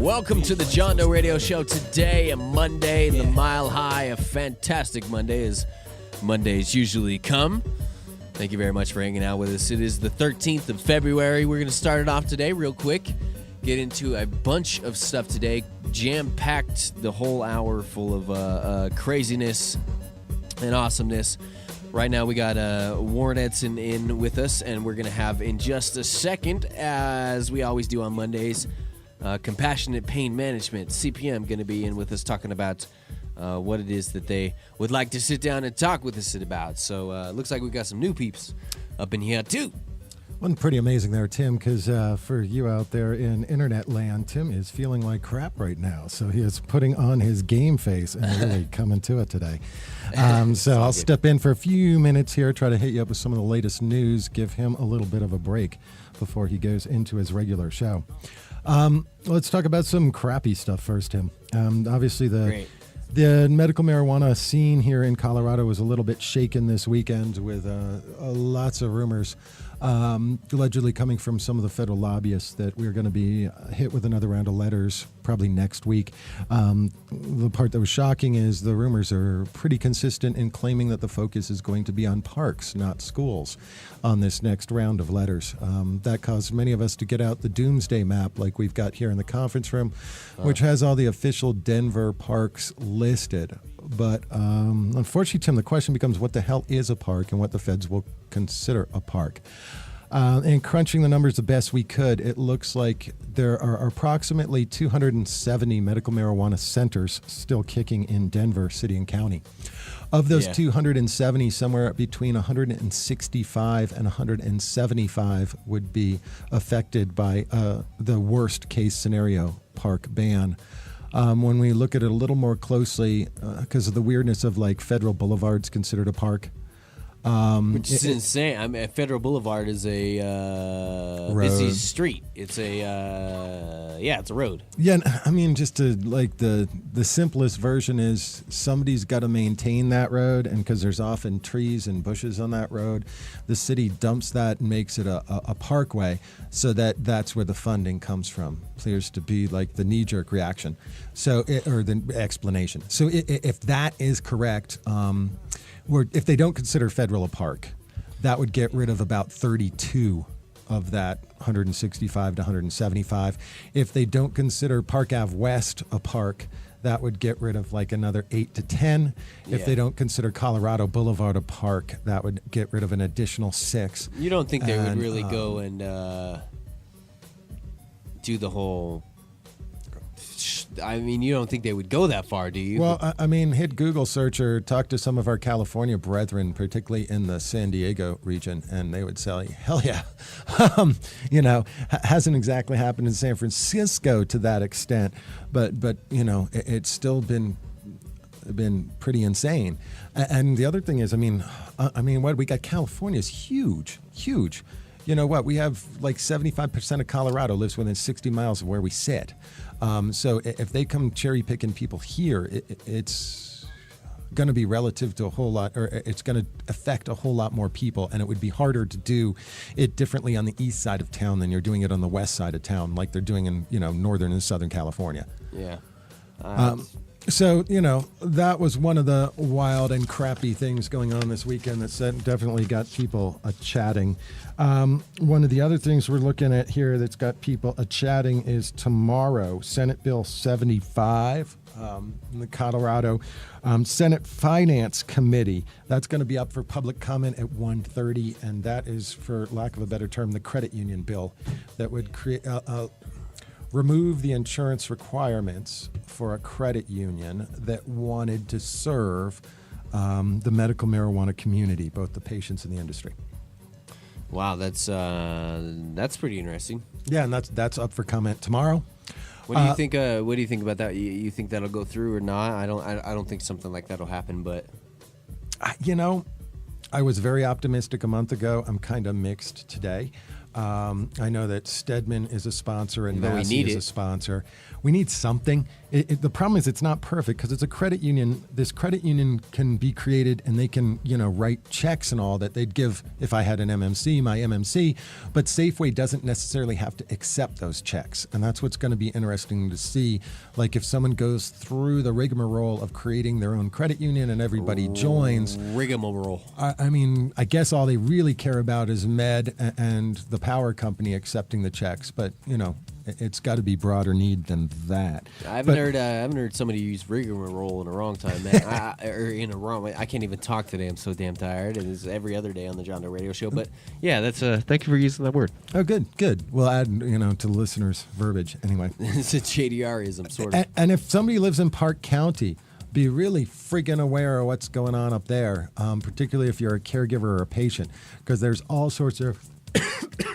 Welcome to the John Doe Radio Show today, a Monday, the Mile High, a fantastic Monday as Mondays usually come. Thank you very much for hanging out with us. It is the 13th of February. We're going to start it off today real quick, get into a bunch of stuff today, jam-packed the whole hour full of craziness and awesomeness. Right now we got Warren Edson in with us, and we're going to have in just a second, as we always do on Mondays, Compassionate Pain Management, CPM, going to be in with us talking about what it is that they would like to sit down and talk with us about. So it looks like we got some new peeps up in here, too. Wasn't pretty amazing there, Tim, because for you out there in internet land, Tim is feeling like crap right now. So he is putting on his game face and really coming to it today. So I'll step in for a few minutes here, try to hit you up with some of the latest news, give him a little bit of a break before he goes into his regular show. Let's talk about some crappy stuff first, Tim. Obviously, the medical marijuana scene here in Colorado was a little bit shaken this weekend with lots of rumors allegedly coming from some of the federal lobbyists that we're going to be hit with another round of letters probably next week. The part that was shocking is the rumors are pretty consistent in claiming that the focus is going to be on parks, not schools, on this next round of letters. That caused many of us to get out the doomsday map like we've got here in the conference room, which has all the official Denver parks listed. But unfortunately, Tim, the question becomes what the hell is a park and what the feds will consider a park. And crunching the numbers the best we could, it looks like there are approximately 270 medical marijuana centers still kicking in Denver City and County. Of those 270, somewhere between 165 and 175 would be affected by the worst case scenario park ban. When we look at it a little more closely, because of the weirdness of like Federal Boulevard's considered a park. Which is insane. I mean, Federal Boulevard is a busy street. It's it's a road. Yeah, I mean, just to like the simplest version is somebody's got to maintain that road, and because there's often trees and bushes on that road, the city dumps that and makes it a parkway, so that's where the funding comes from. Appears to be like the knee-jerk reaction, or the explanation. So if that is correct. If they don't consider federal a park, that would get rid of about 32 of that 165 to 175. If they don't consider Park Ave West a park, that would get rid of like another 8 to 10. If they don't consider Colorado Boulevard a park, that would get rid of an additional 6. You don't think they would really go and do the whole... I mean, you don't think they would go that far, do you? Well, I mean, hit Google search or talk to some of our California brethren, particularly in the San Diego region, and they would say, hell yeah. Hasn't exactly happened in San Francisco to that extent, but it's still been pretty insane. And the other thing is, what we got, California's huge. You know what? We have like 75% of Colorado lives within 60 miles of where we sit. So if they come cherry picking people here, it's going to be relative to a whole lot, or it's going to affect a whole lot more people. And it would be harder to do it differently on the east side of town than you're doing it on the west side of town, like they're doing in, northern and southern California. Yeah. So, that was one of the wild and crappy things going on this weekend that definitely got people chatting. One of the other things we're looking at here that's got people chatting is tomorrow, Senate Bill 75, in the Colorado Senate Finance Committee. That's going to be up for public comment at 1:30, and that is, for lack of a better term, the credit union bill that would create remove the insurance requirements for a credit union that wanted to serve the medical marijuana community, both the patients and the industry. Wow, that's pretty interesting. Yeah, and that's up for comment tomorrow. What do you think? What do you think about that? You think that'll go through or not? I don't think something like that'll happen. But I was very optimistic a month ago. I'm kind of mixed today. I know that Stedman is a sponsor and But we Massey need is it. a sponsor. We need something. The problem is it's not perfect because it's a credit union. This credit union can be created and they can, write checks and all that they'd give if I had an MMC, my MMC. But Safeway doesn't necessarily have to accept those checks. And that's what's going to be interesting to see. Like if someone goes through the rigmarole of creating their own credit union and everybody joins. Rigmarole. I guess all they really care about is Med and the power company accepting the checks. But, it's got to be broader need than that. I haven't heard somebody use rigmarole in a wrong time, man. Or in a wrong way. I can't even talk today. I'm so damn tired. It is every other day on the John Doe Radio Show. But yeah, that's thank you for using that word. Oh, good. We'll add, to the listeners' verbiage anyway. It's a JDR-ism, sort of. And if somebody lives in Park County, be really friggin' aware of what's going on up there, particularly if you're a caregiver or a patient, because there's all sorts of,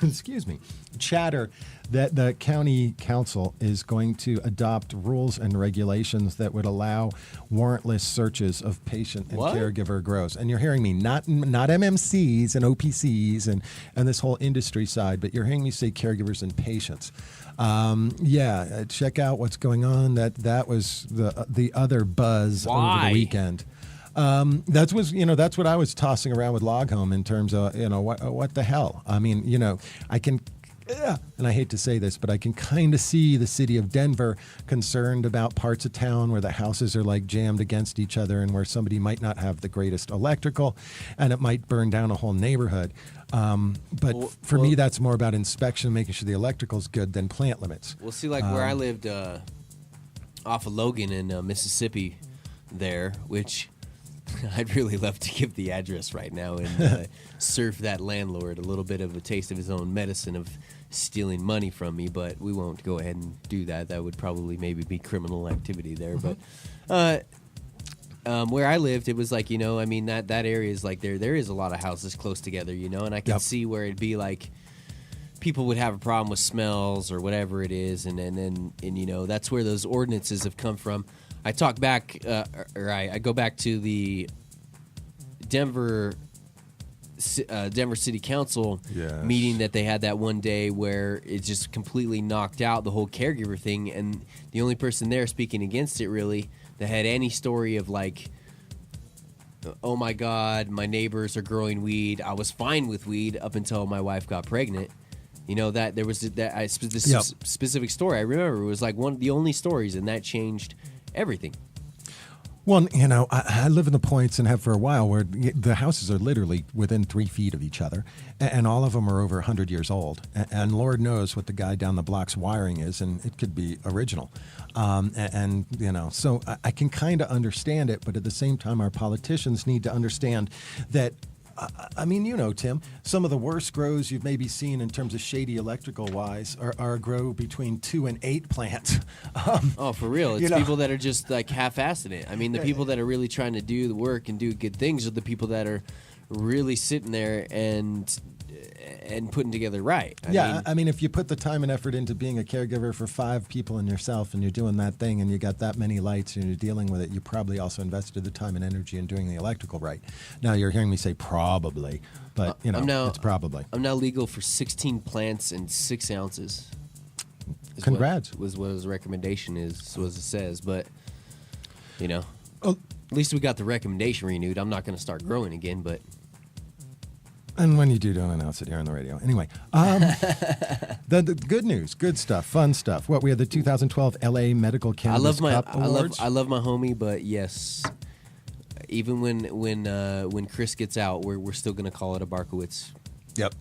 excuse me, chatter that the county council is going to adopt rules and regulations that would allow warrantless searches of patient and caregiver grows. And you're hearing me, not MMCs and OPCs and this whole industry side, but you're hearing me say caregivers and patients. Check out what's going on. That was the other buzz over the weekend. That's what I was tossing around with Log Home in terms of, what the hell? I mean, I can, and I hate to say this, but I can kind of see the city of Denver concerned about parts of town where the houses are like jammed against each other and where somebody might not have the greatest electrical and it might burn down a whole neighborhood. But for me, that's more about inspection, making sure the electrical's good than plant limits. Well, see, like where I lived off of Logan in Mississippi there, which I'd really love to give the address right now and serve that landlord a little bit of a taste of his own medicine of stealing money from me, but we won't go ahead and do that. That would probably maybe be criminal activity there. But where I lived, it was like, that area is like there is a lot of houses close together, and I can see where it'd be like people would have a problem with smells or whatever it is, and that's where those ordinances have come from. I talk back, I go back to the Denver City Council meeting that they had that one day where it just completely knocked out the whole caregiver thing, and the only person there speaking against it really that had any story of like, oh my God, my neighbors are growing weed. I was fine with weed up until my wife got pregnant. That there was this specific story. I remember it was like one of the only stories, and that changed everything. Well, I live in the points and have for a while where the houses are literally within 3 feet of each other, and all of them are over 100 years old. And Lord knows what the guy down the block's wiring is, and it could be original. So I can kind of understand it, but at the same time, our politicians need to understand that. Tim, some of the worst grows you've maybe seen in terms of shady electrical-wise are a grow between 2 and 8 plants. For real. It's people that are just like half-assing it. I mean, the people that are really trying to do the work and do good things are the people that are really sitting there and putting together right. I mean, if you put the time and effort into being a caregiver for 5 people and yourself and you're doing that thing and you got that many lights and you're dealing with it, you probably also invested the time and energy in doing the electrical right. Now, you're hearing me say probably, but, it's probably. I'm now legal for 16 plants and 6 ounces. Congrats. Was what his recommendation is, was it says, but, at least we got the recommendation renewed. I'm not going to start growing again, but... And when you do, don't announce it here on the radio. Anyway, the good news, good stuff, fun stuff. We had the 2012 LA Medical Cannabis Cup Awards. I love my homie, but yes, even when Chris gets out, we're still gonna call it a Barkowitz. Yep.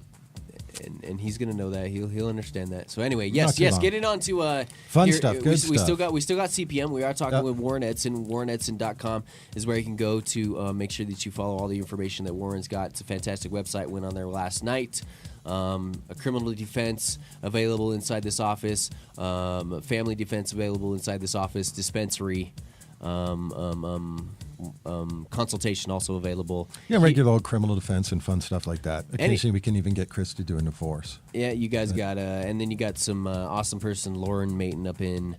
And he's gonna know that. He'll understand that. So anyway, yes, getting on to fun stuff. Good stuff. We still got CPM. We are talking with Warren Edson. WarrenEdson.com is where you can go to make sure that you follow all the information that Warren's got. It's a fantastic website. Went on there last night. A criminal defense available inside this office. Family defense available inside this office. Dispensary. Consultation also available. Yeah, regular old criminal defense and fun stuff like that. Occasionally we can even get Chris to do a divorce. Yeah, you guys got and then you got some awesome person, Lauren Mayton, up in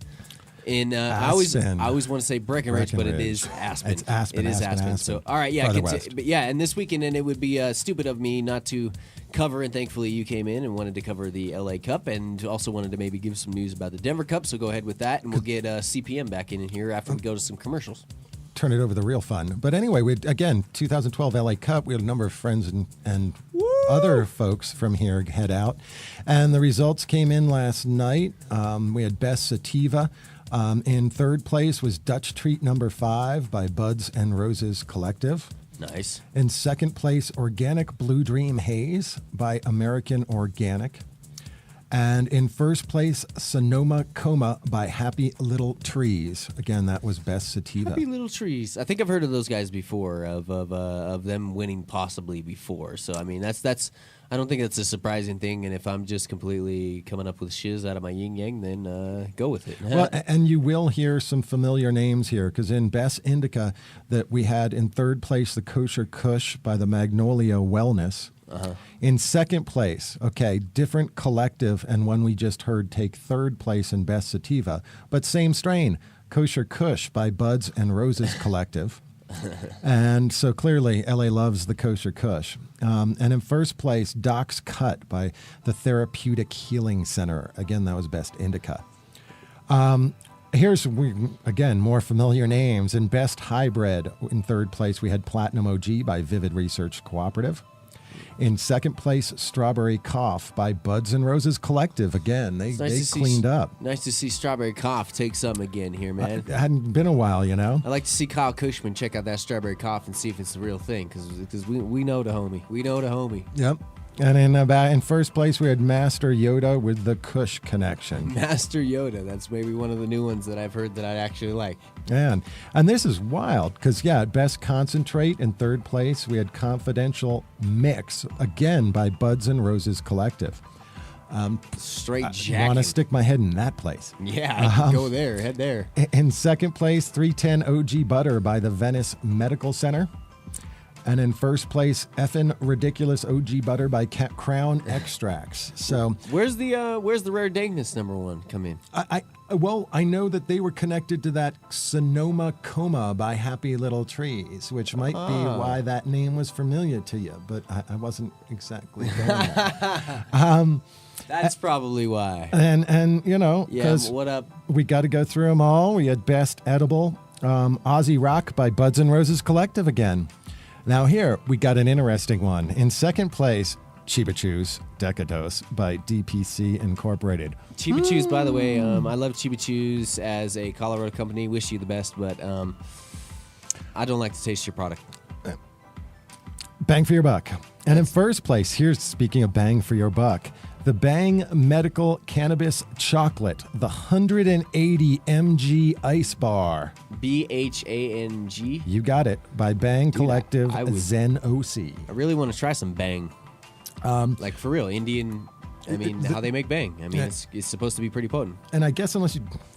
In I always want to say Breckenridge, but it is Aspen. It's Aspen. It is Aspen. So all right, yeah, West. but yeah, and this weekend, and it would be stupid of me not to cover, and thankfully you came in and wanted to cover the LA Cup, and also wanted to maybe give some news about the Denver Cup. So go ahead with that, and we'll get CPM back in here after we go to some commercials. Turn it over to the real fun. But anyway, again, 2012 LA Cup, we had a number of friends and other folks from here head out. And the results came in last night. We had Best Sativa. In third place was Dutch Treat number 5 by Buds and Roses Collective. Nice. In second place, Organic Blue Dream Haze by American Organic. And in first place, Sonoma Coma by Happy Little Trees. Again, that was Best Sativa. Happy Little Trees. I think I've heard of those guys before, of them winning possibly before. So I mean, that's. I don't think that's a surprising thing. And if I'm just completely coming up with shiz out of my yin yang, then go with it. Well, and you will hear some familiar names here, because in Best Indica that we had in third place, the Kosher Kush by the Magnolia Wellness. Uh-huh. In second place, okay, different collective, and one we just heard take third place in Best Sativa, but same strain, Kosher Kush by Buds and Roses Collective. And so clearly LA loves the Kosher Kush. And in first place, Doc's Cut by the Therapeutic Healing Center. Again, that was Best Indica. Here's, again, more familiar names. In Best Hybrid, in third place, we had Platinum OG by Vivid Research Cooperative. In second place, Strawberry Cough by Buds and Roses Collective. Again, they cleaned up. Nice to see Strawberry Cough take some again here, man. It hadn't been a while, you know. I'd like to see Kyle Cushman check out that Strawberry Cough and see if it's the real thing, because we know the homie. We know the homie. Yep. And in first place, we had Master Yoda with the Kush Connection. Master Yoda. That's maybe one of the new ones that I've heard that I actually like. And this is wild because, yeah, Best Concentrate in third place, we had Confidential Mix, again, by Buds and Roses Collective. Straight jacket. I want to stick my head in that place. Yeah, I can go there. Head there. In second place, 310 OG Butter by the Venice Medical Center. And in first place, Effin' Ridiculous OG Butter by Crown Extracts. So where's the Rare Dankness number 1 come in? I know that they were connected to that Sonoma Coma by Happy Little Trees, which might be why that name was familiar to you, but I wasn't exactly going there. That's probably why. And you know, because what up? We got to go through them all. We had Best Edible, Aussie Rock by Buds and Roses Collective again. Now here, we got an interesting one. In second place, Chiba Chews Decadose by DPC Incorporated. Chiba Chews, by the way, I love Chiba Chews as a Colorado company. Wish you the best, but I don't like to taste your product. Bang for your buck. And in first place, here's, speaking of bang for your buck, the Bang Medical Cannabis Chocolate, the 180 mg Ice Bar. BHANG? You got it, by Bang Collective Zen OC. I really want to try some Bang. Like for real, Indian, I mean, how they make Bang. I mean, it's supposed to be pretty potent. And I guess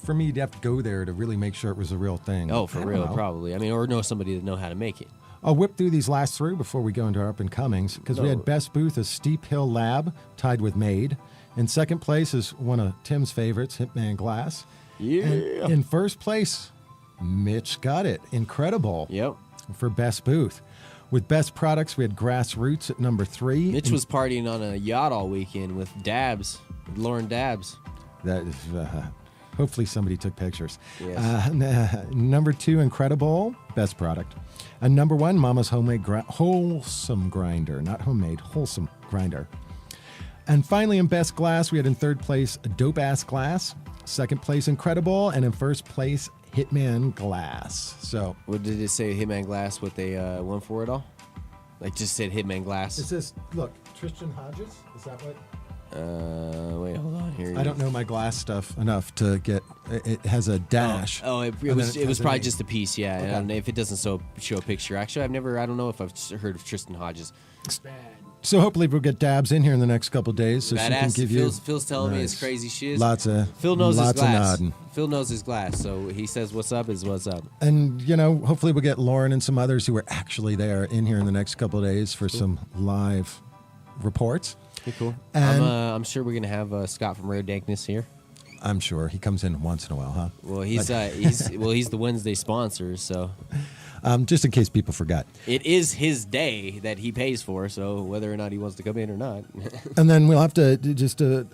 for me, you'd have to go there to really make sure it was a real thing. Oh, for real, probably. I mean, or know somebody that know how to make it. I'll whip through these last 3 before we go into our up-and-comings, because we had Best Booth as Steep Hill Lab, tied with Made. In second place is one of Tim's favorites, Hitman Glass. Yeah. And in first place, Mitch got it. Incredible. Yep. For Best Booth. With Best Products, we had Grassroots at number 3. Mitch was partying on a yacht all weekend with Dabs, with Lauren Dabs. That is, hopefully somebody took pictures. Yes. Number 2, Incredible, Best Product. And number 1, Mama's Homemade Wholesome Grinder. Not homemade, wholesome grinder. And finally, in Best Glass, we had in third place Dope Ass Glass. Second place, Incredible. And in first place, Hitman Glass. So, what did it say, Hitman Glass, what they won for it all? Like, just said Hitman Glass. It says, look, Tristan Hodges? Is that what? Wait, hold on here. I don't know my glass stuff enough to get. It has a dash. It was probably just a piece, yeah. Okay. And if it doesn't show a picture, actually, I don't know if I've heard of Tristan Hodges. So hopefully we'll get Dabs in here in the next couple of days, so she can give you. Phil's telling me his crazy shit. Phil knows his glass. Nodding. Phil knows his glass, so he says what's up is what's up. And you know, hopefully we'll get Lauren and some others who are actually there in here in the next couple of days for some live reports. Okay, cool. And I'm sure we're gonna have Scott from Rare Dankness here. I'm sure he comes in once in a while, huh? Well, he's the Wednesday sponsor, so just in case people forgot. it is his day that he pays for. So whether or not he wants to come in or not, And then we'll have to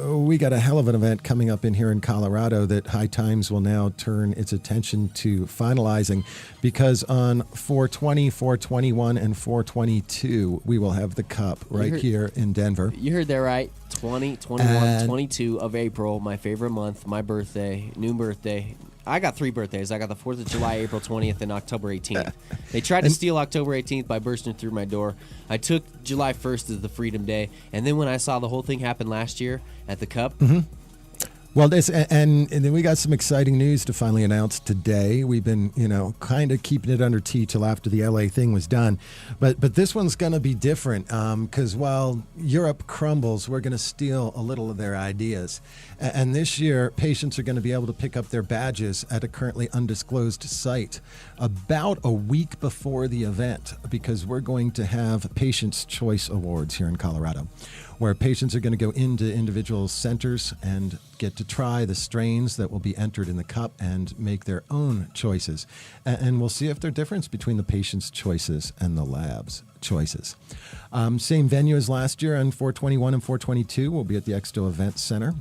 we got a hell of an event coming up in here in Colorado that High Times will now turn its attention to finalizing, because on 420, 421, and 422, we will have the Cup here in Denver. you heard that right. 20, 21, 22 of April, my favorite month, my birthday, new birthday. I got 3 birthdays. I got the 4th of July, April 20th, and October 18th. They tried to steal October 18th by bursting through my door. I took July 1st as the Freedom Day, and then when I saw the whole thing happen last year at the Cup, Well, and then we got some exciting news to finally announce today. We've been, kind of keeping it under tea till after the LA thing was done. But this one's going to be different because while Europe crumbles, we're going to steal a little of their ideas. And this year, patients are going to be able to pick up their badges at a currently undisclosed site about a week before the event, because we're going to have Patients' Choice Awards here in Colorado, where patients are going to go into individual centers and get to try the strains that will be entered in the Cup and make their own choices. And we'll see if there's a difference between the patient's choices and the lab's choices. Same venue as last year on 421 and 422. We'll be at the Exto Event Center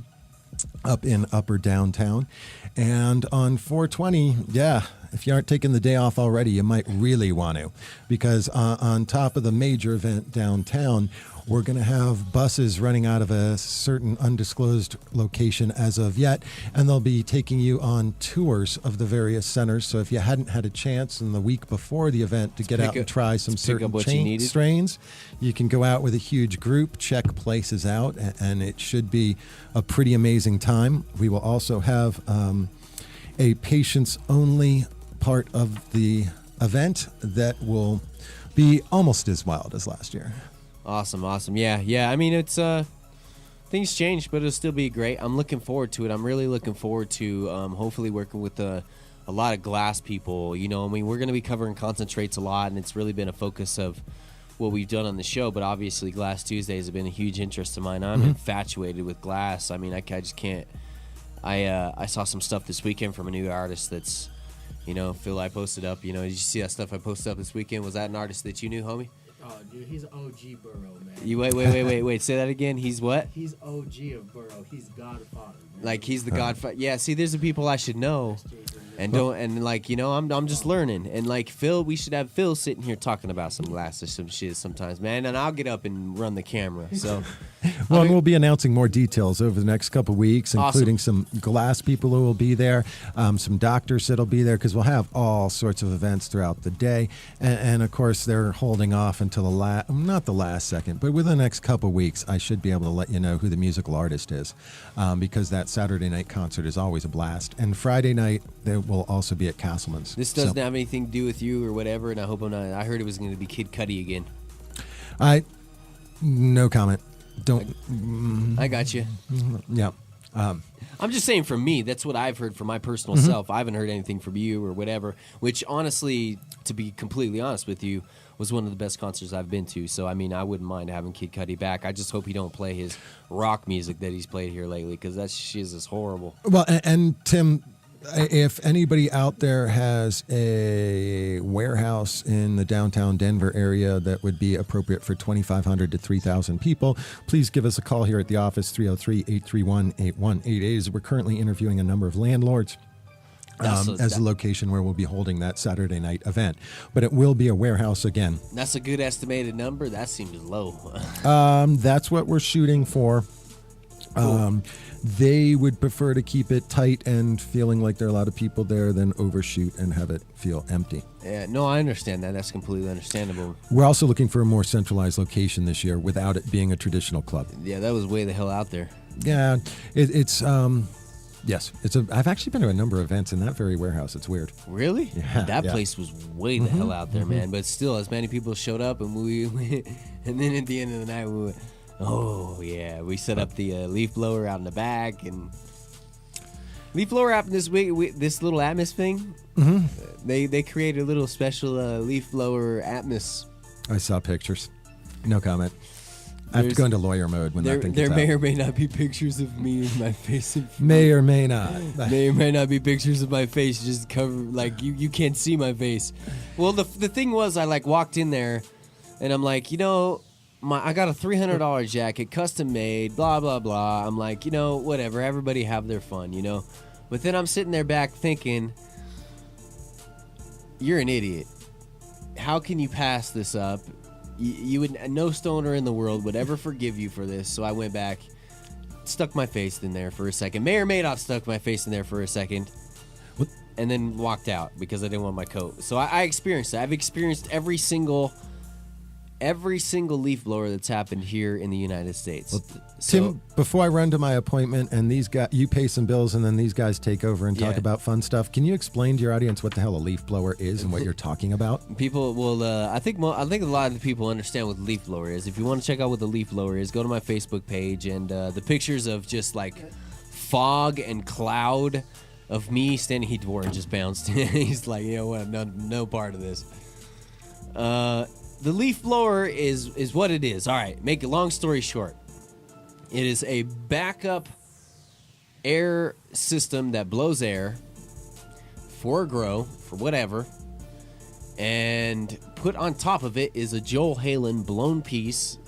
up in Upper Downtown. And on 420, if you aren't taking the day off already, you might really want to, because on top of the major event downtown, we're going to have buses running out of a certain undisclosed location as of yet, and they'll be taking you on tours of the various centers. So if you hadn't had a chance in the week before the event to get out and try some certain chain strains, you can go out with a huge group, check places out, and it should be a pretty amazing time. We will also have a patients-only part of the event that will be almost as wild as last year. Awesome. Yeah. I mean, it's things change, but it'll still be great. I'm looking forward to it. I'm really looking forward to hopefully working with a lot of glass people. We're going to be covering concentrates a lot, and it's really been a focus of what we've done on the show. But obviously, Glass Tuesdays have been a huge interest of mine. I'm infatuated with glass. I mean, I just can't. I saw some stuff this weekend from a new artist that's, Phil, I posted up. Did you see that stuff I posted up this weekend? Was that an artist that you knew, homie? Oh, dude, he's OG Burrow, man. You wait. Say that again. He's what? He's OG of Burrow. He's Godfather, man. Like he's the Godfather. Yeah. See, there's the people I should know, and I'm just learning. And like Phil, we should have Phil sitting here talking about some glass or some shit sometimes, man. And I'll get up and run the camera. So, and we'll be announcing more details over the next couple of weeks, including some glass people who will be there, some doctors that'll be there, because we'll have all sorts of events throughout the day. And of course, they're holding off until not the last second, but within the next couple of weeks, I should be able to let you know who the musical artist is, because that Saturday night concert is always a blast. And Friday night, they will also be at Castleman's. This doesn't have anything to do with you or whatever, and I hope I'm not. I heard it was going to be Kid Cudi again. No comment. I got you. Yeah. I'm just saying, from me, that's what I've heard from my personal self. I haven't heard anything from you or whatever, which honestly, to be completely honest with you, was one of the best concerts I've been to. So, I mean, I wouldn't mind having Kid Cudi back. I just hope he don't play his rock music that he's played here lately, because that shit is horrible. Well, and Tim, if anybody out there has a warehouse in the downtown Denver area that would be appropriate for 2,500 to 3,000 people, please give us a call here at the office, 303-831-8188. We're currently interviewing a number of landlords as the location where we'll be holding that Saturday night event. But it will be a warehouse again. That's a good estimated number. That seems low. That's what we're shooting for. Cool. They would prefer to keep it tight and feeling like there are a lot of people there than overshoot and have it feel empty. Yeah, no, I understand that. That's completely understandable. We're also looking for a more centralized location this year without it being a traditional club. Yeah, that was way the hell out there. Yeah, it's I've actually been to a number of events in that very warehouse. It's weird. Really? Yeah. That place was way the hell out there, man. But still, as many people showed up, and and then at the end of the night, we went, oh, yeah. We set up the leaf blower out in the back. And leaf blower happened this week. This little Atmos thing, they created a little special leaf blower Atmos. I saw pictures. No comment. I have to go into lawyer mode when that thing There gets may out. or may not be pictures of me with my face. May or may not. May or may not be pictures of my face just cover, like, you can't see my face. Well, the thing was, I like walked in there and I'm like, you know, I got a $300 jacket, custom made, blah blah blah. I'm like, you know, whatever, everybody have their fun, you know. But then I'm sitting there back thinking, you're an idiot. How can you pass this up? You would, no stoner in the world would ever forgive you for this. So I went back, stuck my face in there for a second. May or may not stuck my face in there for a second, and then walked out because I didn't want my coat. So I experienced that. I've experienced every single leaf blower that's happened here in the United States. Well, Tim, before I run to my appointment and these guys, you pay some bills and then these guys take over and talk about fun stuff, can you explain to your audience what the hell a leaf blower is and what you're talking about? People will, I think a lot of the people understand what the leaf blower is. If you want to check out what the leaf blower is, go to my Facebook page, and the pictures of just like fog and cloud of me standing, he Dvorin just bounced. He's like, you know what, no part of this. The leaf blower is what it is. All right, make a long story short. It is a backup air system that blows air for a grow, for whatever, and put on top of it is a Joel Halen blown piece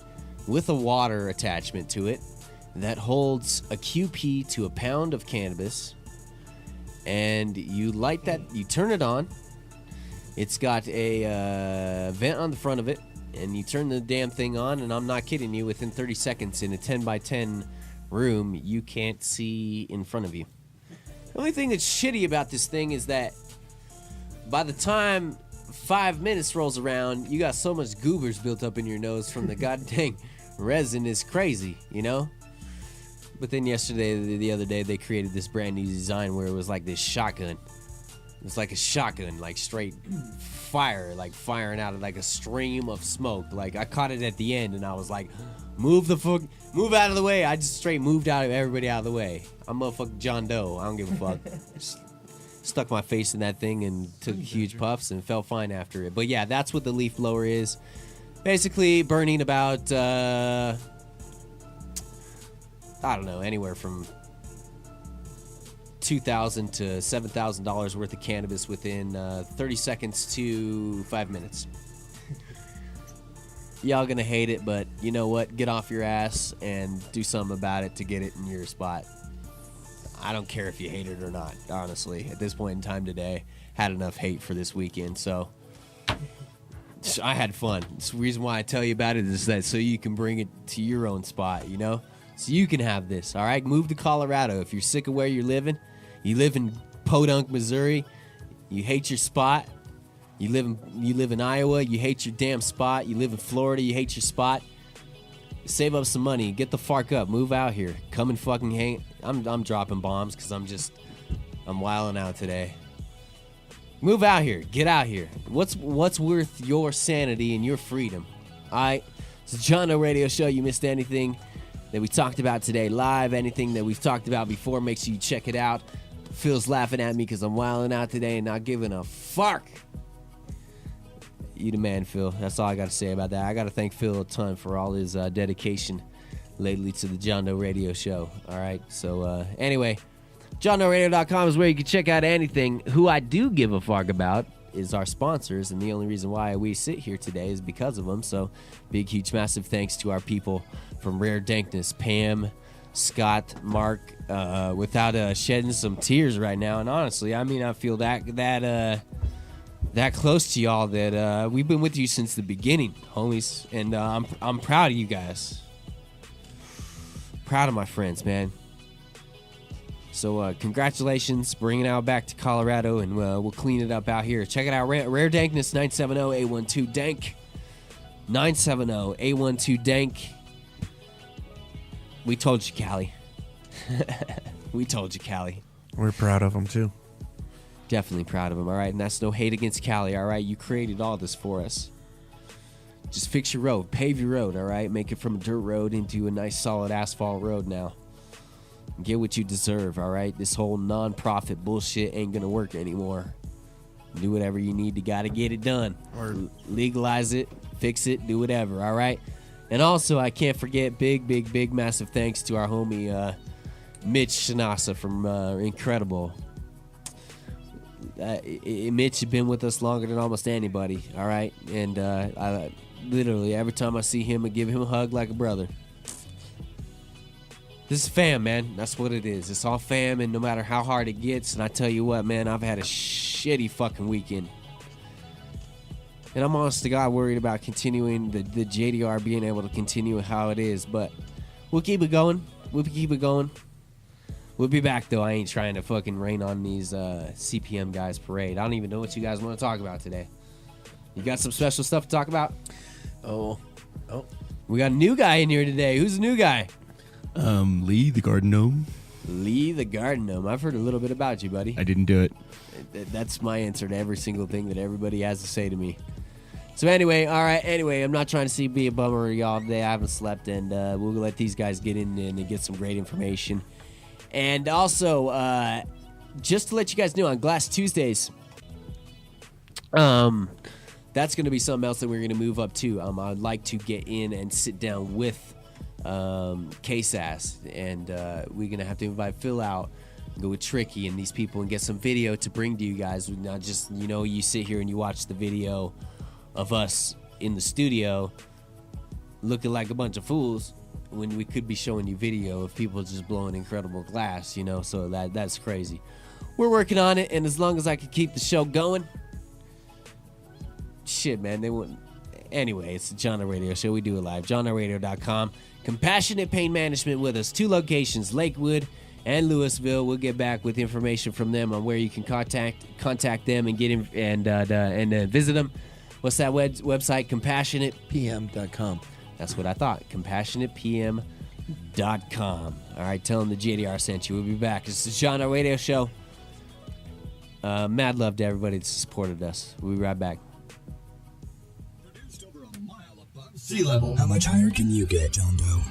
with a water attachment to it that holds a QP to a pound of cannabis, and you light that, you turn it on. It's got a vent on the front of it, and you turn the damn thing on, and I'm not kidding you, within 30 seconds in a 10 by 10 room, you can't see in front of you. The only thing that's shitty about this thing is that by the time 5 minutes rolls around, you got so much goobers built up in your nose from the goddamn resin. Is crazy, you know? But then the other day, they created this brand new design where it was like this shotgun. It was like a shotgun, like straight fire, like firing out of like a stream of smoke. Like I caught it at the end, and I was like, move out of the way. I just straight moved everybody out of the way. I'm motherfucking John Doe. I don't give a fuck. Just stuck my face in that thing and took huge puffs and felt fine after it. But yeah, that's what the leaf blower is. Basically burning about, I don't know, anywhere from $2,000 to $7,000 worth of cannabis within 30 seconds to 5 minutes. Y'all gonna hate it, but you know what? Get off your ass and do something about it to get it in your spot. I don't care if you hate it or not, honestly. At this point in time today, had enough hate for this weekend, so I had fun. It's the reason why I tell you about it is that so you can bring it to your own spot, you know? So you can have this, all right? Move to Colorado. If you're sick of where you're living, you live in Podunk, Missouri, you hate your spot. You live in Iowa, you hate your damn spot. You live in Florida, you hate your spot. Save up some money, get the fuck up, move out here. Come and fucking hang. I'm dropping bombs because I'm wilding out today. Move out here, get out here. What's worth your sanity and your freedom? All right, it's the John Doe Radio Show. You missed anything that we talked about today live, anything that we've talked about before, make sure you check it out. Phil's laughing at me because I'm wilding out today and not giving a fuck. You the man, Phil. That's all I got to say about that. I got to thank Phil a ton for all his dedication lately to the John Doe Radio Show. All right, so anyway, JohnDoeRadio.com is where you can check out anything. Who I do give a fuck about is our sponsors, and the only reason why we sit here today is because of them. So big, huge, massive thanks to our people from Rare Dankness, Pam, Scott, Mark, without shedding some tears right now. And honestly, I mean, I feel that close to y'all that we've been with you since the beginning, homies. And I'm proud of you guys. Proud of my friends, man. So congratulations, bringing it out back to Colorado, and we'll clean it up out here. Check it out, Rare Dankness, 970-812-DANK. 970-812-DANK. We told you, Callie. We told you, Callie. We're proud of them, too. Definitely proud of him, all right? And that's no hate against Callie, all right? You created all this for us. Just fix your road. Pave your road, all right? Make it from a dirt road into a nice, solid asphalt road now. Get what you deserve, all right? This whole non-profit bullshit ain't going to work anymore. Do whatever you need to got to get it done. Or legalize it, fix it, do whatever, all right? And also, I can't forget big, massive thanks to our homie Mitch Shanasa from Incredible. Mitch has been with us longer than almost anybody, all right? And I literally, every time I see him, I give him a hug like a brother. This is fam, man. That's what it is. It's all fam, and no matter how hard it gets, and I tell you what, man, I've had a shitty fucking weekend. And I'm honest to God worried about continuing the JDR being able to continue how it is. But we'll keep it going. We'll be back, though. I ain't trying to fucking rain on these CPM guys parade. I don't even know what you guys want to talk about today. You got some special stuff to talk about? Oh. We got a new guy in here today. Who's the new guy? Lee, the garden gnome. Lee, the garden gnome. I've heard a little bit about you, buddy. I didn't do it. That's my answer to every single thing that everybody has to say to me. So anyway, all right. Anyway, I'm not trying to be a bummer, y'all, today. I haven't slept, and we'll let these guys get in and get some great information. And also, just to let you guys know, on Glass Tuesdays, that's going to be something else that we're going to move up to. I'd like to get in and sit down with K-Sass, and we're going to have to invite Phil out, go with Tricky and these people, and get some video to bring to you guys. Not just, you sit here and you watch the video of us in the studio looking like a bunch of fools when we could be showing you video of people just blowing incredible glass, so that's crazy. We're working on it, and as long as I can keep the show going, shit, man, they wouldn't. Anyway, it's the Genre Radio Show. We do it live. genreradio.com. Compassionate Pain Management with us. 2 locations, Lakewood and Louisville. We'll get back with information from them on where you can contact them and get in and visit them. What's that website? CompassionatePM.com. That's what I thought. CompassionatePM.com. All right, tell them the JDR sent you. We'll be back. This is the Genre Radio Show. Mad love to everybody that supported us. We'll be right back. Sea level. How much higher can you get, John Doe?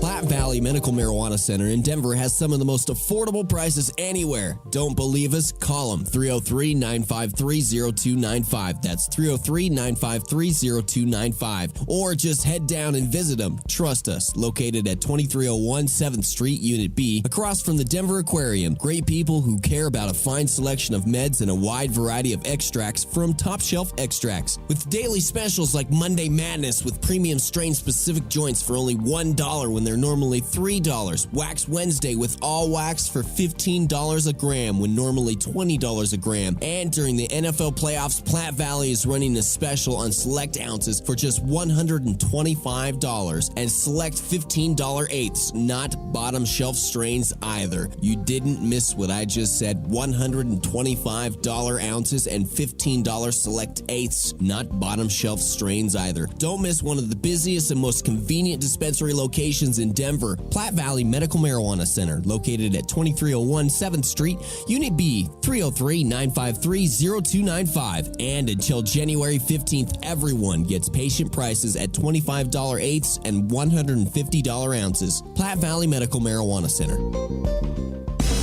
Platte Valley Medical Marijuana Center in Denver has some of the most affordable prices anywhere. Don't believe us? Call them 303-953-0295. That's 303-953-0295. Or just head down and visit them. Trust us. Located at 2301 7th Street, Unit B, across from the Denver Aquarium. Great people who care about a fine selection of meds and a wide variety of extracts from top shelf extracts. With daily specials like Monday Madness with premium strain specific joints for only $1 when they're normally $3. Wax Wednesday with all wax for $15 a gram when normally $20 a gram. And during the NFL playoffs, Platte Valley is running a special on select ounces for just $125 and select $15 eighths, not bottom shelf strains either. You didn't miss what I just said. $125 ounces and $15 select eighths, not bottom shelf strains either. Don't miss one of the busiest and most convenient dispensary locations in Denver, Platte Valley Medical Marijuana Center, located at 2301 7th Street, Unit B, 303-953-0295. And until January 15th, everyone gets patient prices at $25 eighths and $150 ounces. Platte Valley Medical Marijuana Center.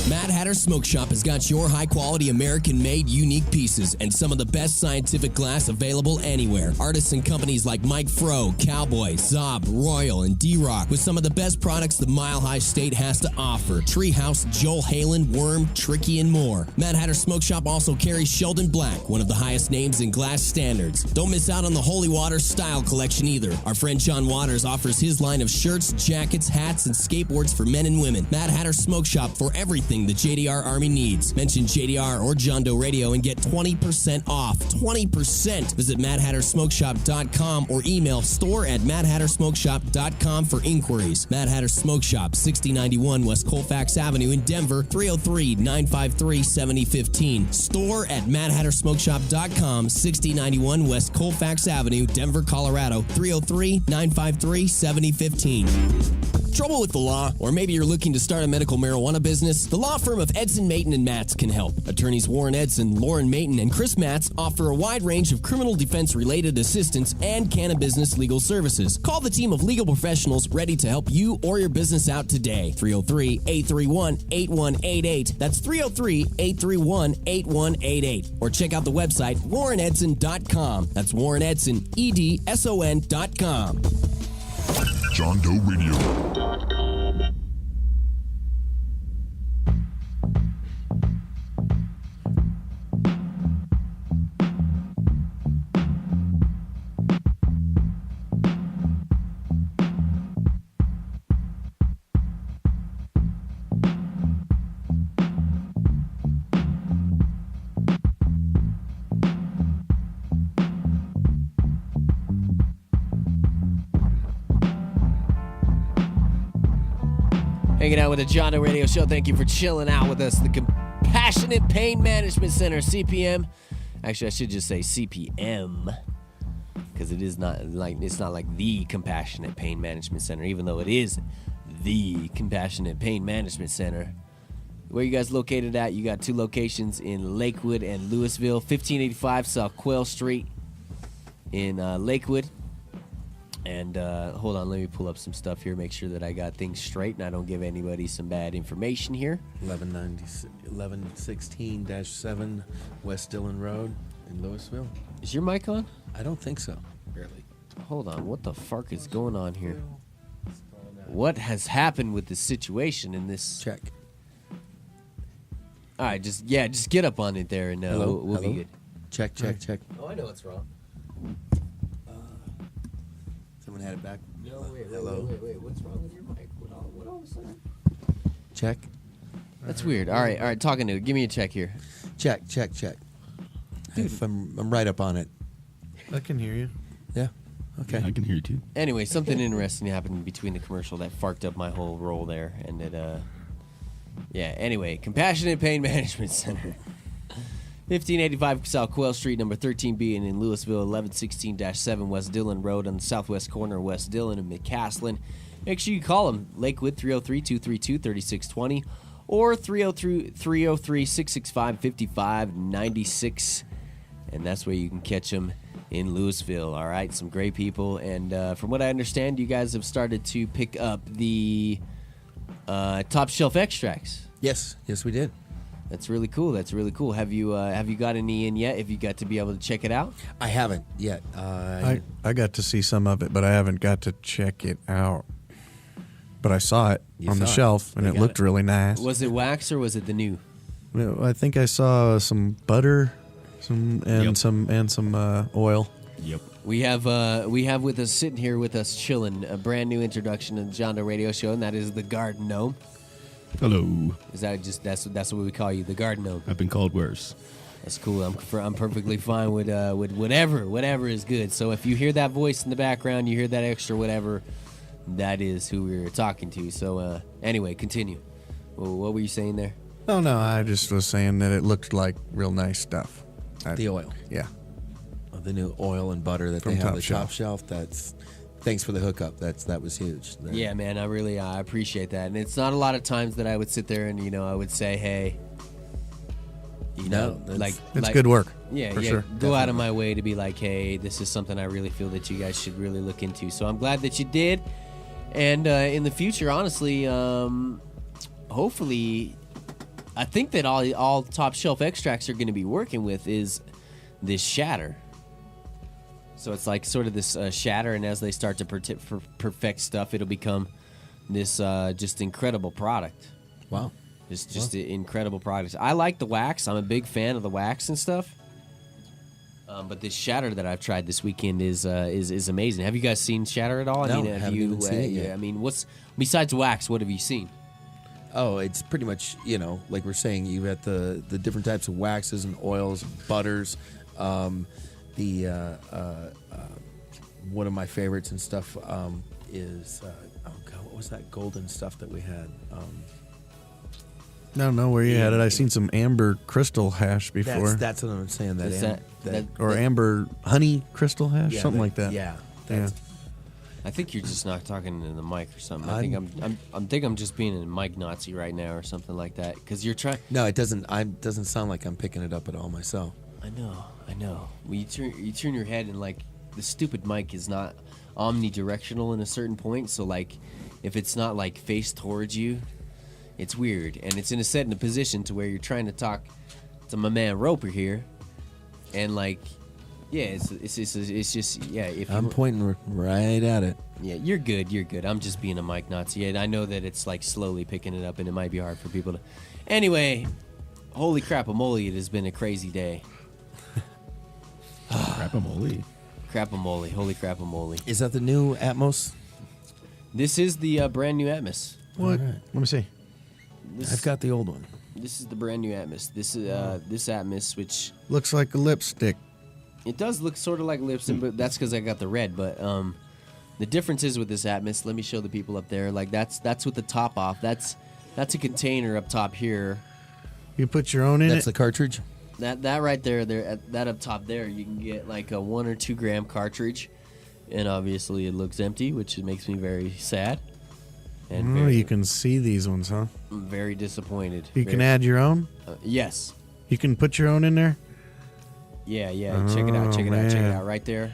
Mad Hatter Smoke Shop has got your high-quality American-made unique pieces and some of the best scientific glass available anywhere. Artists and companies like Mike Fro, Cowboy, Zob, Royal, and D-Rock with some of the best products the Mile High State has to offer. Treehouse, Joel Halen, Worm, Tricky, and more. Mad Hatter Smoke Shop also carries Sheldon Black, one of the highest names in glass standards. Don't miss out on the Holy Water style collection either. Our friend John Waters offers his line of shirts, jackets, hats, and skateboards for men and women. Mad Hatter Smoke Shop for everything the JDR Army needs. Mention JDR or John Doe Radio and get 20% off. 20%! Visit MadHatterSmokeShop.com or email store@MadHatterSmokeShop.com for inquiries. Mad Hatter Smoke Shop, 6091 West Colfax Avenue in Denver, 303-953-7015. Store@MadHatterSmokeShop.com, 6091 West Colfax Avenue, Denver, Colorado, 303-953-7015. Trouble with the law? Or maybe you're looking to start a medical marijuana business? The law firm of Edson, Mayton, and Matz can help. Attorneys Warren Edson, Lauren Mayton, and Chris Matz offer a wide range of criminal defense-related assistance and cannabis legal services. Call the team of legal professionals ready to help you or your business out today. 303-831-8188. That's 303-831-8188. Or check out the website, WarrenEdson.com. That's WarrenEdson, EDSON.com. John Doe Radio. Hanging out with the John Doe Radio Show. Thank you for chilling out with us. The Compassionate Pain Management Center, CPM. Actually, I should just say CPM, because it is not like it's not like the Compassionate Pain Management Center, even though it is the Compassionate Pain Management Center. Where you guys located at? You got 2 locations in Lakewood and Louisville. 1585 South Quail Street in Lakewood. And hold on, let me pull up some stuff here, make sure that I got things straight and I don't give anybody some bad information here. 1116-7 West Dillon Road in Louisville. Is your mic on? I don't think so. Barely. Hold on, what the fuck is going on here? What has happened with this situation in this? Check. All right, just get up on it there and we'll be good. Check. Oh, I know what's wrong. Someone had it back. No, wait, Hello. wait. What's wrong with your mic? What all of a sudden? Check. That's weird. All right. Talking to it. Give me a check here. Check. If I'm right up on it. I can hear you. Yeah. Okay. I can hear you too. Anyway, something interesting happened between the commercial that fucked up my whole roll there, and it Anyway, Compassionate Pain Management Center. 1585 South Quail Street, number 13B, and in Louisville, 1116-7 West Dillon Road on the southwest corner of West Dillon and McCaslin. Make sure you call them, Lakewood 303-232-3620 or 303-665-5596, and that's where you can catch them in Louisville. All right, some great people, and from what I understand, you guys have started to pick up the top shelf extracts. Yes, we did. That's really cool. Have you got any in yet? Have you got to be able to check it out? I haven't yet. I got to see some of it, but I haven't got to check it out. But I saw it on the shelf, and it looked really nice. Was it wax or was it the new? Well, I think I saw some butter, some oil. Yep. We have with us sitting here with us chilling a brand new introduction to the John Doe Radio Show, and that is the Garden Gnome. Hello. Is that just that's what we call you, the Garden Gnome? I've been called worse. That's cool. I'm perfectly fine with whatever is good. So if you hear that voice in the background, you hear that extra whatever, that is who we're talking to. So anyway, continue. Well, what were you saying there? Oh no, I just was saying that it looked like real nice stuff. The oil. Yeah. The new oil and butter that From they have Top the Shelf. Top Shelf. Thanks for the hookup. That was huge. Yeah, man, I appreciate that. And it's not a lot of times that I would sit there and I would say, hey, it's good work. Yeah, for sure. Go out of my way to be like, hey, this is something I really feel that you guys should really look into. So I'm glad that you did. And in the future, honestly, hopefully, I think that all Top Shelf extracts are going to be working with is this shatter. So it's like sort of this shatter, and as they start to perfect stuff, it'll become this just incredible product. Wow. Just incredible products. I like the wax. I'm a big fan of the wax and stuff. But this shatter that I've tried this weekend is amazing. Have you guys seen shatter at all? No, I haven't even seen it yet. I mean, what's besides wax? What have you seen? Oh, it's pretty much like we're saying. You got the different types of waxes and oils, butters. One of my favorites and stuff is what was that golden stuff that we had? I don't know where you had it. I've seen some amber crystal hash before. That's what I'm saying. Or amber honey crystal hash, something like that. Yeah. I think you're just not talking into the mic or something. I think I'm just being a mic Nazi right now or something like that. Because you're trying. No, it doesn't. Doesn't sound like I'm picking it up at all myself. I know. Well, you turn your head and like the stupid mic is not omnidirectional in a certain point. So like, if it's not like face towards you, it's weird, and it's in a position to where you're trying to talk to my man Roper here, and like Yeah, it's just If I'm pointing right at it. Yeah, you're good. You're good. I'm just being a mic Nazi. Yeah, I know that it's like slowly picking it up, and it might be hard for people to. Anyway, holy crap-a-moly! It has been a crazy day. Crap-a-moly. Crap-a-moly! Holy crap-a-moly! Is that the new Atmos? This is the brand new Atmos. What? All right. Let me see. I've got the old one. This is the brand new Atmos. This is this Atmos, which Looks like a lipstick. it does look sort of like Lipson, but that's because I got the red. But the difference is with this Atmos. Let me show the people up there. Like that's with the top off. That's a container up top here. You put your own in That's it. the cartridge. That right there, that up top there, you can get like a 1 or 2 gram cartridge, and obviously it looks empty, which makes me very sad. And Oh, you can see these ones, huh? I'm very disappointed. You can add your own. Yes. You can put your own in there. Yeah. Check it out. Check it man. out. Right there.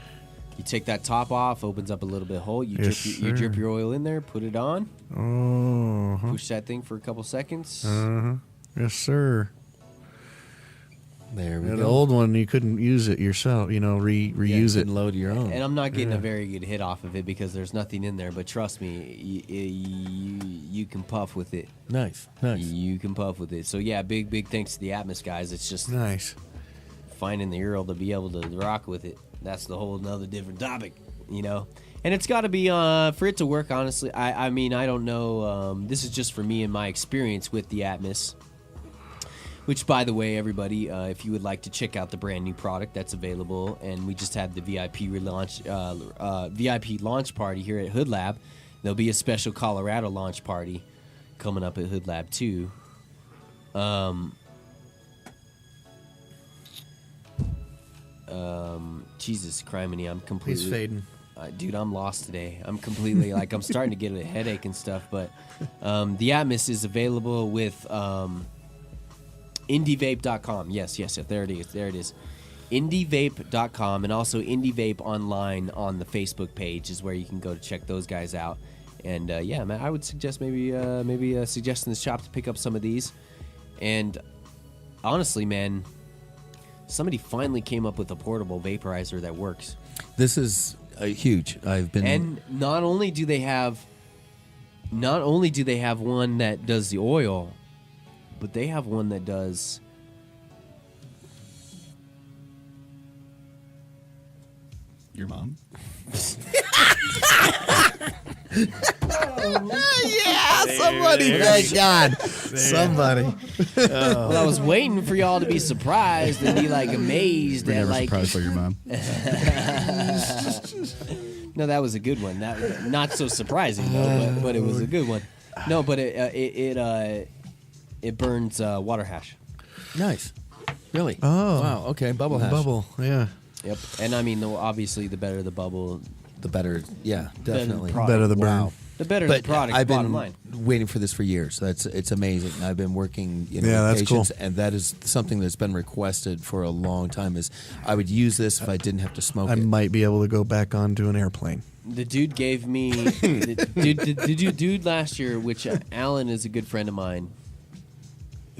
You take that top off, opens up a little bit hole. You Yes, you drip sir. your oil in there, put it on, Oh. push that thing for a couple seconds. Yes, sir. There we The go. old one, you couldn't use it yourself. Reuse it. And load your own. And I'm not getting a very good hit off of it because there's nothing in there. But trust me, you can puff with it. Nice. You can puff with it. So yeah, big thanks to the Atmos guys. It's just Nice. finding the Earl to be able to rock with it. That's the whole another different topic, you know. And it's got to be for it to work. Honestly, I mean I don't know. This is just for me and my experience with the Atmos. Which, by the way, everybody, if you would like to check out the brand new product that's available, and we just had the VIP launch party here at Hood Lab. There'll be a special Colorado launch party coming up at Hood Lab too. Jesus criminy, I'm completely. He's fading. Dude, I'm lost today. I'm completely I'm starting to get a headache and stuff. But the Atmos is available with indievape.com. Yes, there it is. Indievape.com, and also Indievape online on the Facebook page is where you can go to check those guys out. And yeah, man, I would suggest maybe suggesting the shop to pick up some of these. And honestly, man, somebody finally came up with a portable vaporizer that works. This is huge. And not only do they have one that does the oil, but they have one that does Your mom? Yeah, somebody. Thank God. Somebody. Well, I was waiting for y'all to be surprised and be like amazed We're at never like. surprised by your mom. No, that was a good one. That not so surprising though, but it was a good one. No, but it burns water hash. Nice. Really? Oh. Wow. Okay. Bubble hash. Bubble. Yeah. Yep. And I mean, obviously, the better the bubble, The better. Yeah. Definitely. product. Better the burn. Wow. the better But the product. I've bottom been line. waiting for this for years. It's amazing. I've been working Yeah, with that's patients, cool. and that is something that's been requested for a long time. Is I would use this if I didn't have to smoke I it. might be able to go back onto an airplane. The dude gave me the dude last year, which Alan is a good friend of mine,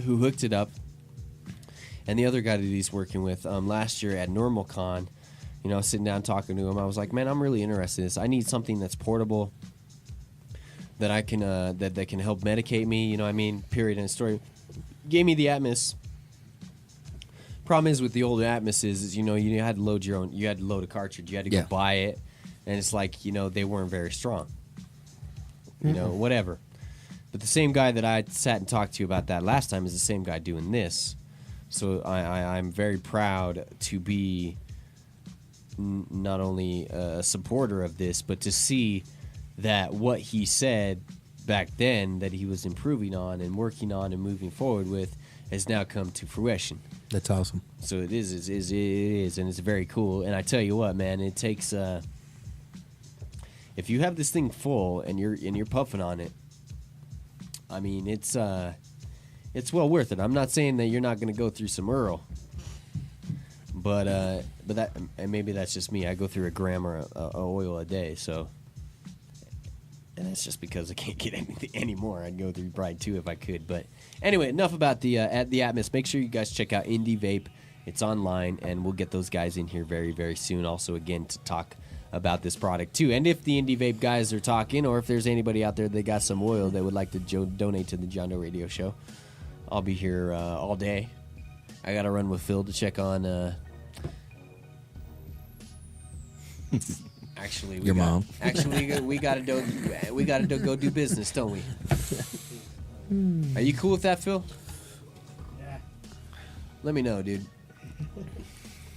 who hooked it up, and the other guy that he's working with last year at NormalCon, you know, sitting down talking to him, I was like, man, I'm really interested in this. I need something that's portable, that I can that can help medicate me. You know what I mean? Period. End of story. Gave me the Atmos. Problem is with the older Atmos is you know you had to load your own. You had to load a cartridge. You had to go Yeah. buy it, and it's like you know they weren't very strong. You know whatever. But the same guy that I sat and talked to about that last time is the same guy doing this. So I'm very proud to be not only a supporter of this, but to see that what he said back then that he was improving on and working on and moving forward with has now come to fruition. That's awesome. So it is, and it's very cool. And I tell you what, man, it takes. If you have this thing full and you're puffing on it, I mean, it's well worth it. I'm not saying that you're not going to go through some Earl, but that, and maybe that's just me. I go through a gram of oil a day, so. And that's just because I can't get anything anymore. I'd go through probably 2 if I could. But anyway, enough about the Atmos. Make sure you guys check out Indie Vape It's online, and we'll get those guys in here very, very soon. Also, again, to talk about this product too. And if the Indie Vape guys are talking, or if there's anybody out there that got some oil that would like to donate to the John Doe Radio Show, I'll be here all day. I got to run with Phil to check on. Actually, Your mom. Actually, we got to go do business, don't we? Are you cool with that, Phil? Yeah. Let me know, dude.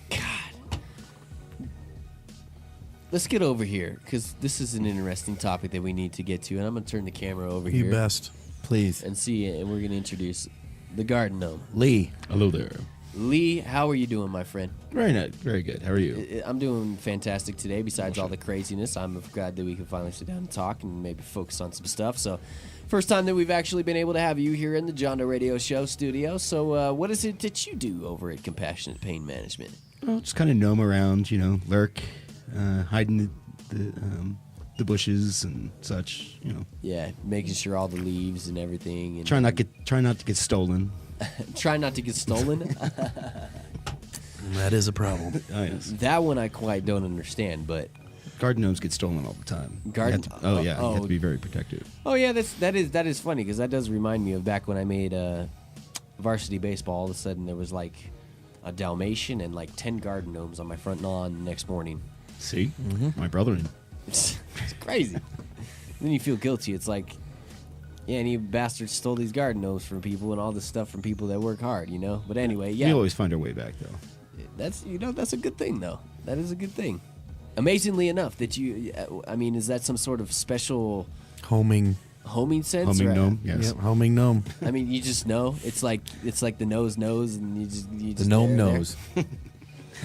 God. Let's get over here, because this is an interesting topic that we need to get to, and I'm going to turn the camera over You here best. Please. and see it, and we're going to introduce the garden gnome. Lee. Hello there. Lee, how are you doing, my friend? Very nice. Very good. How are you? I'm doing fantastic today. Besides all the craziness, I'm glad that we can finally sit down and talk and maybe focus on some stuff. So, first time that we've actually been able to have you here in the John Doe Radio Show studio. So, what is it that you do over at Compassionate Pain Management? Well, just kind of gnome around, lurk, hide in the bushes and such. Yeah, making sure all the leaves and everything. And Try not to get stolen. try not to get stolen. That is a problem. Oh yes. That one I quite don't understand, but Garden gnomes get stolen all the time. Garden- You have to be very protective. oh yeah, that is funny, because that does remind me of back when I made varsity baseball. All of a sudden there was like a Dalmatian and like 10 garden gnomes on my front lawn the next morning. See, my brother. It's crazy. Then you feel guilty. It's like, yeah, and you bastards stole these garden gnomes from people and all this stuff from people that work hard, But anyway, yeah, We always find our way back though. that's a good thing, though. That is a good thing. Amazingly enough, that you, is that some sort of special Homing. homing sense? Homing or- gnome. Yes. Yep, homing gnome. You just know. It's like the nose, and you just The gnome there. knows.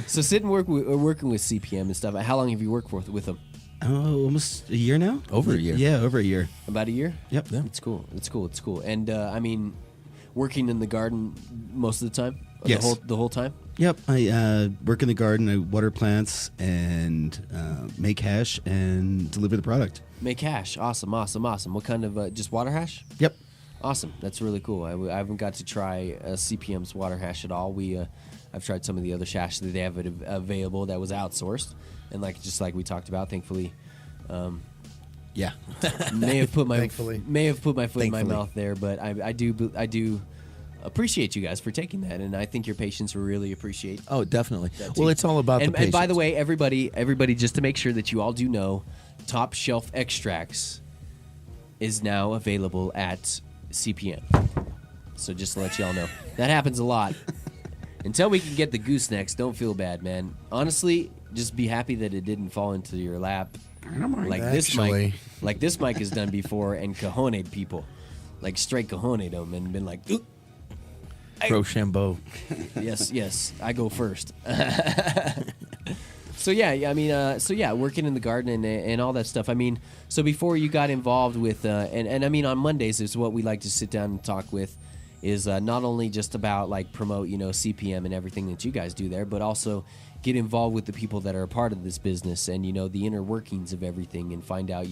So working with CPM and stuff. How long have you worked with them? Oh, almost a year now. Over a year. Yeah, over a year. About a year? Yep. Yeah. It's cool. And working in the garden most of the time. Yes. The whole time. Yep. I work in the garden. I water plants and make hash and deliver the product. Make hash. Awesome. What kind of just water hash? Yep. Awesome. That's really cool. I haven't got to try CPM's water hash at all. I've tried some of the other hash that they have available that was outsourced, and just like we talked about, thankfully, Yeah. may have put my Thankfully. foot in my Thankfully. mouth there, but I do appreciate you guys for taking that, and I think your patients will really appreciate. Oh, definitely. that Well, too. it's all about the and patients. by the way, everybody, just to make sure that you all do know, Top Shelf Extracts is now available at CPM. So just to let y'all know, that happens a lot. Until we can get the goosenecks, don't feel bad, man. Honestly, just be happy that it didn't fall into your lap. This Actually. mic has done before, and cajoned people, like straight cajoned them and been like, "Oop, Rochambeau. yes, I go first." So yeah, working in the garden and all that stuff. So before you got involved with, on Mondays is what we like to sit down and talk with, is not only just about promote CPM and everything that you guys do there, but also get involved with the people that are a part of this business and the inner workings of everything, and find out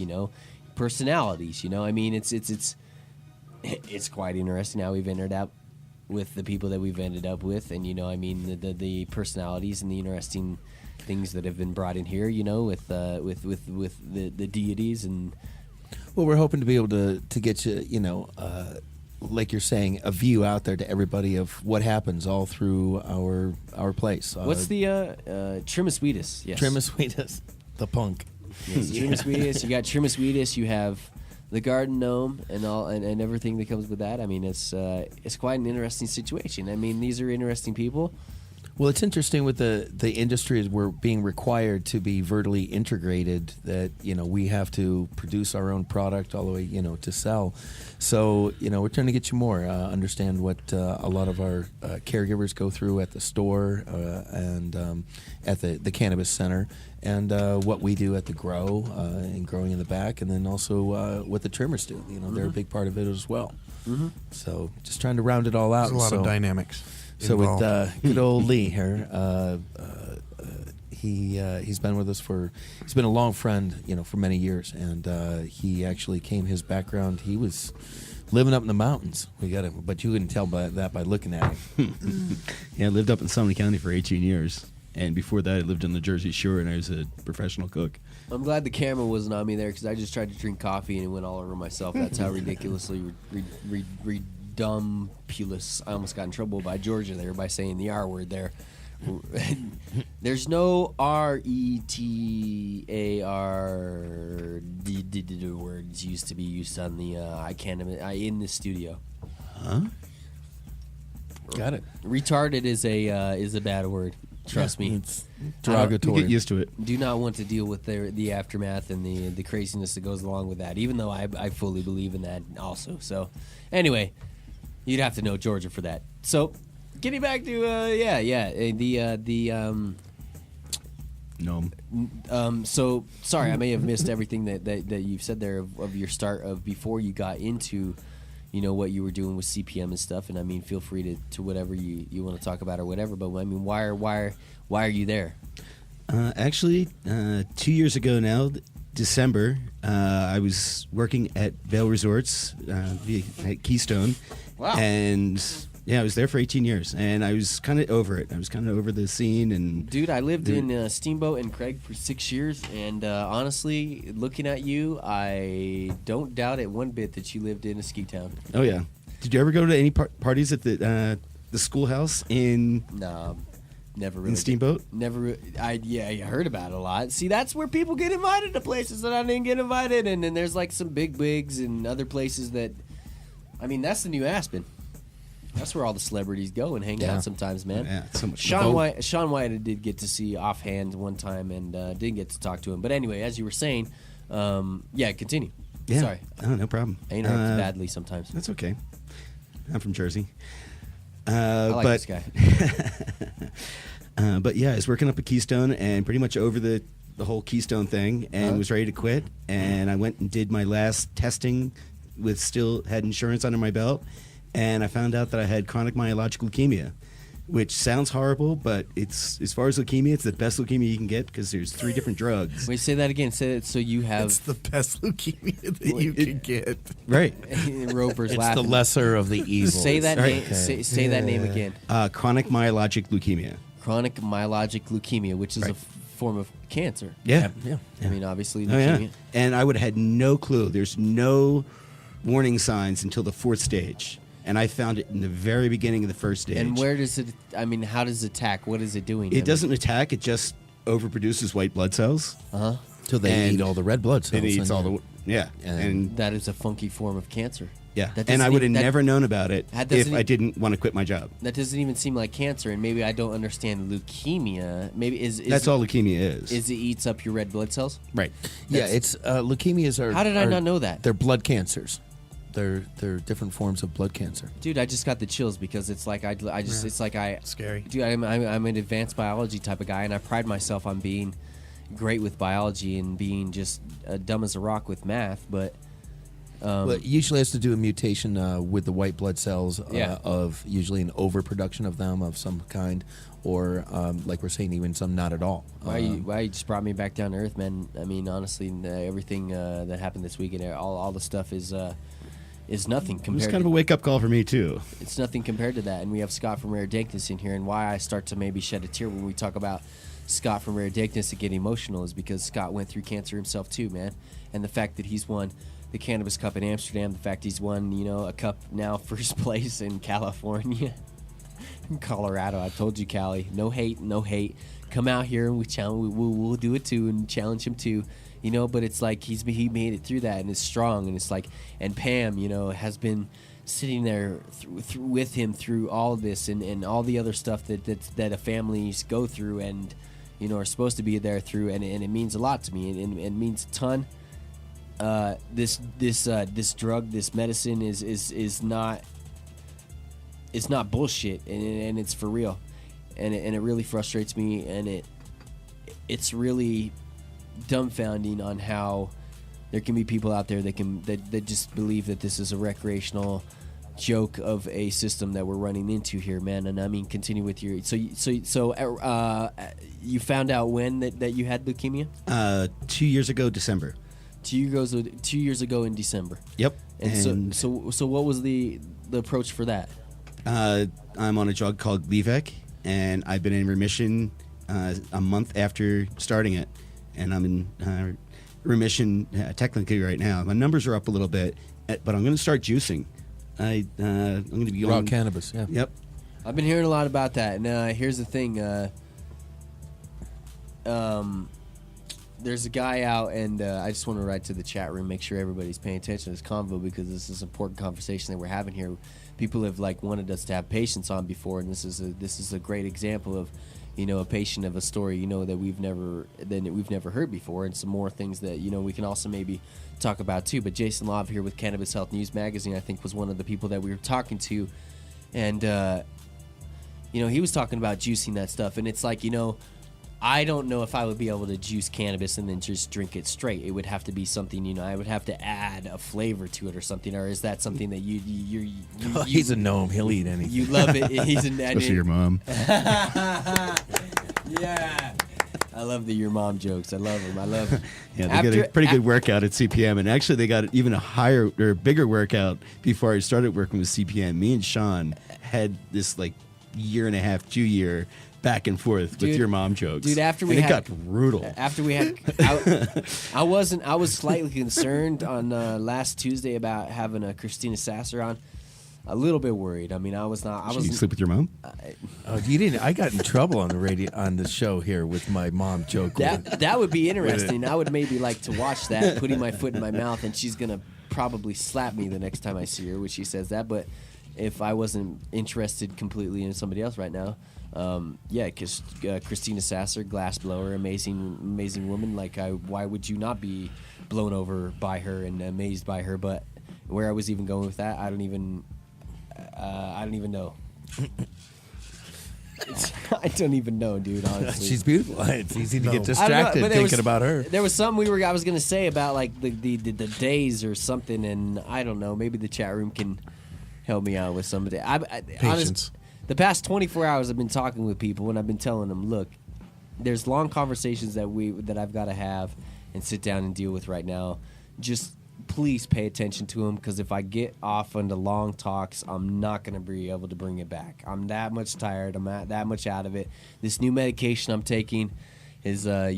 personalities. It's quite interesting how we've ended up with the people that we've ended up with, and the personalities and the interesting things that have been brought in here, with the deities. And Well, we're hoping to be able to get you, like you're saying, a view out there to everybody of what happens all through our place. what's the Trimisweetus? Yes, Trimisweetus, the punk. Yes, Trimisweetus. You got Trimisweetus. You have the garden gnome and all and everything that comes with that. It's quite an interesting situation. These are interesting people. Well, it's interesting with the industry is we're being required to be vertically integrated, that, we have to produce our own product all the way, to sell. So, we're trying to get you more, understand what a lot of our caregivers go through at the store and at the cannabis center, and what we do at the grow and growing in the back, and then also what the trimmers do. They're a big part of it as well. Mm-hmm. So just trying to round it all out. There's a lot of dynamics. So involved. with good old Lee here, he's been with us he's been a long friend, for many years, and he actually his background, he was living up in the mountains. But you couldn't tell by looking at him. Yeah, I lived up in Summit County for 18 years. And before that, I lived on the Jersey Shore, and I was a professional cook. I'm glad the camera wasn't on me there because I just tried to drink coffee and it went all over myself. That's how ridiculously ridiculous. I almost got in trouble by Georgia there by saying the R word there. There's no RETAR words used to be used on the in the studio. Huh? Got it. Retarded is a bad word. Trust me. It's derogatory. You get used to it. Do not want to deal with the aftermath and the craziness that goes along with that, even though I fully believe in that also. So, anyway, you'd have to know Georgia for that. So, getting back to, No. So, sorry, I may have missed everything that you've said there of your start of before you got into, what you were doing with CPM and stuff. And I mean, feel free to whatever you want to talk about or whatever. But I mean, why are you there? Actually, 2 years ago now, December, I was working at Vail Resorts at Keystone. Wow. And yeah, I was there for 18 years, and I was kind of over it. I was kind of over the scene. And dude, I lived in Steamboat and Craig for 6 years, and honestly, looking at you, I don't doubt it one bit that you lived in a ski town. Oh yeah. Did you ever go to any parties at the schoolhouse in? No, never really. In Steamboat? Never. I heard about it a lot. See, that's where people get invited to places that I didn't get invited, and then there's like some big wigs and other places that. I mean, that's the new Aspen. That's where all the celebrities go and hang out sometimes, man. Yeah, so much Sean White I did get to see offhand one time and didn't get to talk to him. But anyway, as you were saying, continue. Yeah. Sorry. Oh, no problem. I interrupt badly sometimes. That's okay. I'm from Jersey. I like this guy. But yeah, I was working up at Keystone and pretty much over the whole Keystone thing and was ready to quit. And I went and did my last testing still had insurance under my belt. And I found out that I had chronic myologic leukemia, which sounds horrible, but it's as far as leukemia, it's the best leukemia you can get because there's 3 different drugs. Wait, say that again. Say it so you have. It's the best leukemia that you can get. Right. Roper's It's laughing. the lesser of the evils. Say that Right. name. Okay. Say that name again. Chronic myologic leukemia. Chronic myologic leukemia, which is a form of cancer. Yeah. I mean, obviously, Oh, yeah. leukemia. And I would have had no clue. There's no warning signs until the 4th stage. And I found it in the very beginning of the 1st stage. And where does it? I mean, how does it attack? What is it doing? It doesn't attack. It just overproduces white blood cells. So they eat all the red blood cells. It eats all the and That is a funky form of cancer. yeah. That And doesn't I would have even- that- never known about it that if doesn't I e- didn't want to quit my job. That doesn't even seem like cancer, and maybe I don't understand leukemia. Maybe is That's all leukemia is. Is it eats up your red blood cells? Right. Yeah, it's leukemias are. How did I not know that? They're blood cancers. They're different forms of blood cancer. Dude, I just got the chills because it's like it's like Scary. Dude, I'm an advanced biology type of guy, and I pride myself on being great with biology and being just dumb as a rock with math. But Well, it usually has to do with mutation with the white blood cells of usually an overproduction of them of some kind, or like we're saying, even some not at all. why you just brought me back down to earth, man? I mean, honestly, everything that happened this weekend, all the stuff is nothing It was compared. kind of a wake-up call for me, too. It's nothing compared to that. And we have Scott from Rare Dankness in here. And why I start to maybe shed a tear when we talk about Scott from Rare Dankness and get emotional is because Scott went through cancer himself too, man. And the fact that he's won the Cannabis Cup in Amsterdam, the fact he's won, a cup now first place in California, in Colorado. I told you, Cali, no hate. Come out here and we'll do it too and challenge him too. But it's like he made it through that and is strong, and it's like, and Pam, has been sitting there with him through all of this and all the other stuff that a families go through and are supposed to be there through, and it means a lot to me, and it means a ton. This drug, this medicine is not bullshit, and it's for real, and it really frustrates me, and it's really dumbfounding on how there can be people out there that just believe that this is a recreational joke of a system that we're running into here, man. And I mean, continue with your. So you found out when that you had leukemia? 2 years ago, December. 2 years ago in December. Yep. And so what was the approach for that? I'm on a drug called Gleevec, and I've been in remission a month after starting it, and I'm in remission technically right now. My numbers are up a little bit, but I'm going to start juicing. I'm going to be raw going cannabis. Yeah. Yep. I've been hearing a lot about that, and here's the thing. There's a guy out, and I just want to write to the chat room, make sure everybody's paying attention to this convo, because this is an important conversation that we're having here. People have wanted us to have patients on before, and this is a great example of, a patient of a story, that we've never heard before, and some more things that we can also maybe talk about too. But Jason Love here with Cannabis Health News Magazine, I think, was one of the people that we were talking to, and he was talking about juicing that stuff, and it's like, I don't know if I would be able to juice cannabis and then just drink it straight. It would have to be something, I would have to add a flavor to it or something. Or is that something that you he's a gnome. He'll eat anything. You love it. He's an Especially your mom. Yeah. I love your mom jokes. I love them. Yeah, they got a pretty good workout at CPM, and actually they got even a higher or bigger workout before I started working with CPM. Me and Sean had this year and a half, 2 year back and forth with your mom jokes. Dude, it got brutal. After we had, I was slightly concerned on last Tuesday about having a Christina Sasser on. A little bit worried. I mean, I was not. Did you sleep with your mom? You didn't. I got in trouble on the radio on the show here with my mom joke. That would be interesting. I would maybe like to watch that, putting my foot in my mouth, and she's gonna probably slap me the next time I see her when she says that. But if I wasn't interested completely in somebody else right now, because Christina Sasser, glassblower, amazing woman. Why would you not be blown over by her and amazed by her? But where I was even going with that, I don't even know. I don't even know, dude. Honestly, she's beautiful. It's easy to get distracted thinking about her. There was something I was gonna say about the days or something, and I don't know. Maybe the chat room can help me out with somebody. Patience. The past 24 hours, I've been talking with people, and I've been telling them, look, there's long conversations that I've got to have and sit down and deal with right now. Just please pay attention to them, because if I get off into long talks, I'm not going to be able to bring it back. I'm that much tired. I'm that much out of it. This new medication I'm taking is, put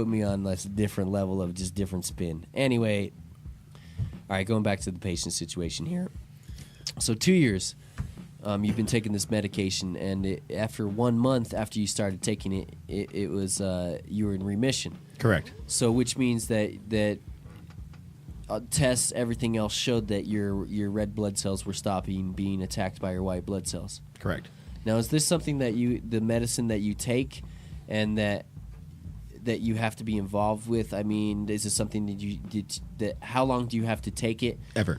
me on this different level of just different spin. Anyway, all right, going back to the patient situation here. So 2 years, you've been taking this medication, and after 1 month after you started taking it, it was you were in remission. Correct. So, which means that tests, everything else showed that your red blood cells were stopping being attacked by your white blood cells. Correct. Now, is this something that the medicine that you take, and that you have to be involved with? I mean, is this something that how long do you have to take it? Ever.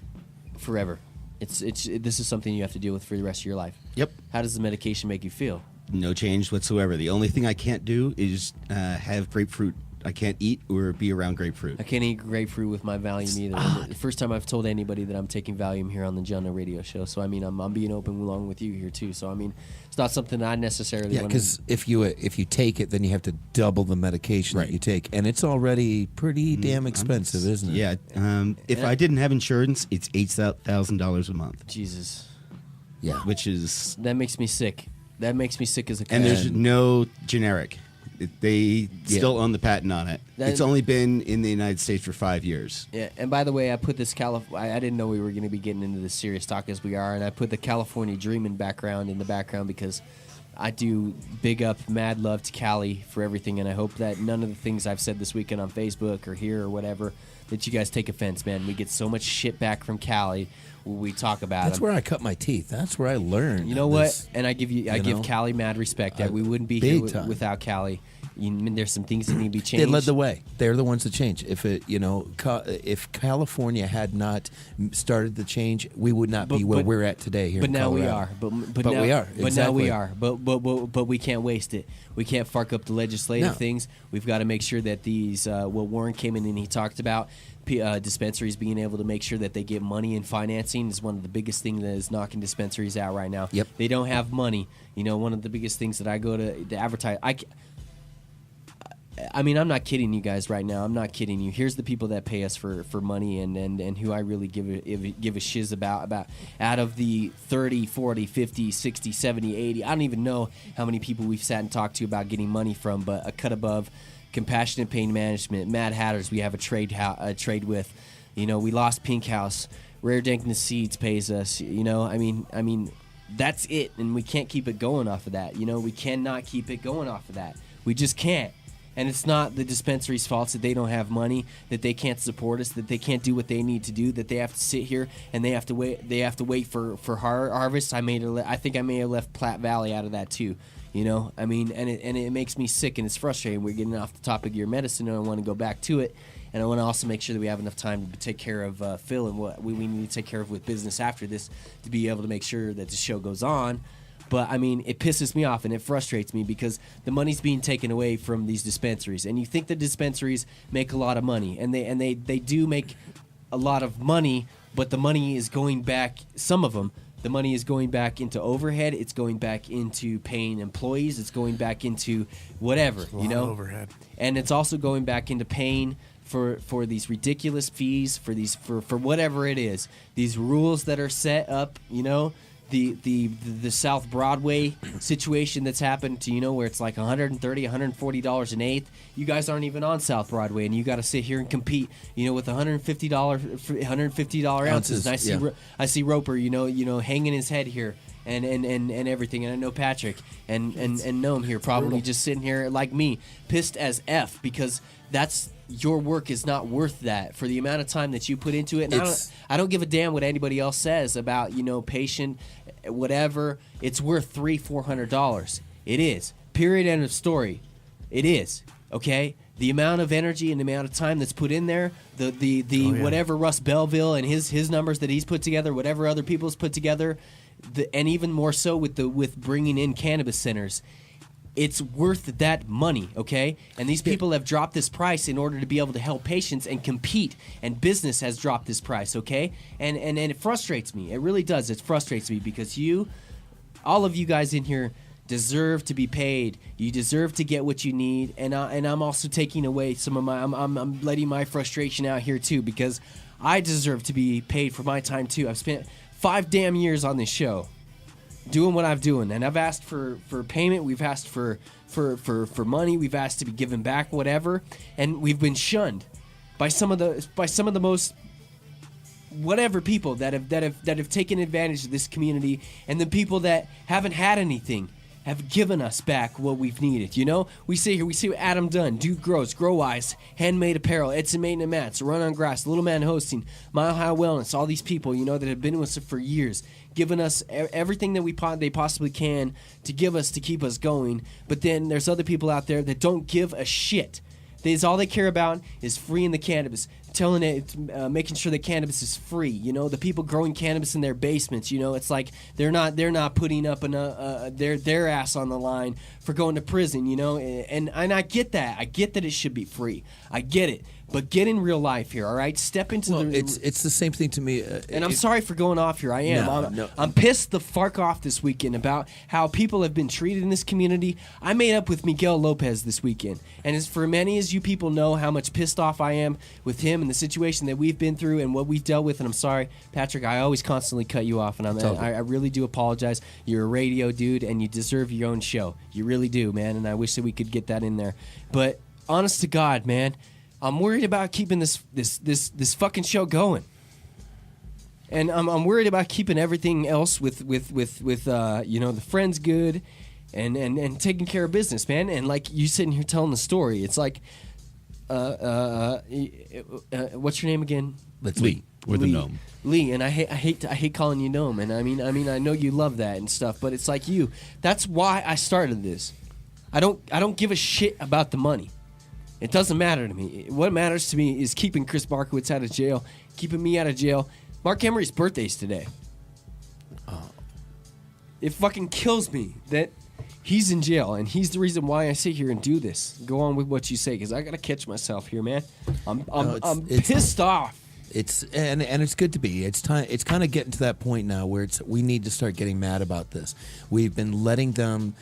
Forever. This is something you have to deal with for the rest of your life. Yep. How does the medication make you feel? No change whatsoever. The only thing I can't do is have grapefruit. I can't eat or be around grapefruit. I can't eat grapefruit with my Valium either. The first time I've told anybody that I'm taking Valium here on the Jonah radio show. So, I mean, I'm being open along with you here, too. So, I mean, it's not something I necessarily want to... because if you take it, then you have to double the medication that you take. And it's already pretty damn expensive, isn't it? Yeah. If I didn't have insurance, it's $8,000 a month. Jesus. Yeah. Which is... That makes me sick. That makes me sick as a And there's no generic. They still own the patent on it. It's only been in the United States for 5 years. Yeah, and by the way, I put this I didn't know we were going to be getting into this serious talk as we are, and I put the California Dreamin' background in the background because I do big up, mad love to Cali for everything, and I hope that none of the things I've said this weekend on Facebook or here or whatever, that you guys take offense, man. We get so much shit back from Cali when we talk about That's them. where I cut my teeth. That's where I learned. You know what? And I give Cali mad respect. We wouldn't be here without Cali. There's some things that need to be changed. They led the way. They're the ones to change. If if California had not started the change, we would not be where we're at today here. But in now we Colorado. are. But now we are. But now we exactly. are. But we can't waste it. We can't fuck up the legislative things. We've got to make sure that these what Warren came in and he talked about. Dispensaries being able to make sure that they get money and financing is one of the biggest things that is knocking dispensaries out right now. Yep. They don't have money. One of the biggest things that I go to advertise. I mean, I'm not kidding you guys right now. I'm not kidding you. Here's the people that pay us for money and who I really give a shiz about out of the 30, 40, 50, 60, 70, 80. I don't even know how many people we've sat and talked to about getting money from, but a cut above Compassionate Pain Management, Mad Hatters, we have a trade with. We lost Pink House. Rare Dankness Seeds pays us. I mean, that's it, and we can't keep it going off of that. We cannot keep it going off of that. We just can't. And it's not the dispensary's fault that they don't have money, that they can't support us, that they can't do what they need to do, that they have to sit here and they have to wait. They have to wait for harvest. I think I may have left Platte Valley out of that too. I mean, and it makes me sick and it's frustrating. We're getting off the topic of your medicine, and I want to go back to it. And I want to also make sure that we have enough time to take care of Phil and what we need to take care of with business after this to be able to make sure that the show goes on. But, I mean, it pisses me off and it frustrates me because the money's being taken away from these dispensaries. And you think the dispensaries make a lot of money, and they do make a lot of money, but the money is going back, some of them, the money is going back into overhead, it's going back into paying employees, it's going back into whatever, overhead. And it's also going back into paying for these ridiculous fees, for whatever it is. These rules that are set up, the South Broadway situation that's happened to, where it's like $130, $140 an eighth. You guys aren't even on South Broadway, and you got to sit here and compete, with $150 ounces. And I see Roper, hanging his head here. And everything, and I know Patrick and Noam here probably just sitting here like me, pissed as F, because your work is not worth that for the amount of time that you put into it. And I don't give a damn what anybody else says about patient, whatever. It's worth $300-$400. It is. Period. End of story. It is. Okay. The amount of energy and the amount of time that's put in there, whatever Russ Belville and his numbers that he's put together, whatever other people's put together. And even more so with bringing in cannabis centers, it's worth that money, okay? And these people have dropped this price in order to be able to help patients and compete, and business has dropped this price, okay? And it frustrates me. It really does. It frustrates me because all of you guys in here deserve to be paid. You deserve to get what you need, and I'm also taking away some of my. I'm letting my frustration out here too, because I deserve to be paid for my time too. I've spent 5 damn years on this show doing what I'm doing, and I've asked for payment, we've asked for money, we've asked to be given back, whatever, and we've been shunned by some of the most whatever people that have taken advantage of this community, and the people that haven't had anything have given us back what we've needed. We sit here, we see what Adam Dunn, Duke Grows, Grow Wise, Handmade Apparel, Edson Maiden and Mats, Run on Grass, Little Man Hosting, Mile High Wellness, all these people, that have been with us for years, giving us everything that they possibly can to give us to keep us going. But then there's other people out there that don't give a shit. All they care about is freeing the cannabis, making sure that cannabis is free. The people growing cannabis in their basements. It's like they're not putting up their ass on the line for going to prison. And I get that. I get that it should be free. I get it. But get in real life here, all right? Step into the... It's the same thing to me. And I'm sorry for going off here. I am. I'm pissed the fuck off this weekend about how people have been treated in this community. I made up with Miguel Lopez this weekend. And as for many as you people know how much pissed off I am with him and the situation that we've been through and what we've dealt with, and I'm sorry, Patrick, I always constantly cut you off, and I really do apologize. You're a radio dude, and you deserve your own show. You really do, man, and I wish that we could get that in there. But honest to God, man, I'm worried about keeping this fucking show going, and I'm worried about keeping everything else with the friends good, and taking care of business, man. And like you sitting here telling the story, it's like, what's your name again? Lee. With a gnome. Lee, and I hate calling you gnome, and I mean I know you love that and stuff, but it's like that's why I started this. I don't give a shit about the money. It doesn't matter to me. What matters to me is keeping Chris Markowitz out of jail, keeping me out of jail. Mark Emery's birthday's today. It fucking kills me that he's in jail, and he's the reason why I sit here and do this. Go on with what you say, because I gotta catch myself here, man. I'm pissed off. It's and it's good to be. It's time. It's kind of getting to that point now where we need to start getting mad about this. We've been letting them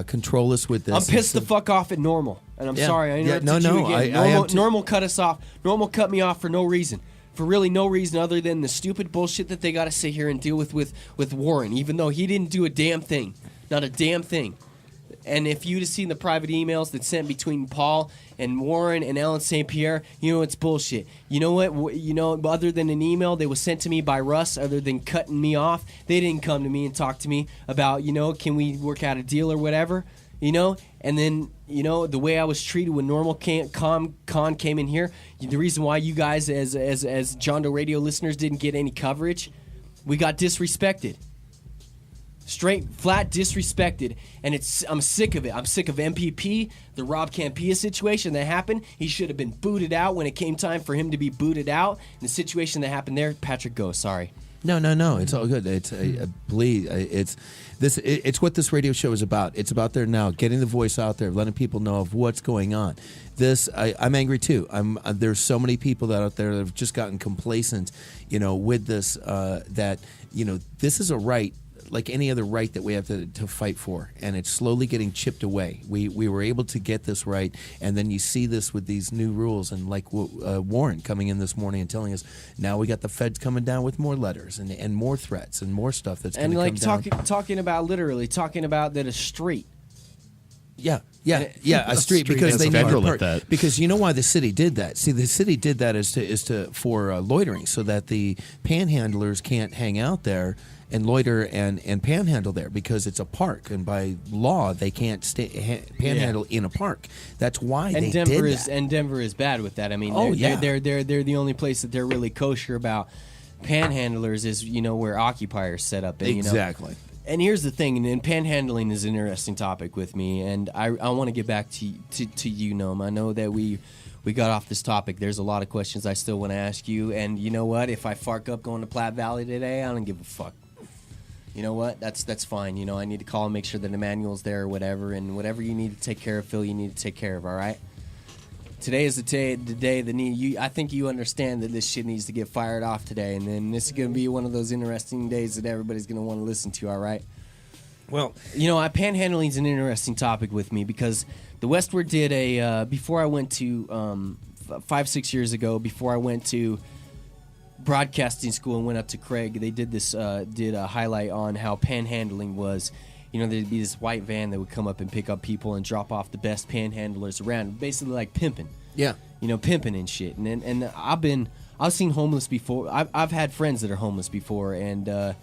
control us with this. I'm pissed the fuck off at Normal, and I'm sorry I interrupted you again. I am Normal cut us off. Normal cut me off for no reason. For really no reason other than the stupid bullshit that they got to sit here and deal with Warren, even though he didn't do a damn thing. Not a damn thing. And if you'd have seen the private emails that sent between Paul and Warren and Ellen St. Pierre, you know it's bullshit. You know what? You know, other than an email that was sent to me by Russ, other than cutting me off, they didn't come to me and talk to me about, you know, can we work out a deal or whatever, you know? And then, you know, the way I was treated when Normal Con came in here, the reason why you guys as John Doe Radio listeners didn't get any coverage, we got disrespected. Straight, flat disrespected, and I'm sick of it. I'm sick of MPP, the Rob Campea situation that happened. He should have been booted out when it came time for him to be booted out. And the situation that happened there, Patrick, go. Sorry. No. It's all good. It's It's what this radio show is about. It's about there now, getting the voice out there, letting people know of what's going on. I'm angry too. There's so many people out there that have just gotten complacent, you know, with this. That you know, this is a right, like any other right that we have to fight for, and it's slowly getting chipped away. We were able to get this right, and then you see this with these new rules, and like Warren coming in this morning and telling us, now we got the feds coming down with more letters and more threats and more stuff that's going to come down. And like talking about that a street. Yeah, a street because they federal at that. Because you know why the city did that? See, the city did that for loitering, so that the panhandlers can't hang out there and loiter and panhandle there, because it's a park, and by law they can't panhandle in a park. That's why they did that. And Denver is bad with that. I mean, they're the only place that they're really kosher about panhandlers is, you know, where occupiers set up. And, exactly. You know, and here's the thing, and panhandling is an interesting topic with me, and I want to get back to you, Noam. I know that we got off this topic. There's a lot of questions I still want to ask you, and you know what? If I fuck up going to Platte Valley today, I don't give a fuck. You know what? That's fine. You know, I need to call and make sure that Emmanuel's there or whatever, and whatever you need to take care of, Phil, you need to take care of, all right? Today is the day that I think you understand that this shit needs to get fired off today, and then this is going to be one of those interesting days that everybody's going to want to listen to, all right? Well, you know, panhandling is an interesting topic with me, because the Westward did before I went to 5-6 years ago, before I went to broadcasting school and went up to Craig, they did a highlight on how panhandling was. You know, there'd be this white van that would come up and pick up people and drop off the best panhandlers around, basically like pimping. Yeah. You know, pimping and shit. And I've seen homeless before. I've had friends that are homeless before, and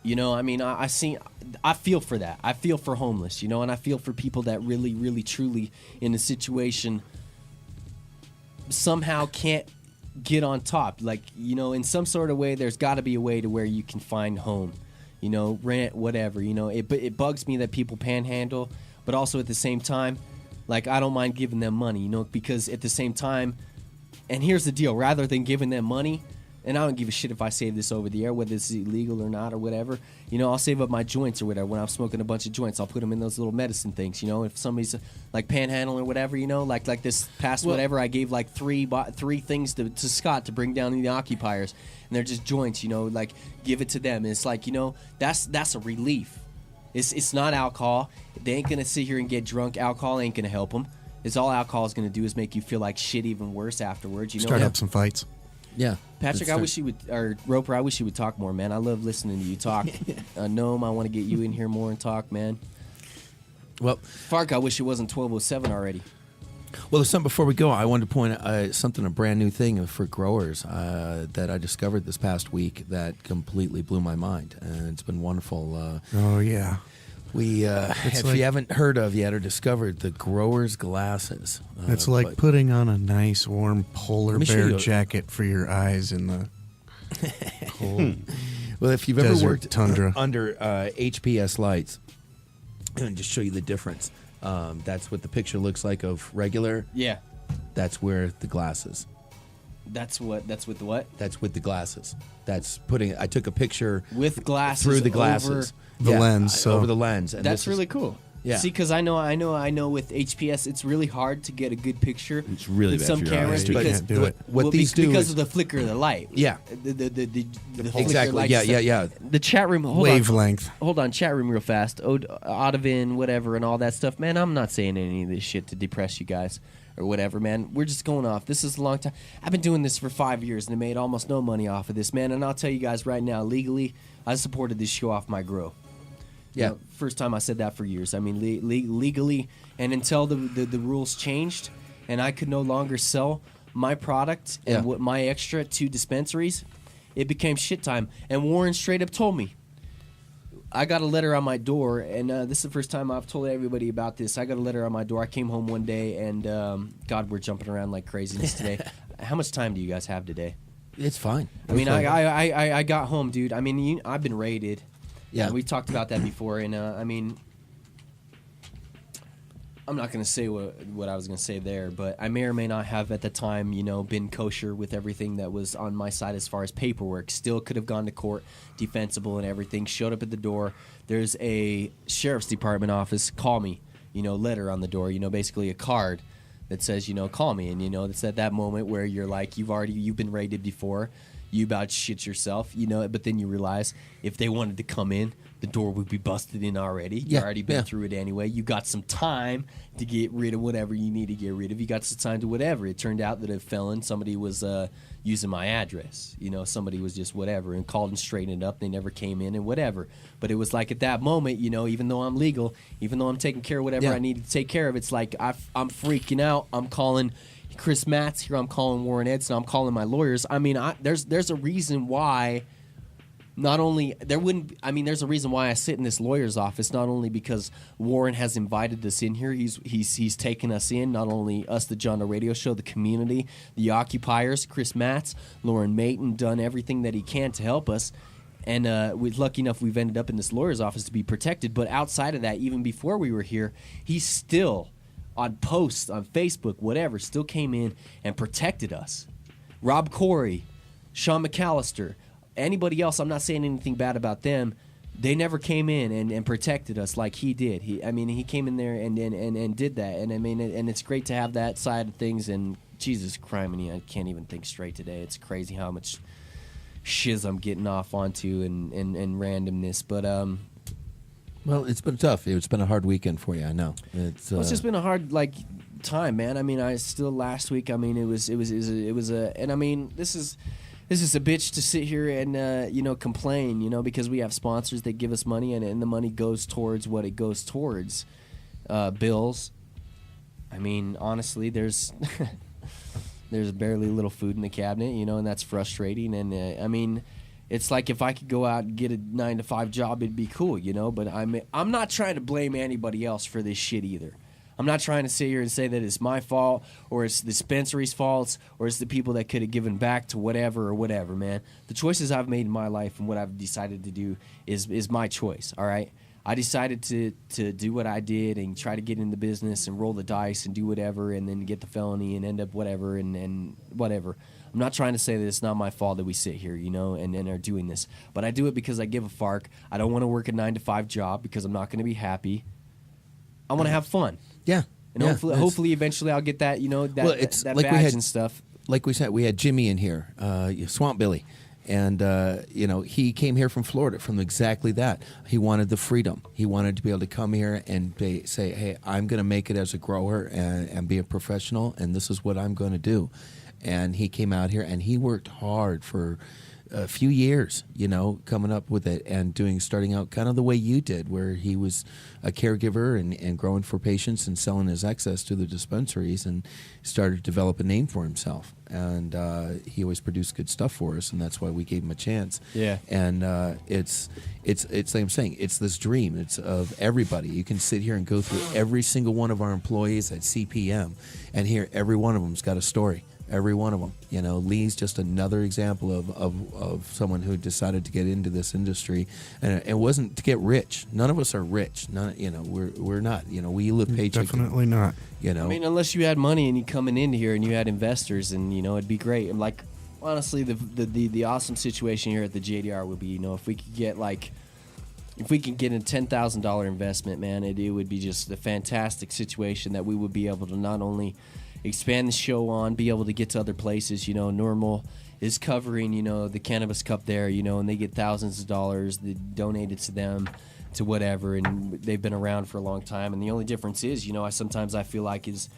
you know, I mean, I feel for that. I feel for homeless, you know, and I feel for people that really, really, truly in a situation somehow can't get on top. Like, you know, in some sort of way, there's got to be a way to where you can find home. You know, rent, whatever. You know, it bugs me that people panhandle, but also at the same time, like, I don't mind giving them money, you know, because at the same time, and here's the deal, rather than giving them money, and I don't give a shit if I say this over the air, whether it's illegal or not or whatever, you know, I'll save up my joints or whatever. When I'm smoking a bunch of joints, I'll put them in those little medicine things, you know, if somebody's like panhandling or whatever, you know, like this past whatever, I gave like three things to Scott to bring down the occupiers, and they're just joints, you know, like, give it to them. And it's like, you know, that's a relief. It's not alcohol. They ain't going to sit here and get drunk. Alcohol ain't going to help them. It's all alcohol is going to do is make you feel like shit even worse afterwards. You know, start up some fights. Yeah. Patrick, I wish you would, or Roper, I wish you would talk more, man. I love listening to you talk. Noam, I want to get you in here more and talk, man. Well, Fark, I wish it wasn't 12:07 already. Well, there's something before we go. I wanted to point out a brand new thing for growers that I discovered this past week that completely blew my mind, and it's been wonderful. Oh yeah, if you haven't heard of yet or discovered the growers' glasses, it's like putting on a nice warm polar bear jacket for your eyes in the cold. Well, if you've ever worked tundra under HPS lights. and just show you the difference. That's what the picture looks like of regular. Yeah. That's where the glasses. That's with the what? That's with the glasses. That's putting. I took a picture With glasses through the glasses, The lens, so- over the lens. And That's this is- really cool. Yeah. See, because I know with HPS, it's really hard to get a good picture. It's really with bad some for your cameras eyes. You because can't do it. What these do because is- of the flicker of the light. Yeah. The flicker Exactly. light Yeah, stuff. yeah. The chat room. Wavelength. Hold on, chat room real fast. Odovin, whatever, and all that stuff. Man, I'm not saying any of this shit to depress you guys or whatever, man. We're just going off. This is a long time. I've been doing this for 5 years and I made almost no money off of this, man. And I'll tell you guys right now, legally, I supported this show off my grow. Yeah. You know, first time I said that for years. I mean, legally, and until the rules changed, and I could no longer sell my product and Yeah. my extra to dispensaries, it became shit time. And Warren straight up told me. I got a letter on my door, and this is the first time I've told everybody about this. I got a letter on my door. I came home one day, and God, we're jumping around like craziness today. How much time do you guys have today? It's fine. I mean, I got home, dude. I mean, I've been raided. Yeah. We talked about that before, and I mean, I'm not going to say what I was going to say there, but I may or may not have at the time, been kosher with everything that was on my side as far as paperwork. Still could have gone to court, defensible and everything. Showed up at the door. There's a sheriff's department office. Call me. Letter on the door. Basically a card that says, call me. And it's at that moment where you're like, you've been raided before. You about shit yourself, but then you realize if they wanted to come in, the door would be busted in already. You already been through it anyway. You got some time to get rid of whatever you need to get rid of. You got some time to whatever. It turned out that a felon, somebody was using my address. Somebody was just whatever and called and straightened it up. They never came in and whatever. But it was like at that moment, even though I'm legal, even though I'm taking care of whatever I need to take care of, it's like I'm freaking out. I'm calling Chris Matz here. I'm calling Warren Edson. I'm calling my lawyers. I mean, there's a reason why. There's a reason why I sit in this lawyer's office. Not only because Warren has invited us in here, he's taken us in. Not only us, the John Doe Radio Show, the community, the occupiers, Chris Matz, Lauren Mayton, done everything that he can to help us. And we're lucky enough we've ended up in this lawyer's office to be protected. But outside of that, even before we were here, he's still on posts on Facebook, whatever, still came in and protected us. Rob Corey, Sean McAllister, anybody else, I'm not saying anything bad about them. They never came in and protected us like he did. He came in there and did that. And I mean, and it's great to have that side of things. And Jesus criminy, I can't even think straight today. It's crazy how much shiz I'm getting off onto and randomness. But Well, it's been tough. It's been a hard weekend for you. I know. It's just been a hard time, man. I mean, last week. I mean, it was and I mean, this is a bitch to sit here and complain, because we have sponsors that give us money and the money goes towards what it goes towards, bills. I mean, honestly, there's barely a little food in the cabinet, and that's frustrating. And I mean, it's like if I could go out and get a 9-to-5 job, it'd be cool, But I'm not trying to blame anybody else for this shit either. I'm not trying to sit here and say that it's my fault or it's the dispensary's fault or it's the people that could have given back to whatever, man. The choices I've made in my life and what I've decided to do is my choice, all right? I decided to do what I did and try to get in the business and roll the dice and do whatever and then get the felony and end up whatever and whatever. I'm not trying to say that it's not my fault that we sit here, and are doing this. But I do it because I give a fark. I don't want to work a 9-to-5 job because I'm not going to be happy. I want to have fun. Yeah. And hopefully eventually I'll get that, that like badge and stuff. Like we said, we had Jimmy in here, Swamp Billy. And, he came here from Florida from exactly that. He wanted the freedom. He wanted to be able to come here and say, hey, I'm going to make it as a grower and be a professional, and this is what I'm going to do. And he came out here, and he worked hard for a few years, coming up with it and starting out kind of the way you did, where he was a caregiver and growing for patients and selling his excess to the dispensaries and started to develop a name for himself. And he always produced good stuff for us, and that's why we gave him a chance. Yeah. And it's like I'm saying, it's this dream. It's of everybody. You can sit here and go through every single one of our employees at CPM and hear every one of them's got a story. every one of them. You know, Lee's just another example of someone who decided to get into this industry, and it wasn't to get rich. None of us are rich. None, you know, we're not. You know, we live paycheck. Definitely not. You know, I mean, unless you had money and you coming in here and you had investors, and you know, it'd be great. And like, honestly, the awesome situation here at the JDR would be, you know, if we could get like. If we can get a $10,000 investment, man, it would be just a fantastic situation that we would be able to not only expand the show on, be able to get to other places. You know, Normal is covering, you know, the Cannabis Cup there, you know, and they get thousands of dollars donated to them to whatever, and they've been around for a long time. And the only difference is, you know, I feel like is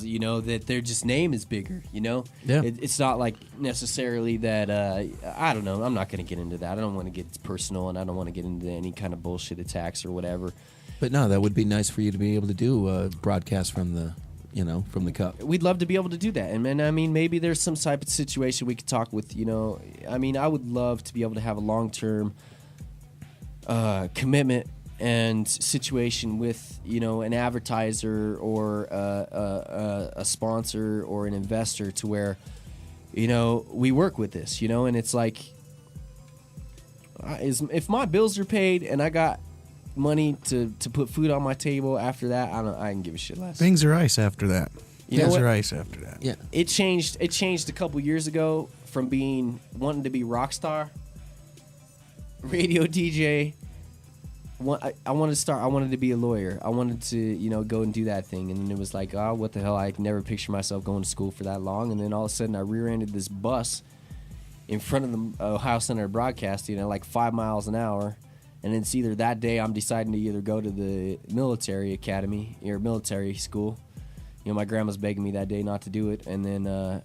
you know, that their just name is bigger, you know? Yeah. It's not like necessarily that, I don't know, I'm not going to get into that. I don't want to get personal, and I don't want to get into any kind of bullshit attacks or whatever. but no, that would be nice for you to be able to do a broadcast from the, you know, from the cup. We'd love to be able to do that. And I mean, maybe there's some type of situation we could talk with, you know, I mean, I would love to be able to have a long-term commitment and situation with, you know, an advertiser or a sponsor or an investor to where, you know, we work with this, you know, and it's like, if my bills are paid and I got money to put food on my table after that, I can give a shit less. Things are ice after that. You know Things what? are ice after that. Yeah. It changed a couple years ago from wanting to be rock star, radio DJ. I wanted to be a lawyer. I wanted to, you know, go and do that thing. And then it was like, oh, what the hell? I can never picture myself going to school for that long. And then all of a sudden I rear-ended this bus in front of the Ohio Center of Broadcasting at like 5 miles an hour. And it's either that day I'm deciding to either go to the military academy or military school. You know, my grandma's begging me that day not to do it. And then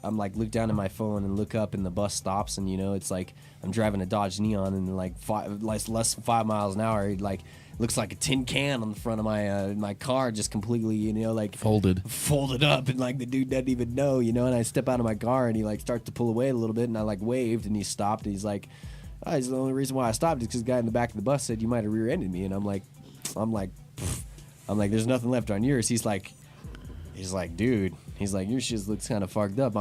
I'm like, look down at my phone and look up, and the bus stops. And, you know, it's like I'm driving a Dodge Neon, and like less than 5 miles an hour, it like looks like a tin can on the front of my car, just completely, you know, like Folded up, and like the dude doesn't even know, you know. And I step out of my car, and he like starts to pull away a little bit, and I like waved, and he stopped, and he's like, oh, the only reason why I stopped is because the guy in the back of the bus said you might have rear-ended me. And I'm like, there's nothing left on yours. He's like, dude, he's like, your shit looks kind of fucked up.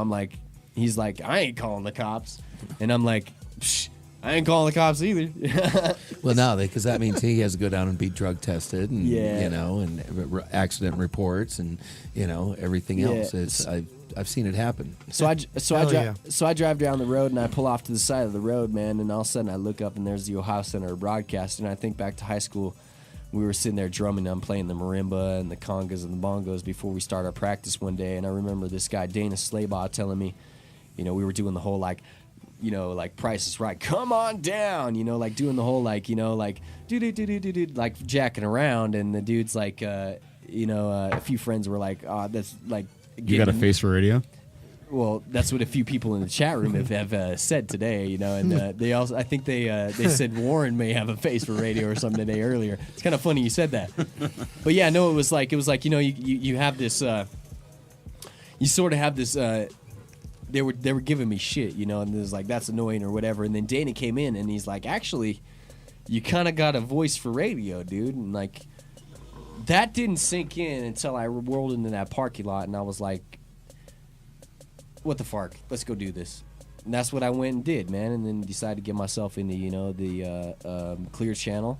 He's like, I ain't calling the cops. And I'm like, psh, I ain't calling the cops either. Well, no, because that means he has to go down and be drug tested, and Yeah. you know, and accident reports, and you know, everything else. Yeah. I've seen it happen. So I yeah. drive down the road, and I pull off to the side of the road, man, and all of a sudden I look up, and there's the Ohio Center of Broadcasting. And I think back to high school. We were sitting there drumming. I'm playing the marimba and the congas and the bongos before we start our practice one day. And I remember this guy, Dana Slaybaugh, telling me, you know, we were doing the whole, like, you know, like Price is Right, come on down, you know, like doing the whole, like, you know, like, do, like jacking around. And the dude's like, you know, a few friends were like, oh, that's like. You got a face for radio? Well, that's what a few people in the chat room have said today, you know, and they also, I think they said Warren may have a face for radio or something today earlier. It's kind of funny you said that, but yeah, no, it was like, you know, you have this, you sort of have this. They were giving me shit, you know, and it was like, that's annoying or whatever. And then Dana came in and he's like, actually, you kind of got a voice for radio, dude, and like that didn't sink in until I rolled into that parking lot, and I was like, what the fuck? Let's go do this. And that's what I went and did, man. And then decided to get myself into, you know, the Clear Channel.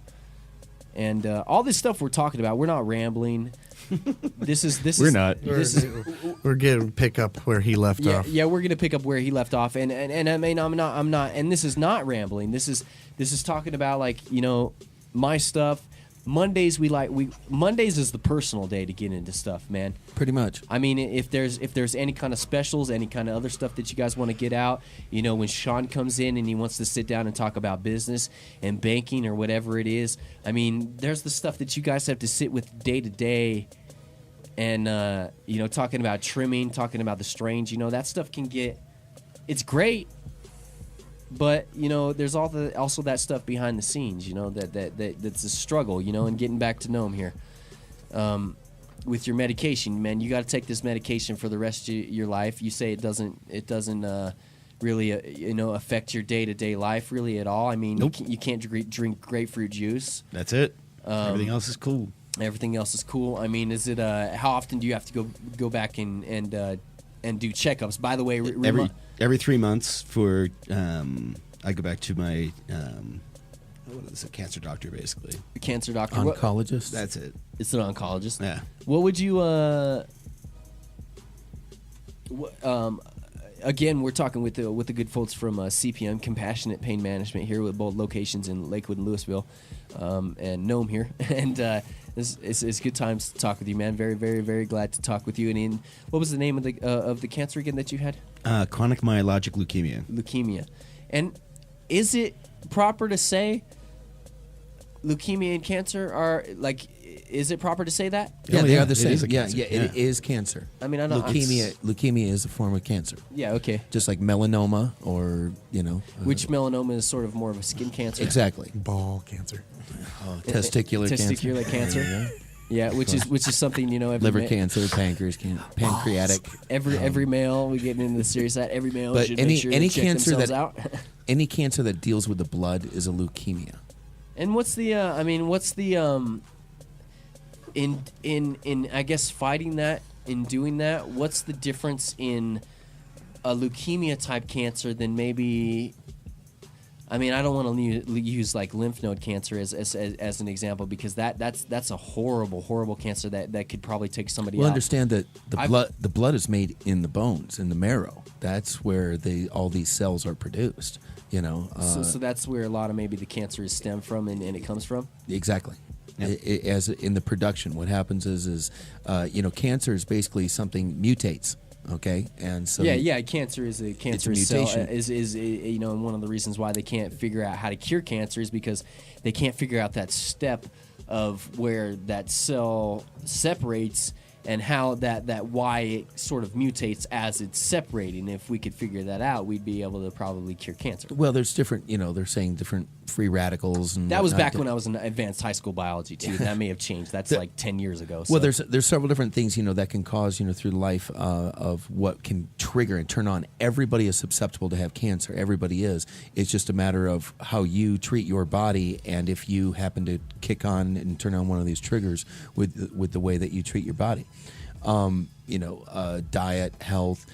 And all this stuff we're talking about, we're not rambling. We're not. We're going to pick up where he left off. Yeah, we're gonna pick up where he left off. And I mean, I'm not. And this is not rambling. This is talking about, like, you know, my stuff. Mondays Mondays is the personal day to get into stuff, man. Pretty much. I mean, if there's any kind of specials, any kind of other stuff that you guys want to get out, you know, when Sean comes in and he wants to sit down and talk about business and banking or whatever it is, I mean, there's the stuff that you guys have to sit with day to day, and you know, talking about trimming, talking about the strains, you know, that stuff it's great. But, you know, there's also that stuff behind the scenes, you know, that's a struggle, you know, and getting back to know him here. With your medication, man, you got to take this medication for the rest of your life. You say it doesn't really, you know, affect your day-to-day life really at all. I mean, Nope. you can't drink grapefruit juice. That's it. Everything else is cool. Everything else is cool. I mean, is it how often do you have to go back and and do checkups. By the way, every 3 months for I go back to my what is a cancer doctor basically. A cancer doctor, oncologist. That's it. It's an oncologist. Yeah. What would you? Again, we're talking with the good folks from CPM, Compassionate Pain Management, here with both locations in Lakewood and Louisville, and Nome here. And it's good times to talk with you, man. Very, very, very glad to talk with you. And what was the name of the cancer again that you had? Chronic myelogic leukemia. Leukemia. And is it proper to say leukemia and cancer are like? Is it proper to say that? Yeah, they are the same. Yeah, it is cancer. I mean, I know leukemia is a form of cancer. Yeah, okay. Just like melanoma, or which melanoma is sort of more of a skin cancer. Exactly. Ball cancer. Testicular cancer. Yeah, which is something every liver cancer, pancreatic. Every male, we get into the serious side. Every male but should any make sure any to check cancer themselves that out. any cancer that deals with the blood is a leukemia. And what's the? In I guess fighting that, in doing that, what's the difference in a leukemia type cancer than maybe? I mean, I don't want to use like lymph node cancer as an example, because that's a horrible cancer that could probably take somebody out. Well, understand that the blood is made in the bones, in the marrow. That's where all these cells are produced. So that's where a lot of maybe the cancer is stemmed from, and it comes from. Exactly. Yep. As in the production, what happens is cancer is basically something mutates. Okay, and so cancer is a cancerous cell. Is and one of the reasons why they can't figure out how to cure cancer is because they can't figure out that step of where that cell separates and how that why it sort of mutates as it's separating. If we could figure that out, we'd be able to probably cure cancer. Well, there's different, they're saying different free radicals and that was back when I was in advanced high school biology too. That may have changed. That's like 10 years ago. So. Well, there's several different things that can cause through life of what can trigger and turn on. Everybody is susceptible to have cancer. Everybody is. It's just a matter of how you treat your body, and if you happen to kick on and turn on one of these triggers with the way that you treat your body. Diet, health,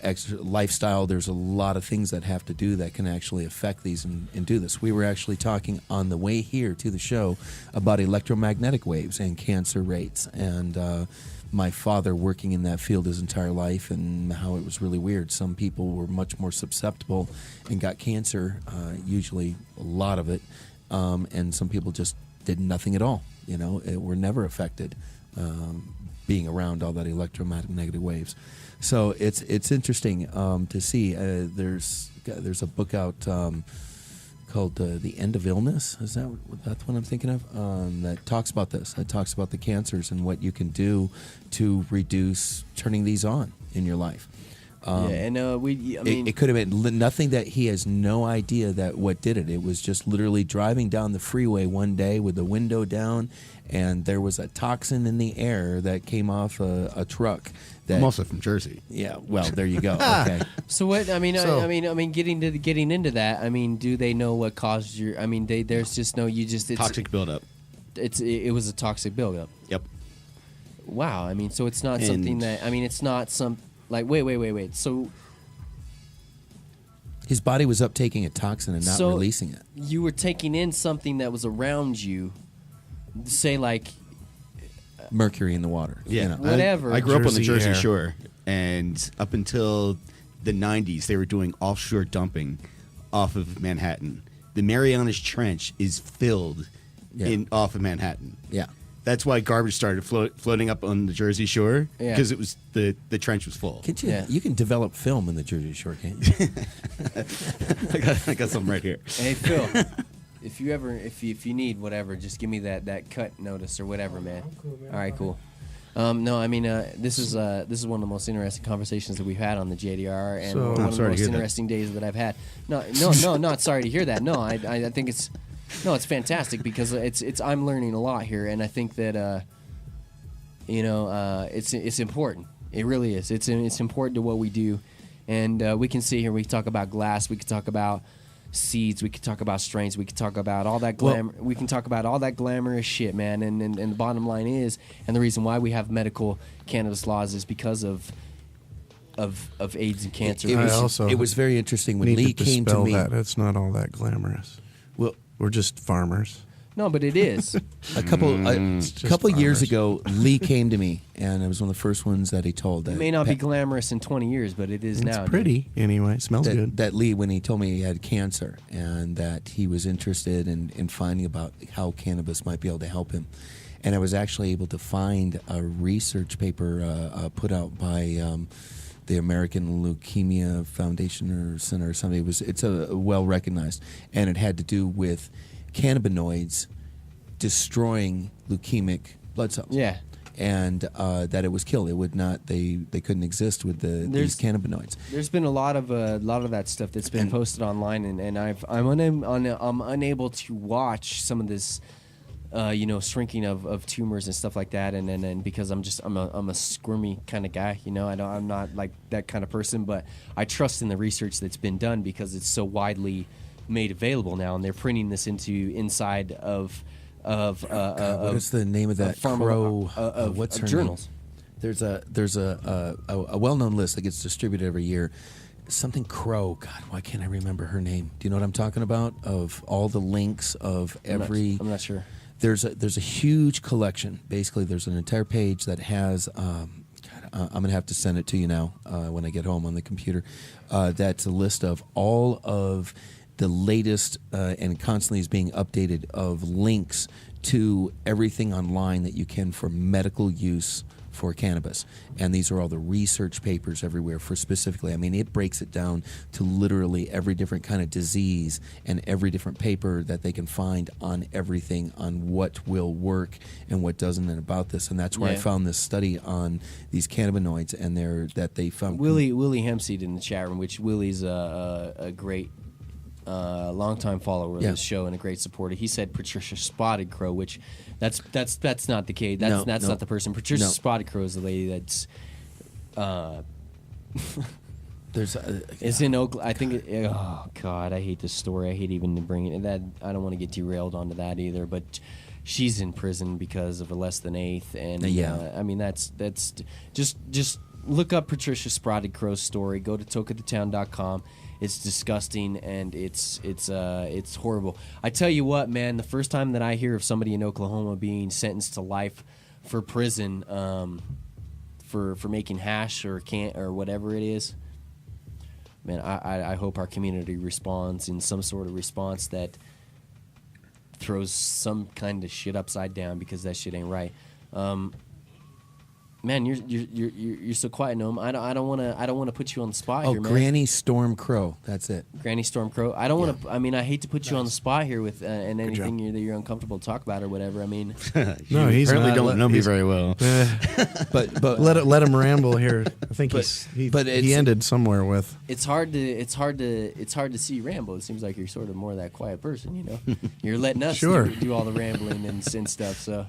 extra lifestyle. There's a lot of things that have to do that can actually affect these and do this. We were actually talking on the way here to the show about electromagnetic waves and cancer rates, and my father working in that field his entire life, and how it was really weird. Some people were much more susceptible and got cancer, usually a lot of it, and some people just did nothing at all. Were never affected. Being around all that electromagnetic waves, so it's interesting to see. There's a book out called "The End of Illness." That's what I'm thinking of? That talks about this. That talks about the cancers and what you can do to reduce turning these on in your life. It could have been nothing that he has no idea that what did it. It was just literally driving down the freeway one day with the window down, and there was a toxin in the air that came off a truck. I'm also from Jersey. Yeah, well, there you go. Okay. So what? I mean, getting into that. I mean, do they know what caused your? I mean, there's just no. It's toxic buildup. It was a toxic buildup. Yep. Wow. I mean, so it's not something that. I mean, it's not some. Like, wait. So his body was uptaking a toxin and not releasing it. You were taking in something that was around you, say like mercury in the water. Yeah, whatever. I grew up on the Jersey air. Shore, and up until the 90s, they were doing offshore dumping off of Manhattan. The Marianas Trench is filled off of Manhattan. Yeah. That's why garbage started floating up on the Jersey Shore, because it was the trench was full. You can develop film in the Jersey Shore, can't you? I got something right here. Hey Phil, if you need whatever, just give me that cut notice or whatever, man. Cool, man. All right, cool. No, I mean this is one of the most interesting conversations that we've had on the JDR, and one of the most interesting days that I've had. No, not sorry to hear that. No, I think it's. No, it's fantastic because it's I'm learning a lot here, and I think that it's important. It really is. It's important to what we do, and we can see here. We can talk about glass. We can talk about seeds. We can talk about strains. We can talk about all that glamour. We can talk about all that glamorous shit, man. And the bottom line is, and the reason why we have medical cannabis laws is because of of AIDS and cancer. It was very interesting when need Lee to came to dispel me. that. It's not all that glamorous. Well, we're just farmers. No, but it is. A couple years farmers. ago, Lee came to me, and it was one of the first ones that he told. It may not be glamorous in 20 years, but it is It's now. pretty anyway. Smells good. That Lee, when he told me he had cancer and that he was interested in finding about how cannabis might be able to help him. And I was actually able to find a research paper put out by the American Leukemia Foundation or Center or something. It's a well recognized, and it had to do with cannabinoids destroying leukemic blood cells. Yeah. And that it was killed. It would not. They couldn't exist with these cannabinoids. There's been a lot of that stuff that's been posted online, and I'm unable to watch some of this, shrinking of tumors and stuff like that, and because I'm a squirmy kind of guy, I'm not like that kind of person, but I trust in the research that's been done because it's so widely made available now, and they're printing this inside of what is the name of that crow? What's her journals? Name? There's a well-known list that gets distributed every year. Something Crow. God, why can't I remember her name? Do you know what I'm talking about? Of all the links of every. I'm not sure. There's a huge collection. Basically, there's an entire page that has. I'm gonna have to send it to you now when I get home on the computer. That's a list of all of the latest and constantly is being updated of links to everything online that you can for medical use for cannabis. And these are all the research papers everywhere for specifically. I mean, it breaks it down to literally every different kind of disease and every different paper that they can find on everything on what will work and what doesn't and about this. And that's where I found this study on these cannabinoids and that they found. Willie Hempseed in the chat room, which Willie's a great longtime follower of this show and a great supporter. He said Patricia Spotted Crow, which that's not the case. That's not the person. Patricia Spotted Crow is the lady that's it's in Oakland. I think. Oh God, I hate this story. I hate even bringing it. That I don't want to get derailed onto that either. But she's in prison because of a less than eighth, and I mean that's just look up Patricia Spotted Crow's story. Go to tokethetown.com. It's disgusting and it's horrible. I tell you what, man. The first time that I hear of somebody in Oklahoma being sentenced to life for prison for making hash or whatever it is, man, I hope our community responds in some sort of response that throws some kind of shit upside down because that shit ain't right. Man, you're so quiet, Noam. I don't want to put you on the spot here, man. Granny Storm Crow. That's it. Granny Storm Crow. I don't want to. I mean, I hate to put you on the spot here with and anything that you're uncomfortable to talk about or whatever. I mean, no, he's apparently not. Don't know me very well. But let him ramble here. I think he ended somewhere with. It's hard to see you ramble. It seems like you're sort of more of that quiet person. You know, you're letting us do all the rambling and stuff. So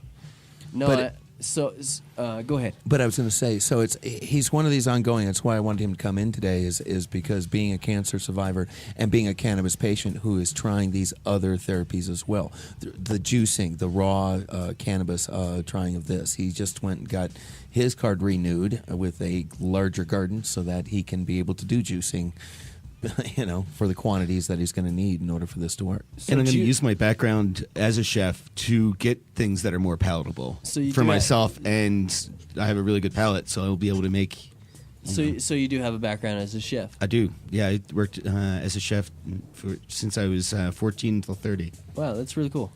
no. Go ahead. But I was going to say, so he's one of these ongoing. That's why I wanted him to come in today. Is because being a cancer survivor and being a cannabis patient who is trying these other therapies as well, the juicing, the raw cannabis trying of this. He just went and got his card renewed with a larger garden so that he can be able to do juicing. For the quantities that he's going to need in order for this to work. And I'm going to use my background as a chef to get things that are more palatable for myself, and I have a really good palate, so I'll be able to make. So you do have a background as a chef? I do. Yeah, I worked as a chef since I was 14 until 30. Wow, that's really cool.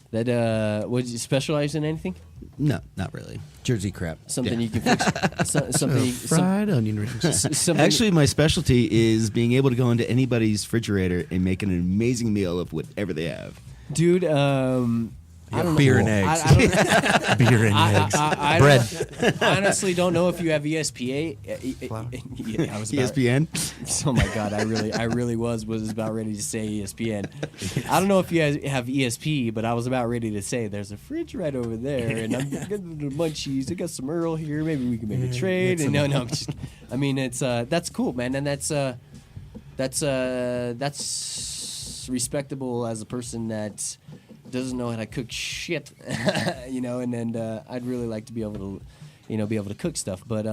That would you specialize in anything? No, not really. Jersey crap. Something you can fix. Fried onion rings. Actually, my specialty is being able to go into anybody's refrigerator and make an amazing meal of whatever they have. Dude, I don't beer know. and eggs. Beer and eggs. Bread. I honestly don't know if you have ESPN. ESPN? Oh my God, I really was about ready to say ESPN. I don't know if you guys have ESP, but I was about ready to say there's a fridge right over there, and I'm getting the munchies. I got some Earl here. Maybe we can make a trade. And no, I'm just. I mean, it's that's cool, man, and that's respectable as a person that doesn't know how to cook shit, and I'd really like to be able to, cook stuff. But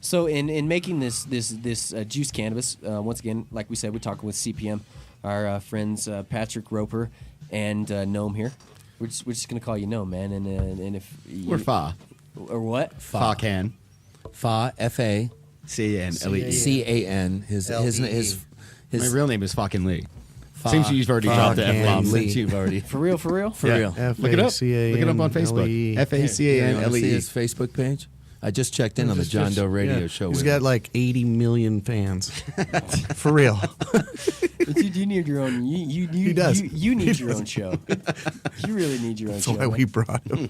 So in making this juice cannabis, once again, like we said, we're talking with CPM, our friends Patrick Roper and Gnome here. We're just gonna call you Gnome, man. And if Or Fa. or what? Fa can. Fa F-A C-A-N-L-E-E. C-A-N. His My real name is fucking Lee. Fa- Seems you've already Fa dropped the can F-bomb. Lee. Since you've already. For real? For real. Look it up. Look it up on Facebook. You wanna see F-A-C-A-N-L-E-E. his Facebook page? I just checked in on the John Doe radio show. He's with got him. like 80 million fans. For real. You need your own. He does. You need your own show. You really need your own That's show. why man. we brought him.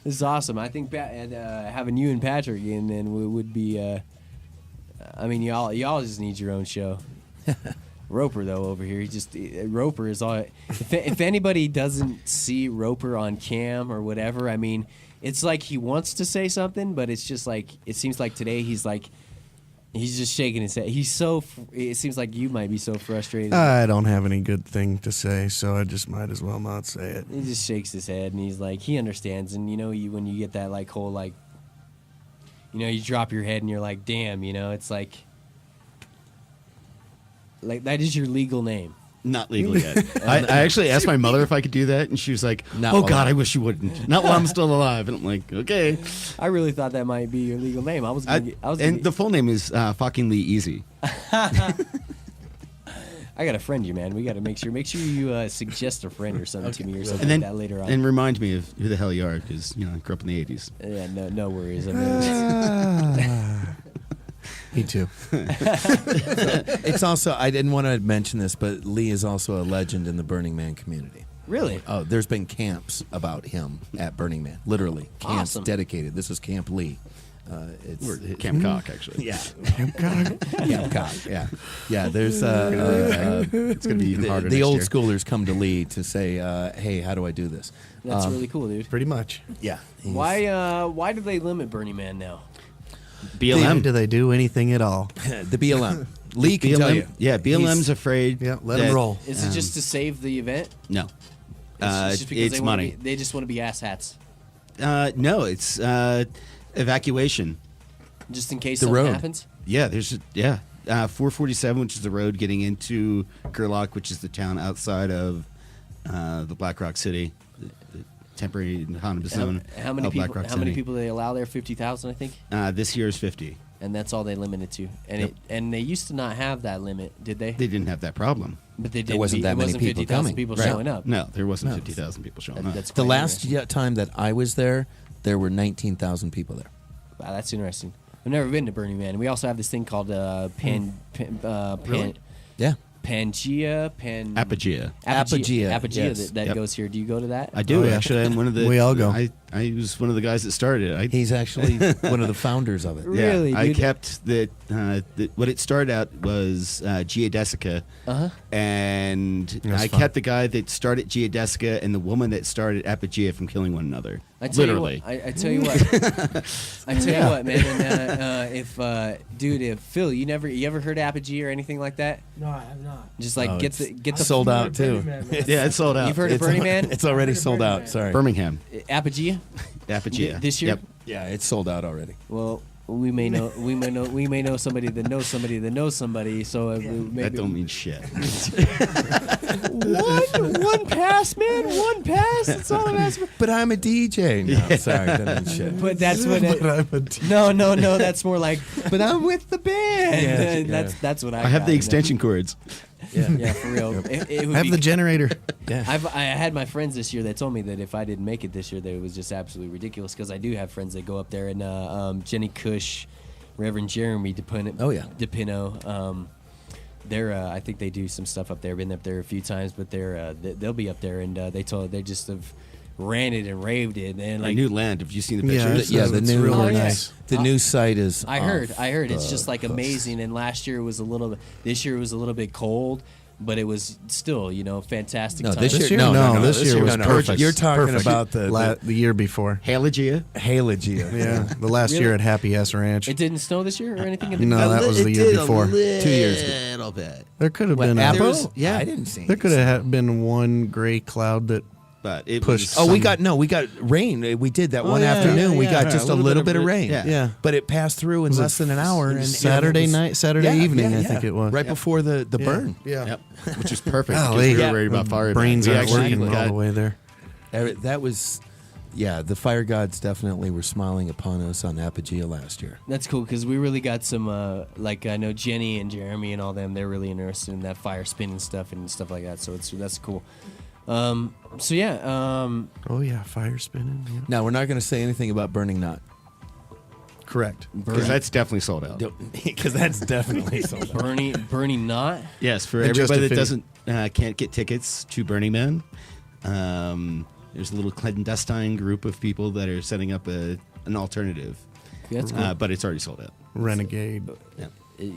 This is awesome. I think having you and Patrick in and would be. I mean, y'all just need your own show. Roper though over here, he just Roper is all. If anybody doesn't see Roper on cam or whatever, I mean, it's like he wants to say something, but it's just like it seems like today he's just shaking his head. It seems like you might be so frustrated. I don't have any good thing to say, so I just might as well not say it. He just shakes his head and he's like, he understands. And when you get that like whole like, you drop your head and you're like, damn, it's like that is your legal name. Not legal yet. I actually asked my mother if I could do that, and she was like, Not "Oh while God, I'm- I wish you wouldn't. Not while I'm still alive." And I'm like, "Okay." I really thought that might be your legal name. And the full name is fucking Lee Easy. I gotta friend you, man. We gotta make sure you suggest a friend or something to me or something And then like that later on. and remind me of who the hell you are, because I grew up in the '80s. Yeah, no worries. I mean, Me too. It's also, I didn't want to mention this, but Lee is also a legend in the Burning Man community. really? Oh, there's been camps about him at Burning Man. Literally, camps Awesome. dedicated. This is Camp Lee. Or Camp Cock, actually. Yeah, Camp Cock. Yeah. There's It's gonna be even harder. the next old year. schoolers come to Lee to say, "Hey, how do I do this?" That's really cool, dude. Pretty much. Yeah. Why do they limit Burning Man now? BLM. Do they do anything at all? The BLM. Lee can tell you. Yeah, BLM's afraid. Yeah, let that- them roll. Is it just to save the event? No, It's just because it's they wanna money. they just want to be asshats, No, it's evacuation. just in case The something road. happens. Yeah, 447, which is the road getting into Gerlach, which is the town outside of the Black Rock City, the temporary Honda zone. How many of people? Black Rock How many City. people do they allow there? 50,000, I think. This year is 50. And that's all they limited to. And Yep. and they used to not have that limit, did they? They didn't have that problem. But they didn't. wasn't that it many wasn't people 50,000 coming. people Right. showing up. No, there wasn't 50,000 people showing up. That's The quite last interesting. time that I was there were 19,000 people there. Wow, that's interesting. I've never been to Burning Man. We also have this thing called Yeah. Apogea. Apogea, yes. that Yep. goes here. Do you go to that? I do Oh, yeah. actually. I'm one of the. We all go. I was one of the guys that started it. He's actually one of the founders of it. Really, I dude? kept what it started out was geodesica, and That's I fun. kept the guy that started geodesica and the woman that started apogea from killing one another. I tell Literally. You what, I tell you what. I tell you what, man. And, if Phil, you ever heard of Apogee or anything like that? No, I have not. Just like Oh, get the sold out too. Yeah, it's sold out. You've heard of Burning Man? It's already I've heard of sold Burning out. Man. Sorry. Birmingham, Apogee apogea this year. Yep. Yeah, it's sold out already. Well, we may know somebody that knows somebody that knows somebody. So maybe That don't mean shit. one pass, man. One pass. That's all I'm asking for. But I'm a DJ. No, sorry, that ain't shit. But that's what. No. That's more like. But I'm with the band. Yeah, And yeah. that's what I. I have got, the you know? extension cords. Yeah, for real. It would Have be- the generator. Yeah. I had my friends this year that told me that if I didn't make it this year, that it was just absolutely ridiculous. Because I do have friends that go up there, and Jenny Cush, Reverend Jeremy DePino. Oh, yeah. DePino. They're I think they do some stuff up there. Been up there a few times, but they'll be up there, and they just have ranted and raved it, and Like like new land. Have you seen the Yeah, pictures? Yeah, the it's new really Oh, yeah. nice. The new site is. I heard. off It's just the like hook. amazing. And last year was a little bit. This year was a little bit cold, but it was still fantastic. No, time. this year. No, this year was no. perfect. You're talking Perfect. about the year before. Halogea. Halogea. Yeah, the last Really? year at Happy S Ranch. It didn't snow this year or anything. No, that was the year before. 2 years ago. Little bit. There could have What, been Apple? a, yeah. I didn't see. there could have been one gray cloud that but it Pushed. was. We got rain. We did that one afternoon. We got just a little bit of rain. Yeah. But it passed through in less than an hour. And Saturday evening, I think it was. Right before the burn. Yeah. Yep. Which is perfect. Oh, because we yeah. were worried about fire. Brains We aren't actually working all got- the way there. That was, the fire gods definitely were smiling upon us on Apogea last year. That's cool because we really got some, I know Jenny and Jeremy and all them, they're really interested in that fire spinning stuff and stuff like that. So that's cool. Oh yeah, fire spinning. Yeah. Now, we're not going to say anything about Burning Knot. Correct. Because that's definitely sold out. Because that's definitely so. Burning Knot? Yes, for And just everybody to that finish- can't get tickets to Burning Man, there's a little clandestine group of people that are setting up an alternative. That's cool. But it's already sold out. Renegade. Yeah.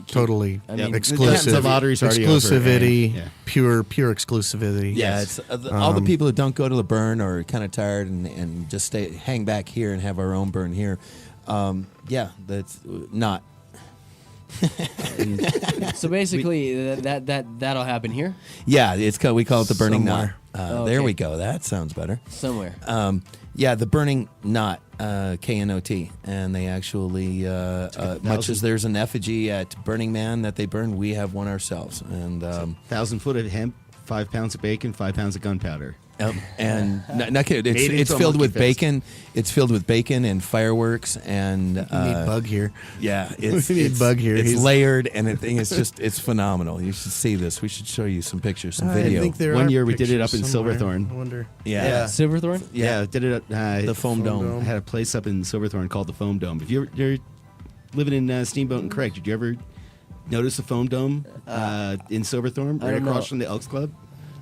Totally I mean, exclusive. the lottery's already over, exclusivity. and- yeah. Pure exclusivity. Yeah, it's all the people who don't go to the burn or are kind of tired and just hang back here and have our own burn here. That's not. So basically, that'll happen here Yeah, we call it the Burning Somewhere. Knot. There we go. That sounds better. somewhere. The Burning Knot, KNOT, and they actually, much as there's an effigy at Burning Man that they burn, we have one ourselves. And 1,000 foot of hemp, 5 pounds of bacon, 5 pounds of gunpowder. not kidding. Made It's into a filled monkey with fist. bacon. It's filled with bacon and fireworks and We need Bug here. yeah. It's, We need it's, Bug here. It's He's- layered and it's phenomenal. You should see this. We should show you some pictures, some I video. think there One are year we did it up pictures in somewhere. Silverthorne. I wonder. yeah. Silverthorne? Yeah, did it at The Foam Dome. I had a place up in Silverthorne called the Foam Dome. If you're living in Steamboat and Craig, did you ever notice the Foam Dome in Silverthorne, I right don't know. across from the Elks Club?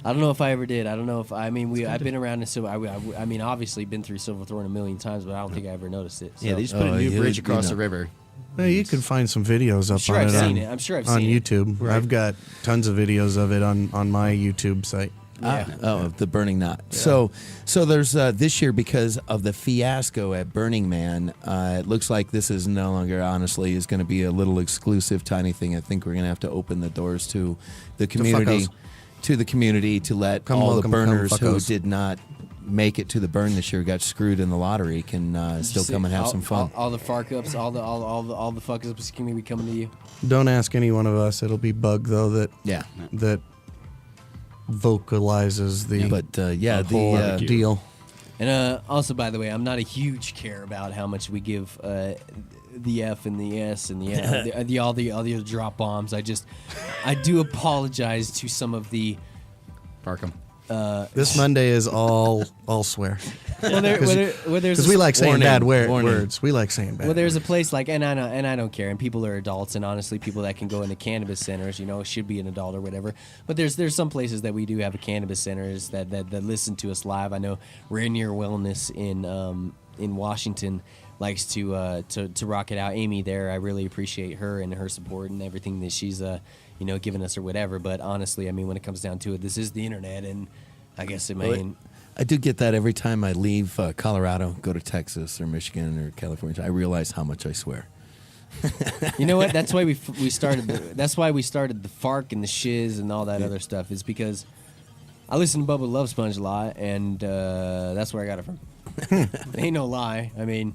I don't know if I ever did. I don't know if I've been around in Silver. I mean, obviously been through Silverthorne a million times, but I don't think I ever noticed it. So. Yeah, they just put a new bridge across the river. Well, you can find some videos up sure on I've it. seen on, it. I'm sure I've on seen it. YouTube. I've got tons of videos of it on my YouTube site. The Burning Knot. So there's this year, because of the fiasco at Burning Man, it looks like this is no longer, honestly, is going to be a little exclusive tiny thing. I think we're going to have to open the doors to the community, to let Come all welcome, the come burners who fuckos. did not make it to the burn this year, got screwed in the lottery, can still come and have some fun. All the fark ups, all the fuck ups can be coming to you. Don't ask any one of us. It'll be Bug though that vocalizes the whole deal. And also, by the way, I'm not a huge care about how much we give the F and the S and the all the other drop bombs. I do apologize to some of the. Parkham. This Monday is all swear. There's Because we like saying warning, bad warning. words. We like saying bad. Well, there's a words. place like, and I don't care, and people are adults, and honestly, people that can go into cannabis centers, should be an adult or whatever. But there's some places that we do have a cannabis centers that listen to us live. I know Rainier Wellness in Washington likes to rock it out. Amy there, I really appreciate her and her support and everything that she's given us or whatever. But honestly, I mean, when it comes down to it, this is the internet, and I guess I do get that every time I leave Colorado, go to Texas or Michigan or California. I realize how much I swear. You know what? That's why we started. That's why we started the FARC and the shiz and all that other stuff. Is because I listen to Bubba Love Sponge a lot, and that's where I got it from. Ain't no lie. I mean,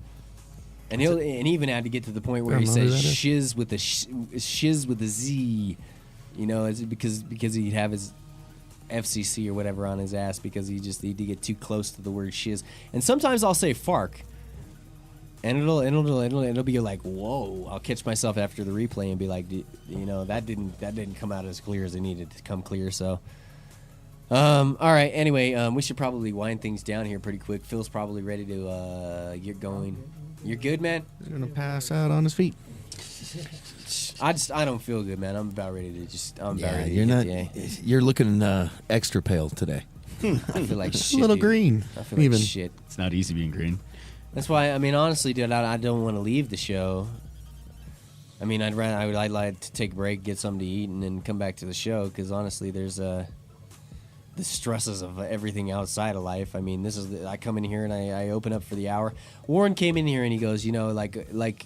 and he even had to get to the point where he says shiz with a shiz with a Z. It's because he'd have his FCC or whatever on his ass because he'd get too close to the word shiz. And sometimes I'll say FARC. And it'll be like, whoa! I'll catch myself after the replay and be like, that didn't come out as clear as it needed to come clear. So, all right. Anyway, we should probably wind things down here pretty quick. Phil's probably ready to get going. You're good, man. He's gonna pass out on his feet. I don't feel good, man. I'm about ready to just. I'm about ready. You're not. You're looking extra pale today. I feel like shit. A little dude. green. I feel like even. shit. It's not easy being green. That's why, I mean, honestly, dude, I don't want to leave the show. I mean, I'd like to take a break, get something to eat, and then come back to the show. Because honestly, there's the stresses of everything outside of life. I mean, I come in here and I open up for the hour. Warren came in here and he goes, like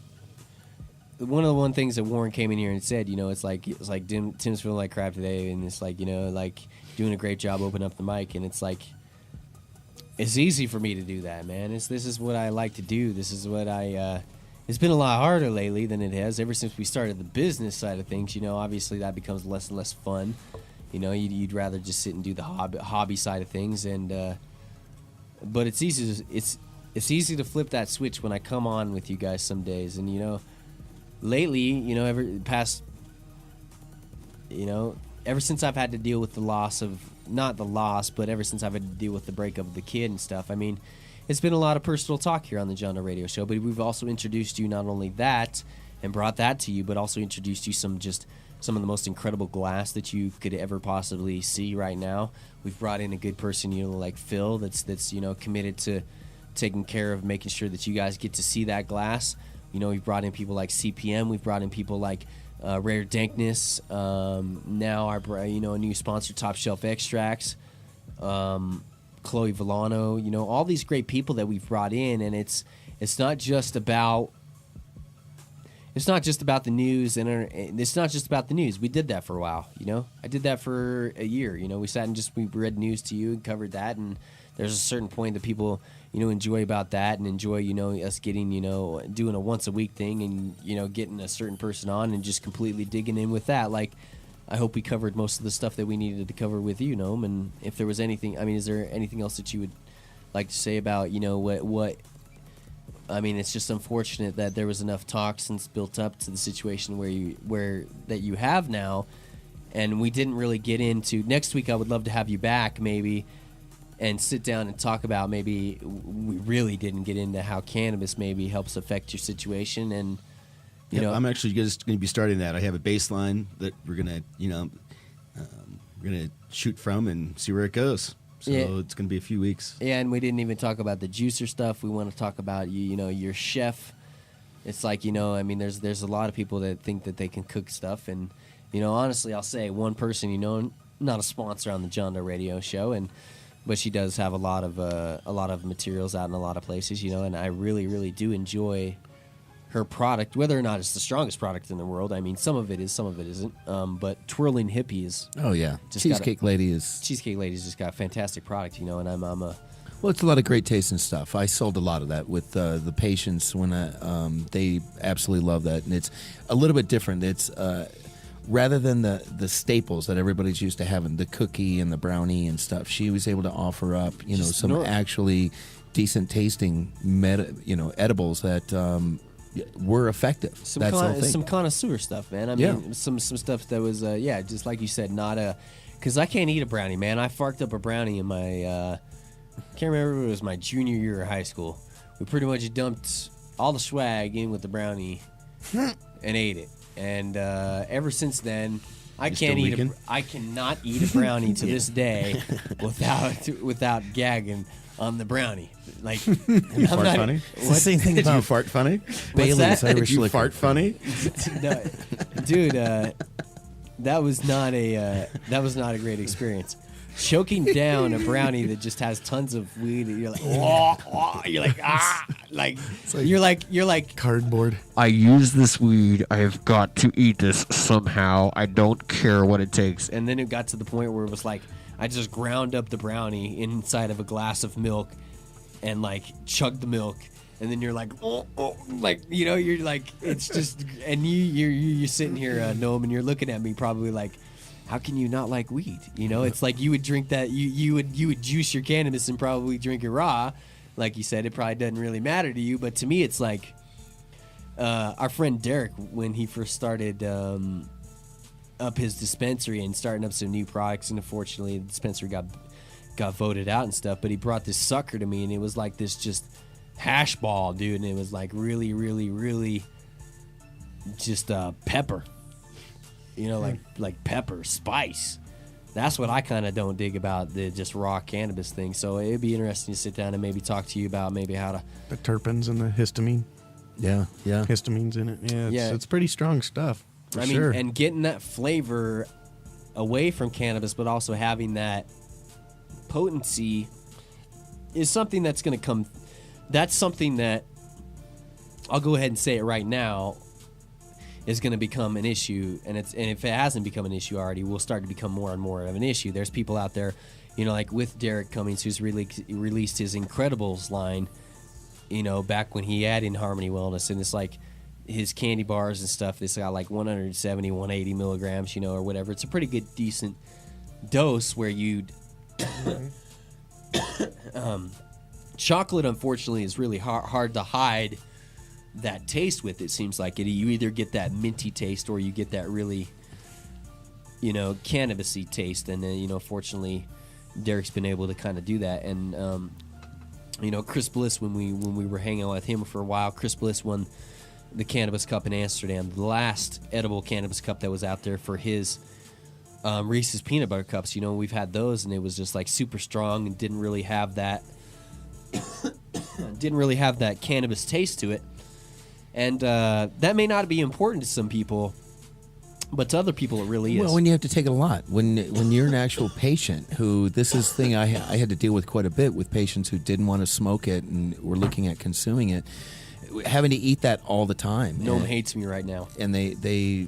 one of the things that Warren came in here and said, it's like Tim's feeling like crap today, and it's like like doing a great job opening up the mic, and it's like. it's easy for me to do that, man. This is what I like to do. This is what I. It's been a lot harder lately than it has ever since we started the business side of things. Obviously that becomes less and less fun. You'd rather just sit and do the hobby side of things, and but it's easy. It's easy to flip that switch when I come on with you guys some days, and lately, ever since I've had to deal with the loss of, not the loss, but ever since I've had to deal with the breakup of the kid and stuff, I mean, it's been a lot of personal talk here on the John Radio Show, but we've also introduced you not only that and brought that to you, but also introduced you some of the most incredible glass that you could ever possibly see right now. We've brought in a good person, like Phil, that's committed to taking care of making sure that you guys get to see that glass. We've brought in people like CPM. We've brought in people like Rare Dankness. Now our a new sponsor, Top Shelf Extracts. Chloe Villano. All these great people that we've brought in, and it's not just about the news, and it's not just about the news. We did that for a while. I did that for a year. We sat and we read news to you and covered that, and there's a certain point that people enjoy about that, and enjoy us getting doing a once a week thing, and getting a certain person on and just completely digging in with that. Like, I hope we covered most of the stuff that we needed to cover with you, Noam. And if there was anything, is there anything else that you would like to say about what? It's just unfortunate that there was enough toxins built up to the situation where you have now, and we didn't really get into. Next week, I would love to have you back, maybe, and sit down and talk about, maybe we really didn't get into how cannabis maybe helps affect your situation. And I'm actually just going to be starting that. I have a baseline that we're going to shoot from and see where it goes. So it's going to be a few weeks. Yeah, and we didn't even talk about the juicer stuff. We want to talk about your chef. It's like, there's a lot of people that think that they can cook stuff, and honestly, I'll say one person, not a sponsor on the John Doe Radio Show, but she does have a lot of materials out in a lot of places, and I really, really do enjoy her product, whether or not it's the strongest product in the world. Some of it is, some of it isn't. But Twirling Hippies. Oh yeah, Cheesecake Lady's just got a fantastic product, and I'm a. Well, it's a lot of great tasting stuff. I sold a lot of that with the patients when they absolutely love that, and it's a little bit different. It's rather than the staples that everybody's used to having, the cookie and the brownie and stuff. She was able to offer up, some actually decent tasting edibles that. Were effective. Some connoisseur stuff, man. Some stuff that was, just like you said, not because I can't eat a brownie, man. I farked up a brownie in my, can't remember if it was my junior year of high school. We pretty much dumped all the swag in with the brownie and ate it. And ever since then, I cannot eat a brownie to this day without gagging on the brownie. Like, you fart funny? It's the same thing about you fart funny? Bailey's Irish you liquor. fart funny? No, dude, that was not a great experience. Choking down a brownie that just has tons of weed, and you're like, you're like Cardboard. I use this weed. I have got to eat this somehow. I don't care what it takes. And then it got to the point where it was like, I just ground up the brownie inside of a glass of milk and like chugged the milk, and then you're like, you're like, it's just, and you're sitting here, Noam, and you're looking at me probably like, how can you not like weed? It's like you would drink that, you would juice your cannabis and probably drink it raw. Like you said, it probably doesn't really matter to you, but to me, it's like our friend Derek, when he first started up his dispensary and starting up some new products, and unfortunately the dispensary got voted out and stuff, but he brought this sucker to me, and it was like this just hash ball, dude, and it was like really, really, really just pepper, like pepper spice. That's what I kind of don't dig about the just raw cannabis thing. So it'd be interesting to sit down and maybe talk to you about maybe how to The terpenes and the histamine. Yeah. Histamine's in it. Yeah, it's pretty strong stuff. For sure. And getting that flavor away from cannabis, but also having that potency is something that's going to come. That's something that I'll go ahead and say it right now is going to become an issue, and if it hasn't become an issue already, will start to become more and more of an issue. There's people out there, like with Derek Cummings, who's really released his Incredibles line, back when he had In Harmony Wellness, and it's like his candy bars and stuff, it's got like 170, 180 milligrams, or whatever. It's a pretty good, decent dose where you'd... chocolate, unfortunately, is really hard to hide that taste with. It seems like you either get that minty taste or you get that really, cannabisy taste. And then, fortunately, Derek's been able to kind of do that. And Chris Bliss, when we were hanging out with him for a while, Chris Bliss won the Cannabis Cup in Amsterdam, the last edible cannabis cup that was out there for his Reese's peanut butter cups. We've had those, and it was just like super strong and didn't really have that cannabis taste to it. And that may not be important to some people, but to other people it really is. Well, when you have to take it a lot, when you're an actual patient who, this is the thing I had to deal with quite a bit with patients who didn't want to smoke it and were looking at consuming it, having to eat that all the time. No one hates me right now. And they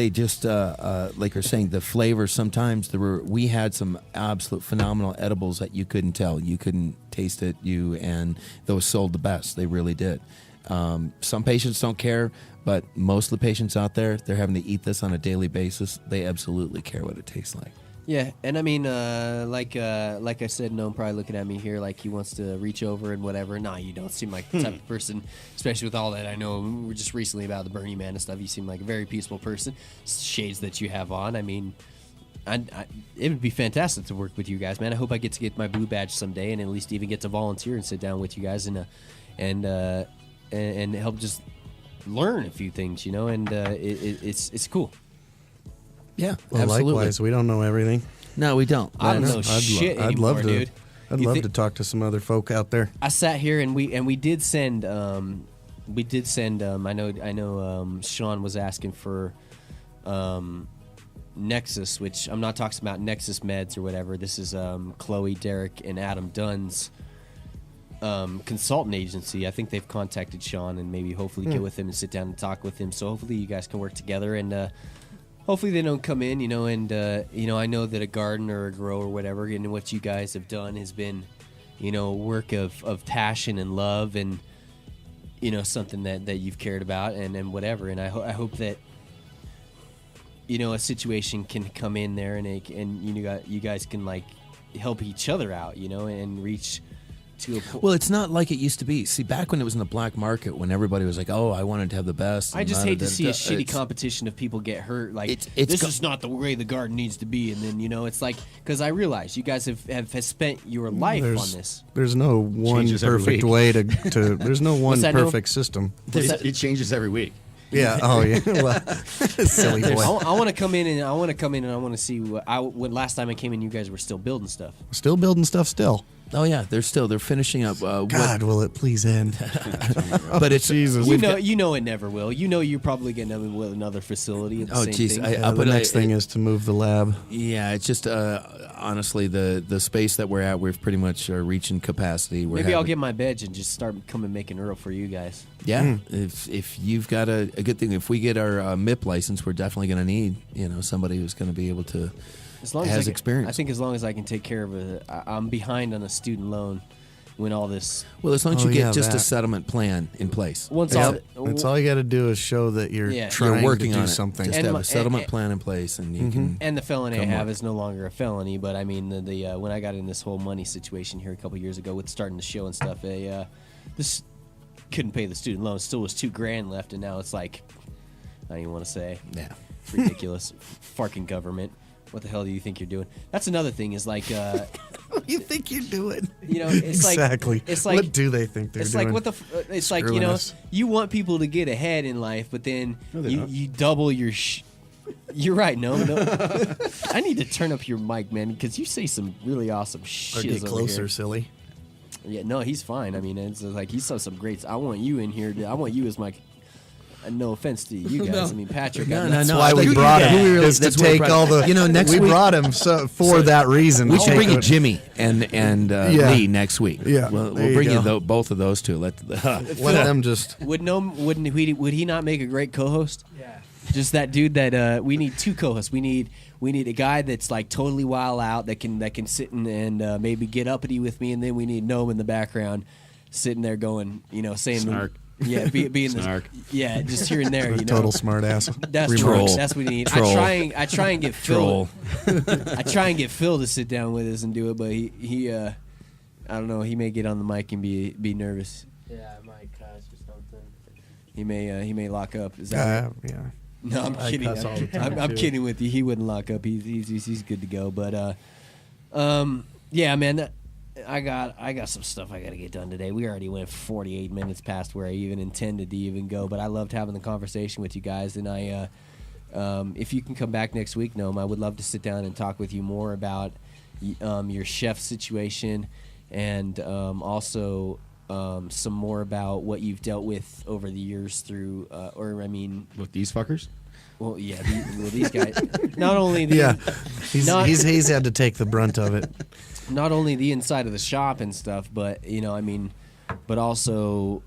just like you're saying, the flavor. Sometimes we had some absolute phenomenal edibles that you couldn't tell, you couldn't taste it, and those sold the best. They really did. Some patients don't care, but most of the patients out there, they're having to eat this on a daily basis. They absolutely care what it tastes like. Yeah, and I mean, like I said, Noam probably looking at me here like he wants to reach over and whatever. Nah, you don't seem like the type of person, especially with all that I know. We were just recently about the Burning Man and stuff. You seem like a very peaceful person. Shades that you have on. I mean, it would be fantastic to work with you guys, man. I hope I get my blue badge someday and at least even get to volunteer and sit down with you guys and help just learn a few things, and it's cool. Yeah, well, absolutely. Likewise, we don't know everything. No, we don't. I don't know shit anymore, dude. I'd love to talk to some other folk out there. I sat here and we did send I know Sean was asking for Nexus, which I'm not talking about Nexus Meds or whatever. This is Chloe, Derek, and Adam Dunn's consultant agency. I think they've contacted Sean and maybe hopefully get with him and sit down and talk with him. So hopefully you guys can work together and hopefully they don't come in, and I know that a garden or a grow or whatever, and what you guys have done has been, work of passion and love and, something that you've cared about and whatever. And I hope that, a situation can come in there and you guys can like help each other out, and reach to a point. Well, it's not like it used to be. See, back when it was in the black market, when everybody was like, "Oh, I wanted to have the best." I just hate to see a shitty competition of people get hurt. Like, this is not the way the garden needs to be. And then, it's like, because I realize you guys have spent your life on this. There's no one perfect way to there's no one perfect system. It changes every week. Yeah. Oh, yeah. Well, silly boy. I want to come in and I want to see when last time I came in, you guys were still building stuff. Still building stuff. Still. Oh yeah, they're finishing up. God, will it please end? But it's Jesus. You know it never will. You're probably getting them with another facility. Oh geez, the next thing is to move the lab. Yeah, it's just honestly the space that we're at, we're pretty much reaching capacity. Maybe I'll get my badge and just start coming making Earl for you guys. Yeah, if you've got a good thing, if we get our MIP license, we're definitely going to need somebody who's going to be able to. As long has experience. I think as long as I can take care of it, I'm behind on a student loan when all this. Well, as long as you get just a settlement plan in place. That's all you got to do is show that you're trying working to do on something. Just have a settlement plan in place, and you can. And the felony I have is no longer a felony, but I mean the when I got in this whole money situation here a couple years ago with starting the show and stuff, this couldn't pay the student loan. Still was $2,000 left, and now it's like I don't even want to say. Yeah, it's ridiculous. Fucking government. What the hell do you think you're doing? That's another thing. Is like, what do you think you're doing? It's exactly. Like, it's like, what do they think they're doing? It's like what the. It's like you want people to get ahead in life, but then you double your. You're right. No. I need to turn up your mic, man, because you say some really awesome shit. Or get closer, silly. Yeah, no, he's fine. I mean, it's like he saw some greats. I want you in here. I want you as my. No offense to you guys. I mean, Patrick. That's why we brought him. Is to take all the. Next week we brought him for that reason. We should bring you Jimmy and Lee next week. Yeah, we'll bring you both of those two. Let them just. Would he not make a great co-host? Yeah. Just that dude that we need two co-hosts. We need a guy that's like totally wild out that can sit and maybe get uppity with me, and then we need Gnome in the background sitting there going, saying Snark. Yeah, being Snark. Just here and there, Total smart ass. That's Troll. true. That's what we need. Troll. I try and get Phil. I try and get Phil to sit down with us and do it, but he I don't know. He may get on the mic and be nervous. Yeah, I might cuss or something. He may lock up. Is that? Yeah. No, I'm I kidding. cuss all the time, I'm too. kidding with you. He wouldn't lock up. He's good to go. But yeah, man. I got some stuff I got to get done today. We already went 48 minutes past where I even intended to even go, but I loved having the conversation with you guys. And if you can come back next week, Noam, I would love to sit down and talk with you more about your chef situation, and also some more about what you've dealt with over the years through, With these fuckers? well, yeah, these guys. Not only He's had to take the brunt of it. not only the inside of the shop and stuff, but but also,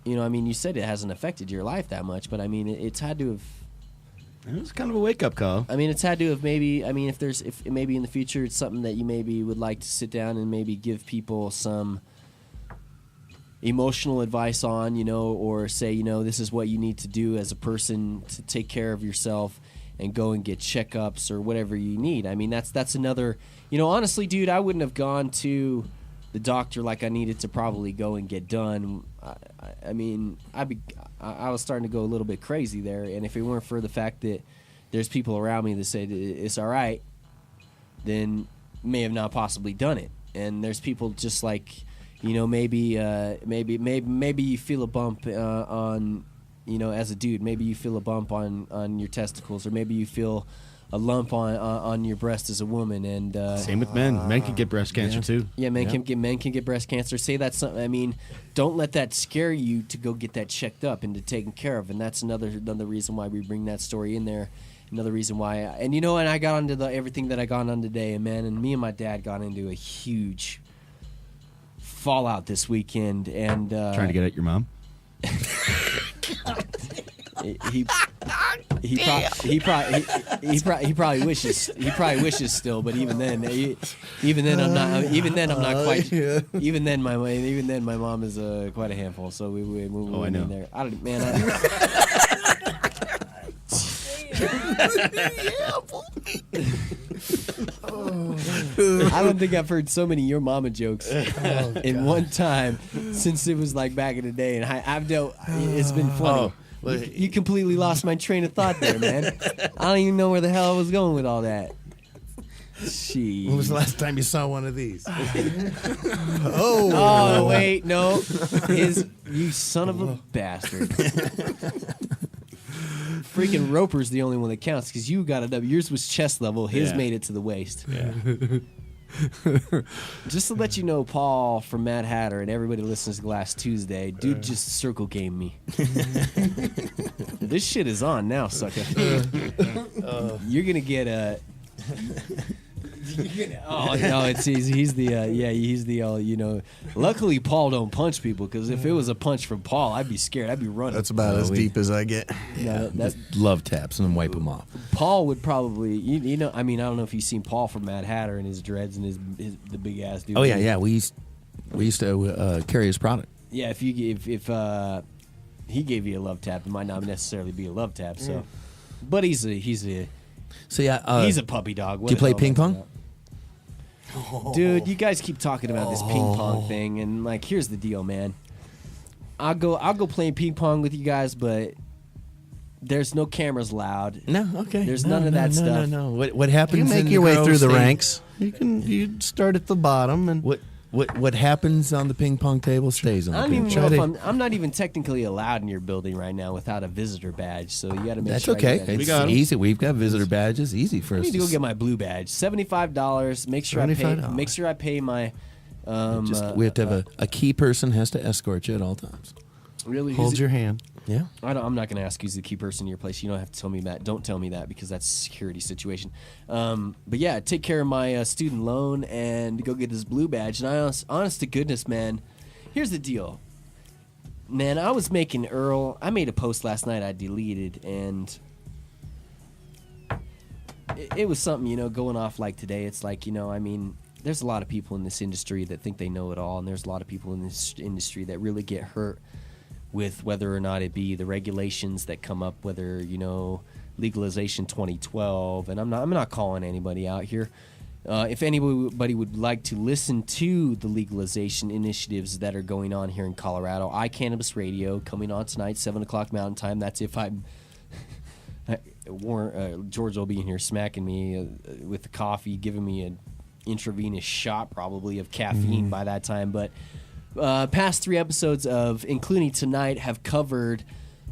you said it hasn't affected your life that much, but it's had to have. It was kind of a wake-up call. It's had to have maybe. If maybe in the future it's something that you maybe would like to sit down and maybe give people some emotional advice on, or say, this is what you need to do as a person to take care of yourself and go and get checkups or whatever you need. That's another, honestly, dude, I wouldn't have gone to the doctor like I needed to probably go and get done. I was starting to go a little bit crazy there, and if it weren't for the fact that there's people around me that say it's all right, then may have not possibly done it. And there's people just like, maybe you feel a bump on, as a dude, maybe you feel a bump on your testicles, or maybe you feel a lump on your breast as a woman, and Same with men. Men can get breast cancer too. yeah, men can get breast cancer. Say that's something. Don't let that scare you to go get that checked up and to taken care of. And that's another reason why we bring that story in there. Another reason why, and I got onto everything that I got on today, and me and my dad got into a huge fallout this weekend, and Trying to get at your mom? he probably wishes still, but even then I'm not quite. Even then my mom is quite a handful. So we I know. in there. I don't think I've heard so many your mama jokes in one time since it was like back in the day, and I've dealt. It's been funny. Well, You completely lost my train of thought there, man. I don't even know where the hell I was going with all that. Jeez. When was the last time you saw one of these? Oh, wait, no. You son of a bastard. Freaking Roper's the only one that counts because you got it up. Yours was chest level. His Yeah. made it to the waist. Yeah. Just to let you know, Paul from Mad Hatter and everybody listens to Last Tuesday, dude just circle game me. This shit is on now, sucker. You're gonna get a. Oh no, it's he's the Luckily, Paul don't punch people, because if it was a punch from Paul, I'd be scared. I'd be running. That's about as deep as I get. No, that love taps and then wipe them off. Paul would probably, I don't know if you've seen Paul from Mad Hatter and his dreads and the big ass dude. Oh yeah. We used to carry his product. Yeah, if he gave you a love tap, it might not necessarily be a love tap. So, but he's a So yeah, he's a puppy dog. What do you the play hell ping am I pong? talking about? Dude, you guys keep talking about this ping pong thing, and like, here's the deal, man. I'll go play ping pong with you guys, but there's no cameras allowed. No, okay. There's none of that stuff. No. What happens? You make in your the way grove through the stays- ranks. You start at the bottom and What happens on the ping pong table stays on I the don't ping even pong. know if I'm not even technically allowed in your building right now without a visitor badge. So you got to make That's sure. okay. I get that. It's got 'em. easy. We've got visitor badges. Easy for I us. need to go get my blue badge. $75. Make sure $75. Make sure I pay my. We have to have a key person has to escort you at all times. Really hold your hand. Yeah. I'm not going to ask who's the key person in your place. You don't have to tell me that. Don't tell me that, because that's a security situation. But yeah, take care of my student loan and go get this blue badge. And honest to goodness, man, here's the deal. Man, I was making Earl. I made a post last night I deleted, and it was something, going off like today. It's like, I mean, there's a lot of people in this industry that think they know it all, and there's a lot of people in this industry that really get hurt with whether or not it be the regulations that come up, whether, legalization 2012, and I'm not calling anybody out here. If anybody would like to listen to the legalization initiatives that are going on here in Colorado, iCannabis Radio coming on tonight, 7 o'clock Mountain Time. That's if I'm George will be in here smacking me with the coffee, giving me an intravenous shot probably of caffeine by that time. But past 3 episodes of including tonight have covered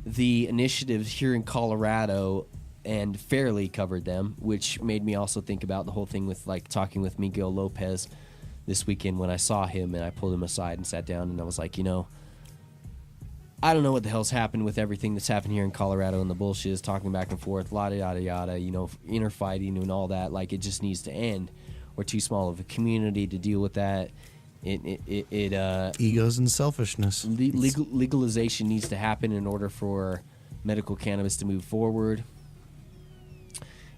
the initiatives here in Colorado and fairly covered them, which made me also think about the whole thing with like talking with Miguel Lopez this weekend when I saw him, and I pulled him aside and sat down and I was like, I don't know what the hell's happened with everything that's happened here in Colorado, and the bullshit is talking back and forth, yada yada yada, inner fighting and all that. Like, it just needs to end. We're too small of a community to deal with that. Egos and selfishness. Legalization needs to happen in order for medical cannabis to move forward.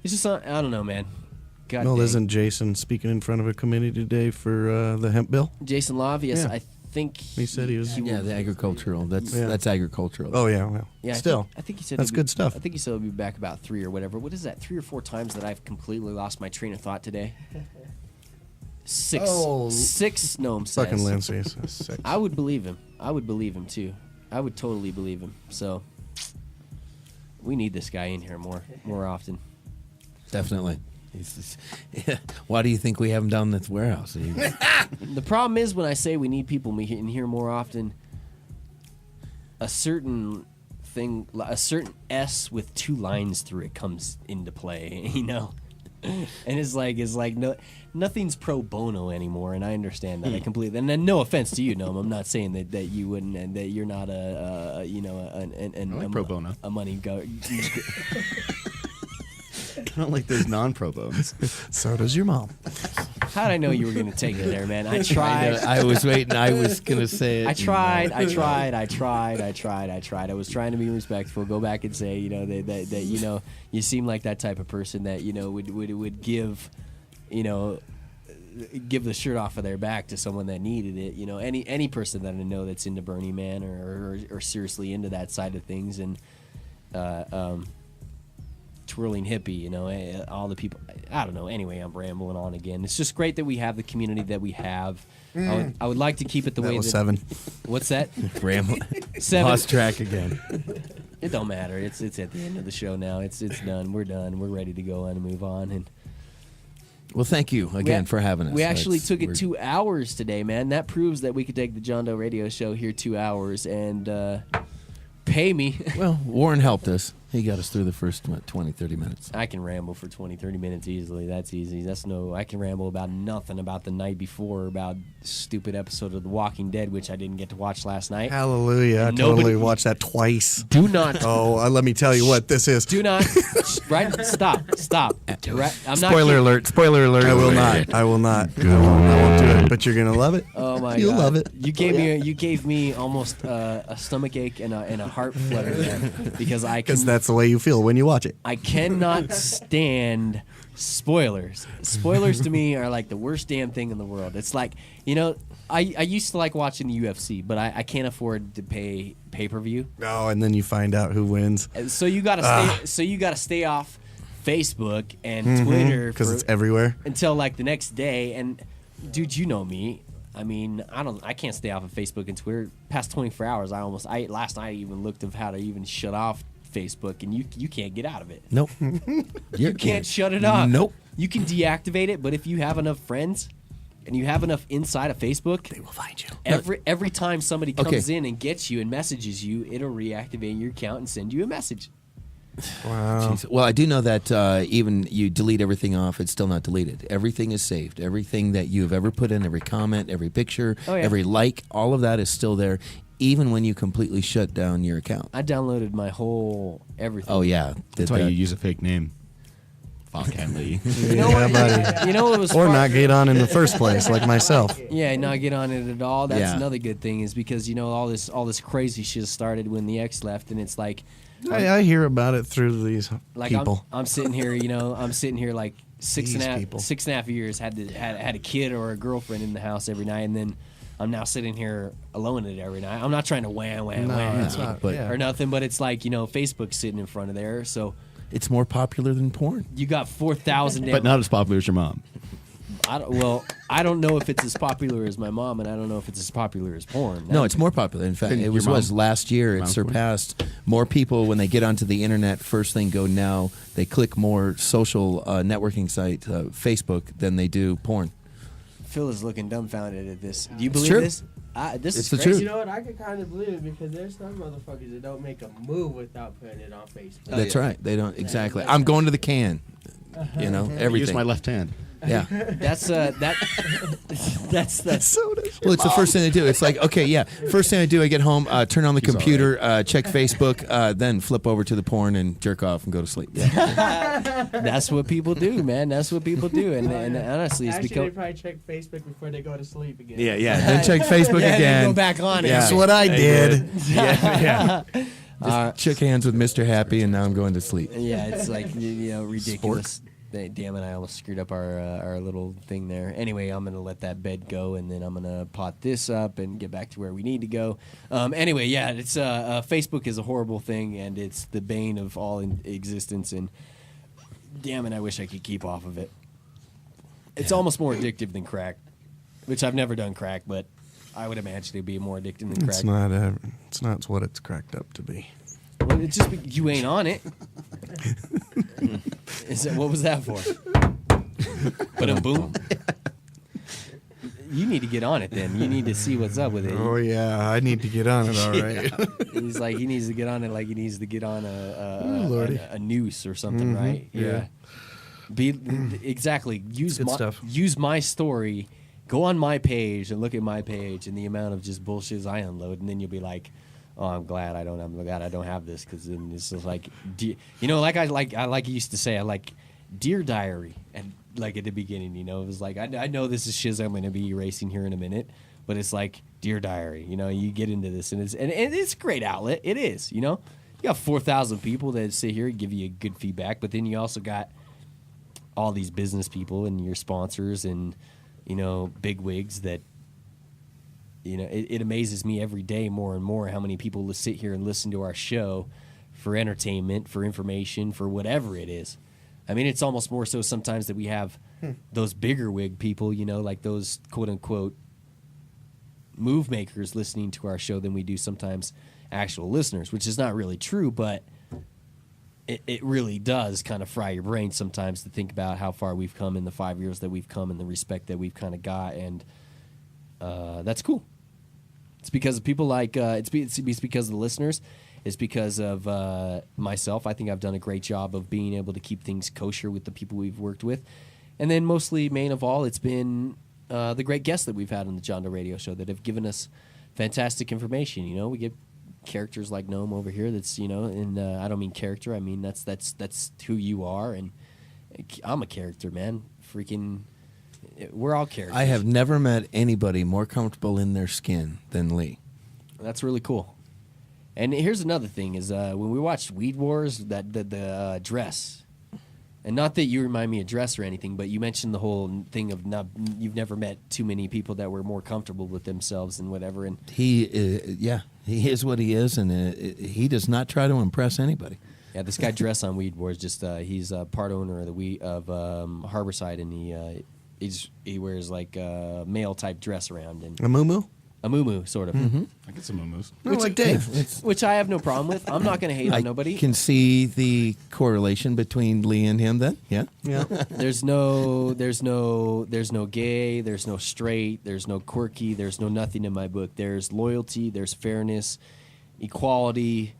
It's just I don't know, man. God well, dang. isn't Jason speaking in front of a committee today for the hemp bill? Jason Love, yes, Yeah. I think he said he was. Yeah, the agricultural. That's agricultural. Oh yeah, well, yeah. Still, I think he said that's good stuff. I think he said he'll be back about 3 or whatever. What is that? 3 or 4 times that I've completely lost my train of thought today. 6. Oh. 6. Noam says. Fucking Lindsay. 6. I would believe him. I would believe him too. I would totally believe him. So we need this guy in here more often. Definitely. Why do you think we have him down in this warehouse? The problem is when I say we need people in here more often, a certain thing, a certain S with 2 lines through it comes into play, And it's like no, nothing's pro bono anymore, and I understand that I completely. And then no offense to you, Noam, I'm not saying that you wouldn't, and that you're not I like pro bono. A money go. I don't like those non-pro bones. So does your mom. How'd I know you were going to take it there, man? I tried. I was waiting. I was going to say it. I tried. I was trying to be respectful. Go back and say, that you seem like that type of person that, would give, give the shirt off of their back to someone that needed it. Any person that I know that's into Burning Man or seriously into that side of things, and twirling hippie, all the people. I don't know. Anyway, I'm rambling on again. It's just great that we have the community that we have. I would like to keep it the way was that 7. What's that? Rambling. 7. Lost track again. It don't matter. It's at the end of the show now. It's done. We're done. We're ready to go on and move on. And well, thank you again for having us. We actually took it 2 hours today, man. That proves that we could take the John Doe Radio Show here 2 hours and pay me. Well, Warren helped us. He got us through the first 20, 30 minutes. I can ramble for 20, 30 minutes easily. That's easy. I can ramble about nothing about the night before, about stupid episode of The Walking Dead, which I didn't get to watch last night. Hallelujah. I totally watched that twice. Do not. Let me tell you what this is. Do not. Right? Stop. Right? I'm not Spoiler alert. Spoiler alert. I will not. I won't do it, but you're going to love it. Oh my You'll God. love it. You gave me almost a stomach ache and a heart flutter there because that's the way you feel when you watch it. I cannot stand spoilers. Spoilers to me are like the worst damn thing in the world. It's like, I used to like watching the UFC, but I can't afford to pay pay-per-view. Oh, and then you find out who wins. So you gotta stay off Facebook and Twitter because it's everywhere until like the next day. And dude, you know me. I mean, I can't stay off of Facebook and Twitter. Past 24 hours, last night I even looked of how to even shut off Facebook, and you can't get out of it. Nope. You can't shut it off. Nope. You can deactivate it, but if you have enough friends and you have enough inside of Facebook, they will find you. Every time somebody comes in and gets you and messages you, it'll reactivate your account and send you a message. Wow. Jeez. Well, I do know that even you delete everything off, it's still not deleted. Everything is saved. Everything that you've ever put in, every comment, every picture, every like, all of that is still there, even when you completely shut down your account. I downloaded my whole everything. Oh, yeah. That's why you use a fake name. fuck, Henley. You know what? buddy. You know what was Or fun? not get on in the first place, like myself. Yeah, not get on it at all. That's Yeah. another good thing, is because all this crazy shit started when the ex left, and it's like I hear about it through these people. I'm sitting here, I'm sitting here like These people. 6.5 years, had a kid or a girlfriend in the house every night, and then I'm now sitting here alone in it every night. I'm not trying to wham it's not, yeah. or nothing, but it's like Facebook's sitting in front of there, so It's more popular than porn. you got 4,000. But not as popular as your mom. I don't know if it's as popular as my mom, and I don't know if it's as popular as porn. No, it's more popular. In fact, Than it your was mom? last year. It Mom's surpassed more people when they get onto the internet. First thing go now, they click more social networking site, Facebook, than they do porn. Phil is looking dumbfounded at this. Do you It's believe true. this? This It's is the crazy. truth. You know what? I could kind of believe it because there's some motherfuckers that don't make a move without putting it on Facebook. That's right. They don't exactly. I'm going to the can. Everything. Use my left hand. Yeah. That's that's Well, it's the first thing they do. It's like, okay, yeah. First thing I do, I get home, turn on the computer, check Facebook, then flip over to the porn and jerk off and go to sleep. Yeah. that's what people do, man. That's what people do, and honestly, it's Actually, become they probably check Facebook before they go to sleep again. Yeah, yeah. Then check Facebook yeah, again. Go back on it. Yeah. That's what I did. Yeah. Just shook hands with Mr. Happy, and now I'm going to sleep. Yeah, it's like ridiculous. Damn it! I almost screwed up our little thing there. Anyway, I'm gonna let that bed go, and then I'm gonna pot this up and get back to where we need to go. Anyway, yeah, it's Facebook is a horrible thing, and it's the bane of all existence. And damn it, I wish I could keep off of it. It's almost more addictive than crack, which I've never done crack, but I would imagine it'd be more addictive than crack. It's not what it's cracked up to be. Well, it's just you ain't on it. What was that for? But boom. You need to get on it then. You need to see what's up with it. Oh yeah, I need to get on it. All right. He's like he needs to get on it like he needs to get on Lordy. a noose or something, right? Yeah. Exactly. Good stuff. Use my story. Go on my page and look at my page and the amount of just bullshit I unload, and then you'll be like, "Oh, I'm glad I don't have this," because then it's just like, I used to say, I like Dear Diary, and like at the beginning, it was like I know this is shiz I'm going to be erasing here in a minute, but it's like Dear Diary, you get into this and it's a great outlet. It is, you got 4,000 people that sit here and give you good feedback, but then you also got all these business people and your sponsors and big wigs that. It amazes me every day more and more how many people sit here and listen to our show for entertainment, for information, for whatever it is. I mean, it's almost more so sometimes that we have those bigger wig people, like those quote-unquote move makers listening to our show than we do sometimes actual listeners, which is not really true, but it really does kind of fry your brain sometimes to think about how far we've come in the 5 years that we've come and the respect that we've kind of got, and that's cool. It's because of people like it's because of the listeners. It's because of myself. I think I've done a great job of being able to keep things kosher with the people we've worked with, and then mostly, main of all, it's been the great guests that we've had on the John Doe Radio Show that have given us fantastic information. We get characters like Gnome over here. That's and I don't mean character. I mean that's who you are, and I'm a character, man. Freaking. We're all characters. I have never met anybody more comfortable in their skin than Lee. That's really cool. And here's another thing: is when we watched Weed Wars, that the dress, and not that you remind me of dress or anything, but you mentioned the whole thing of you've never met too many people that were more comfortable with themselves and whatever. And he is what he is, and he does not try to impress anybody. Yeah, this guy Dress on Weed Wars he's part owner of Harborside, and he wears like a male type dress around and A muumuu? a muumuu sort of, I get some moo-moos. No, like Dave. which I have no problem with. I'm not going to hate on nobody. I can see the correlation between Lee and him. Then, yeah. There's no gay, there's no straight, there's no quirky, there's no nothing in my book. There's loyalty, there's fairness, equality,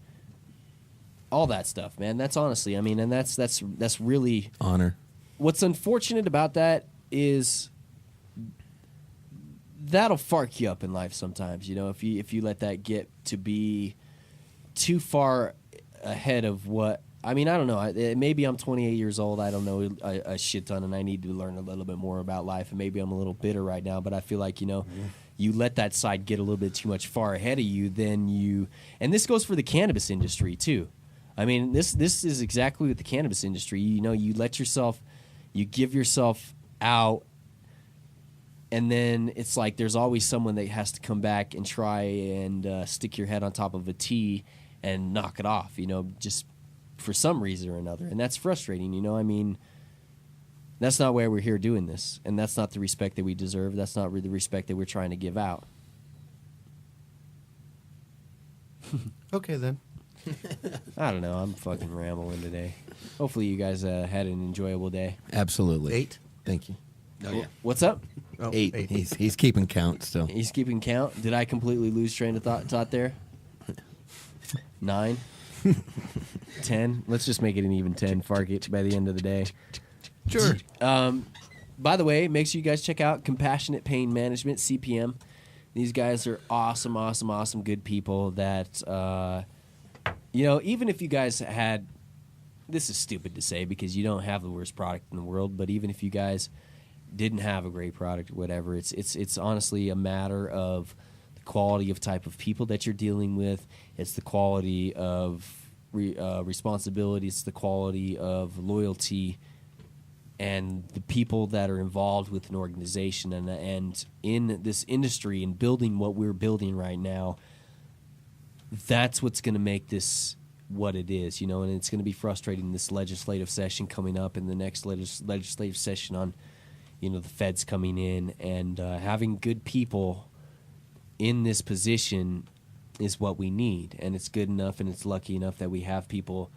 all that stuff, man. That's honestly, I mean, and that's really Honor. What's unfortunate about that is that'll fuck you up in life sometimes, if you let that get to be too far ahead of what I mean, I don't know. Maybe I'm 28 years old. I don't know a shit ton, and I need to learn a little bit more about life. And maybe I'm a little bitter right now, but I feel like, you let that side get a little bit too much far ahead of you, then you... And this goes for the cannabis industry, too. I mean, this is exactly with the cannabis industry. You let yourself... You give yourself out, and then it's like there's always someone that has to come back and try and stick your head on top of a tee and knock it off, just for some reason or another. And that's frustrating, I mean... That's not why we're here doing this, and that's not the respect that we deserve. That's not the respect that we're trying to give out. Okay, then. I don't know. I'm fucking rambling today. Hopefully you guys had an enjoyable day. Absolutely. 8. Thank you. Oh, yeah. What's up? Oh, 8. He's keeping count still. He's keeping count. Did I completely lose train of thought there? 9? 10? Let's just make it an even 10. Fark it by the end of the day. Sure. By the way, make sure you guys check out Compassionate Pain Management, CPM. These guys are awesome, awesome, awesome, good people that, even if you guys had, this is stupid to say because you don't have the worst product in the world, but even if you guys didn't have a great product or whatever, it's honestly a matter of the quality of type of people that you're dealing with. It's the quality of responsibility. It's the quality of loyalty and the people that are involved with an organization and in this industry and building what we're building right now. That's what's going to make this what it is, and it's going to be frustrating this legislative session coming up and the next legislative session on, the feds coming in and having good people in this position is what we need. And it's good enough and it's lucky enough that we have people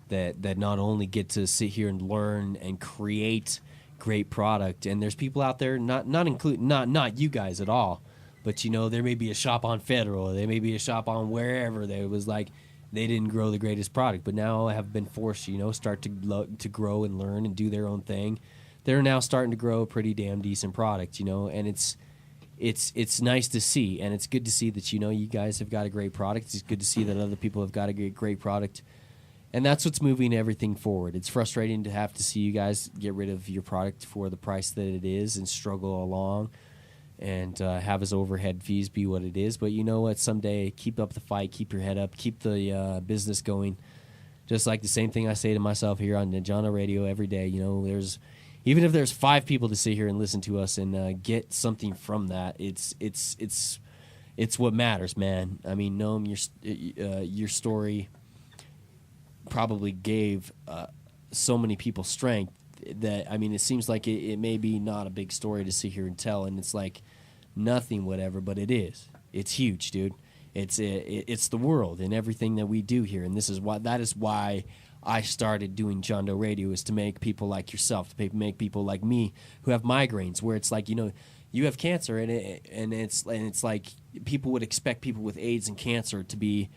that not only get to sit here and learn and create great product, and there's people out there, not you guys at all, but there may be a shop on Federal, there may be a shop on wherever that was like they didn't grow the greatest product, but now have been forced, start to grow and learn and do their own thing. They're now starting to grow a pretty damn decent product, and it's nice to see, and it's good to see that you guys have got a great product. It's good to see that other people have got a great product. And that's what's moving everything forward. It's frustrating to have to see you guys get rid of your product for the price that it is and struggle along and have his overhead fees be what it is. But you know what? Someday, keep up the fight, keep your head up, keep the business going. Just like the same thing I say to myself here on Ninjana Radio every day. Even if there's 5 people to sit here and listen to us and get something from that, it's what matters, man. I mean, Noam, your story probably gave so many people strength that, I mean, it seems like it may be not a big story to sit here and tell, and it's like nothing, whatever, but it is. It's huge, dude. It's the world and everything that we do here, and that is why I started doing John Doe Radio, is to make people like yourself, to make people like me who have migraines, where it's like, you have cancer, and it's like people would expect people with AIDS and cancer to be.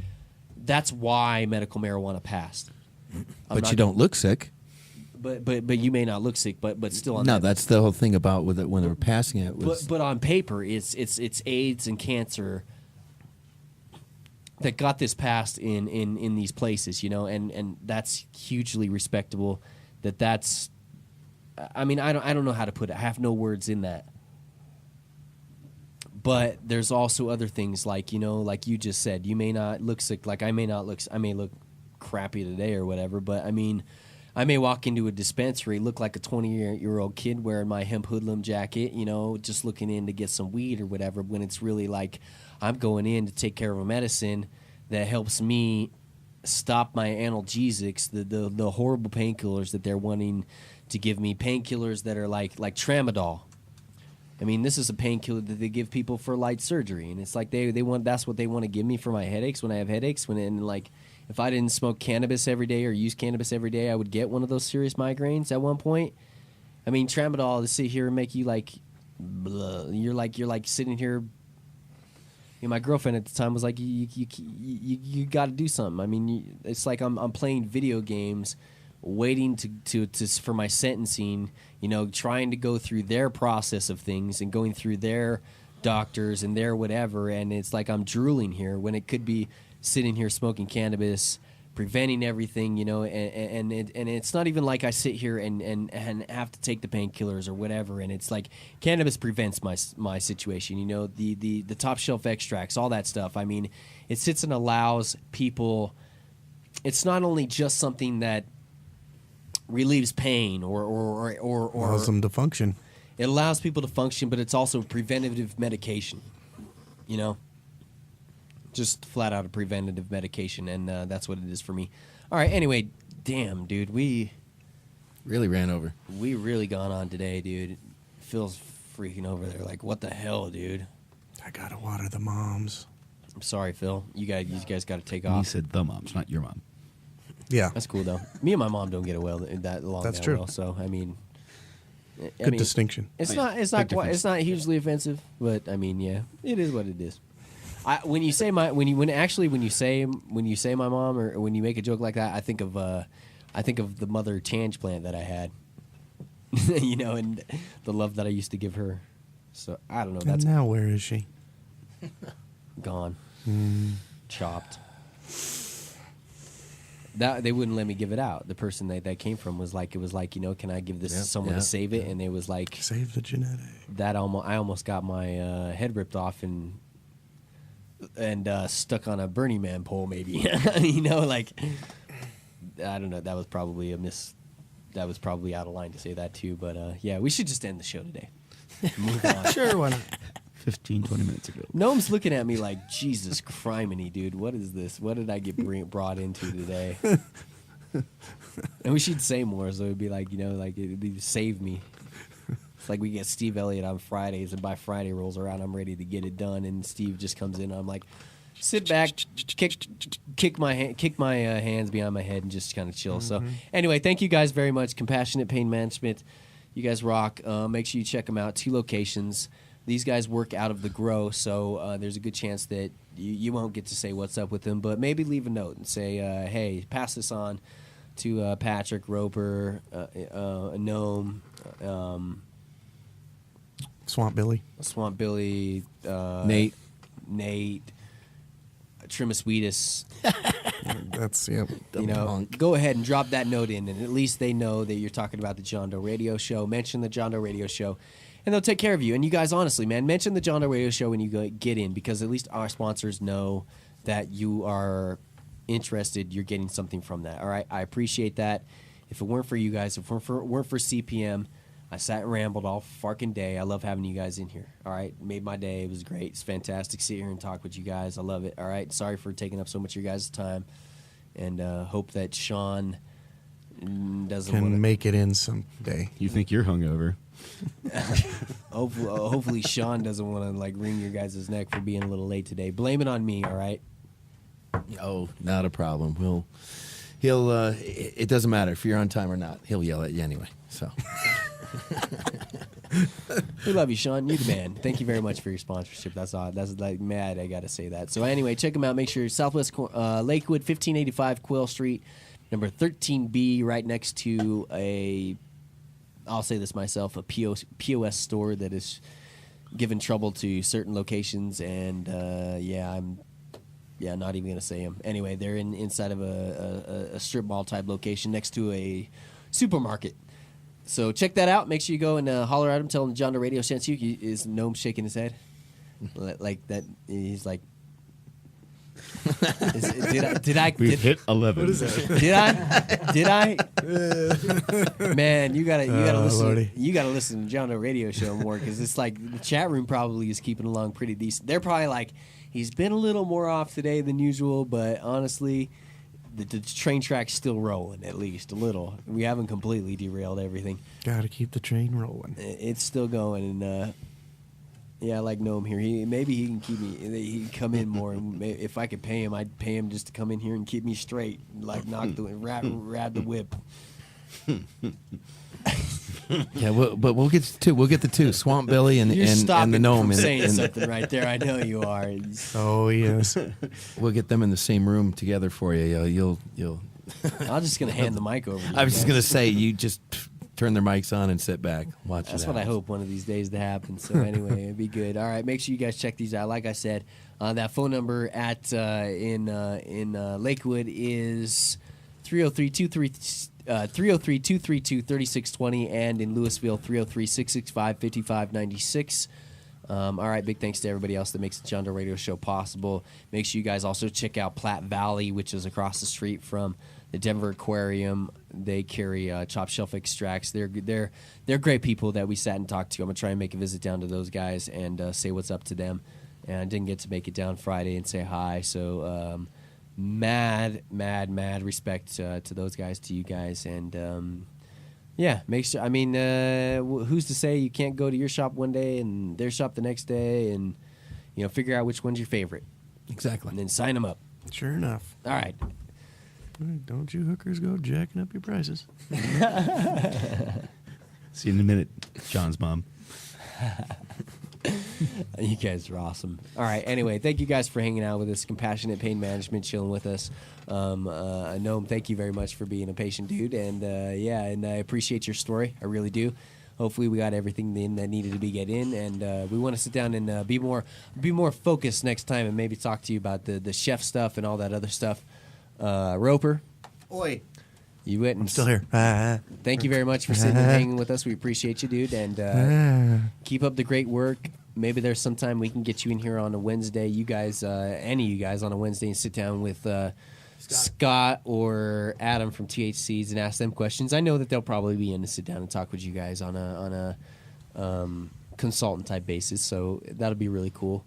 That's why medical marijuana passed. But you don't look sick. But you may not look sick, but still. No, that's the whole thing about with it when they were passing it. But on paper, it's AIDS and cancer that got this passed in these places, and that's hugely respectable. That's. I mean, I don't know how to put it. I have no words in that. But there's also other things like you just said, you may not look sick. Like I may look crappy today or whatever. But I mean, I may walk into a dispensary, look like a 20-year-old kid wearing my hemp hoodlum jacket, just looking in to get some weed or whatever. When it's really like I'm going in to take care of a medicine that helps me stop my analgesics, the horrible painkillers that they're wanting to give me, painkillers that are like tramadol. I mean, this is a painkiller that they give people for light surgery, and it's like they want, that's what they want to give me for my headaches when I have headaches. If I didn't smoke cannabis every day or use cannabis every day, I would get one of those serious migraines at one point. I mean, tramadol to sit here and make you like, blah. You're like sitting here. My girlfriend at the time was like, you got to do something. I mean, it's like I'm playing video games, waiting to for my sentencing. Trying to go through their process of things and going through their doctors and their whatever, and it's like I'm drooling here when it could be sitting here smoking cannabis, preventing everything, and it's not even like I sit here and have to take the painkillers or whatever, and it's like cannabis prevents my situation, the top shelf extracts, all that stuff. I mean, it sits and allows people. It's not only just something that relieves pain or allows them to function. It allows people to function, but it's also preventative medication, just flat out a preventative medication, and that's what it is for me. All right, anyway, damn, dude, we really ran over. We really gone on today, dude. Phil's freaking over there like, what the hell, dude? I gotta water the moms. I'm sorry, Phil. You guys got to take You off. said the moms, not your mom. Yeah, that's cool though. Me and my mom don't get that along. That's that true. Well, so I mean, good distinction. It's not hugely offensive, but I mean, yeah, it is what it is. When you say my mom, or when you make a joke like that, I think of the mother Tange plant that I had, and the love that I used to give her. So I don't know. And now where is she? Gone, chopped. That they wouldn't let me give it out. The person that came from was like, can I give this to someone to save it? And it was like, save the genetic. I almost got my head ripped off and stuck on a Burning Man pole, maybe. Like, I don't know. That was probably that was probably out of line to say that too. But yeah, we should just end the show today. Move on. Sure, why not? 15, 20 minutes ago. Gnome's looking at me like, Jesus criminy, dude. What is this? What did I get brought into today? And we should say more, so it'd be like, it'd be save me. It's like we get Steve Elliott on Fridays, and by Friday rolls around, I'm ready to get it done, and Steve just comes in, and I'm like, sit back, kick my hands behind my head, and just kind of chill. So anyway, thank you guys very much. Compassionate Pain Management, you guys rock. Make sure you check them out. 2 locations. These guys work out of the grow, so there's a good chance that you won't get to say what's up with them, but maybe leave a note and say, hey, pass this on to Patrick, Roper, Gnome, Swamp Billy, Nate, Trimasweetus. That's go ahead and drop that note in, and at least they know that you're talking about the John Doe Radio Show. Mention the John Doe Radio Show, and they'll take care of you. And you guys, honestly, man, mention the John Doe Radio Show when you get in, because at least our sponsors know that you are interested. You're getting something from that. All right, I appreciate that. If it weren't for you guys, if it weren't for CPM, I sat and rambled all fucking day. I love having you guys in here. All right, made my day. It was great. It's fantastic to sit here and talk with you guys. I love it. All right, sorry for taking up so much of your guys' time, and hope that Sean doesn't make it in someday. You think you're hungover? Hopefully Sean doesn't want to like wring your guys' neck for being a little late today. Blame it on me, all right? Oh, not a problem. He'll it doesn't matter if you're on time or not. He'll yell at you anyway. So we love you, Sean. You're the man. Thank you very much for your sponsorship. That's all. That's like mad. I gotta say that. So anyway, check them out. Make sure Southwest Lakewood, 1585 Quill Street, number 13B, right next to I'll say this myself, a POS store that is giving trouble to certain locations, and I'm not even gonna say them. Anyway, they're inside of a strip mall type location next to a supermarket. So check that out. Make sure you go and holler at him. Tell him John the Radio sent you. Is Gnome shaking his head like that? He's like, did I? We've hit 11. What is that? Did I? Man, you gotta listen. Lordy. You gotta listen to John the Radio show more, because it's like the chat room probably is keeping along pretty decent. They're probably like, he's been a little more off today than usual, but honestly, the train track's still rolling, at least a little. We haven't completely derailed everything. Gotta keep the train rolling. It's still going, and I like Gnome here. Maybe he can keep me. He can come in more. And if I could pay him, I'd pay him just to come in here and keep me straight, like knock the rab the whip. yeah, but we'll get the two, Swamp Billy and the Gnome. You're saying something right there. I know you are. Oh yes. We'll get them in the same room together for you. You'll. I'm just gonna hand the mic over. I was just gonna say, you just turn their mics on and sit back, watch. That's what I hope one of these days to happen. So anyway, it'd be good. All right, make sure you guys check these out. Like I said, That phone number in Lakewood is 303-232-3620, and in Louisville 303-665-5596. All right, big thanks to everybody else that makes the John Doe Radio Show possible. Make sure you guys also check out Platte Valley, which is across the street from the Denver Aquarium. They carry chopped shelf extracts. They're great people that we sat and talked to. I'm gonna try and make a visit down to those guys and say what's up to them. And I didn't get to make it down Friday and say hi, so mad respect to those guys, to you guys, and yeah, make sure. I mean, who's to say you can't go to your shop one day and their shop the next day, and figure out which one's your favorite. Exactly. And then sign them up. Sure enough. All right. Don't you hookers go jacking up your prices. See you in a minute, John's mom. You guys are awesome. All right. Anyway, thank you guys for hanging out with us. Compassionate Pain Management, chilling with us. Noam, thank you very much for being a patient dude. And and I appreciate your story. I really do. Hopefully, we got everything in that needed to be get in, and we want to sit down and be more focused next time, and maybe talk to you about the chef stuff and all that other stuff. Roper. Oi. You went and I'm still here. Thank you very much for sitting and hanging with us. We appreciate you, dude, and keep up the great work. Maybe there's some time we can get you in here on a Wednesday. You guys, any of you guys, on a Wednesday and sit down with Scott or Adam from THCs and ask them questions. I know that they'll probably be in to sit down and talk with you guys on a consultant type basis. So that'll be really cool.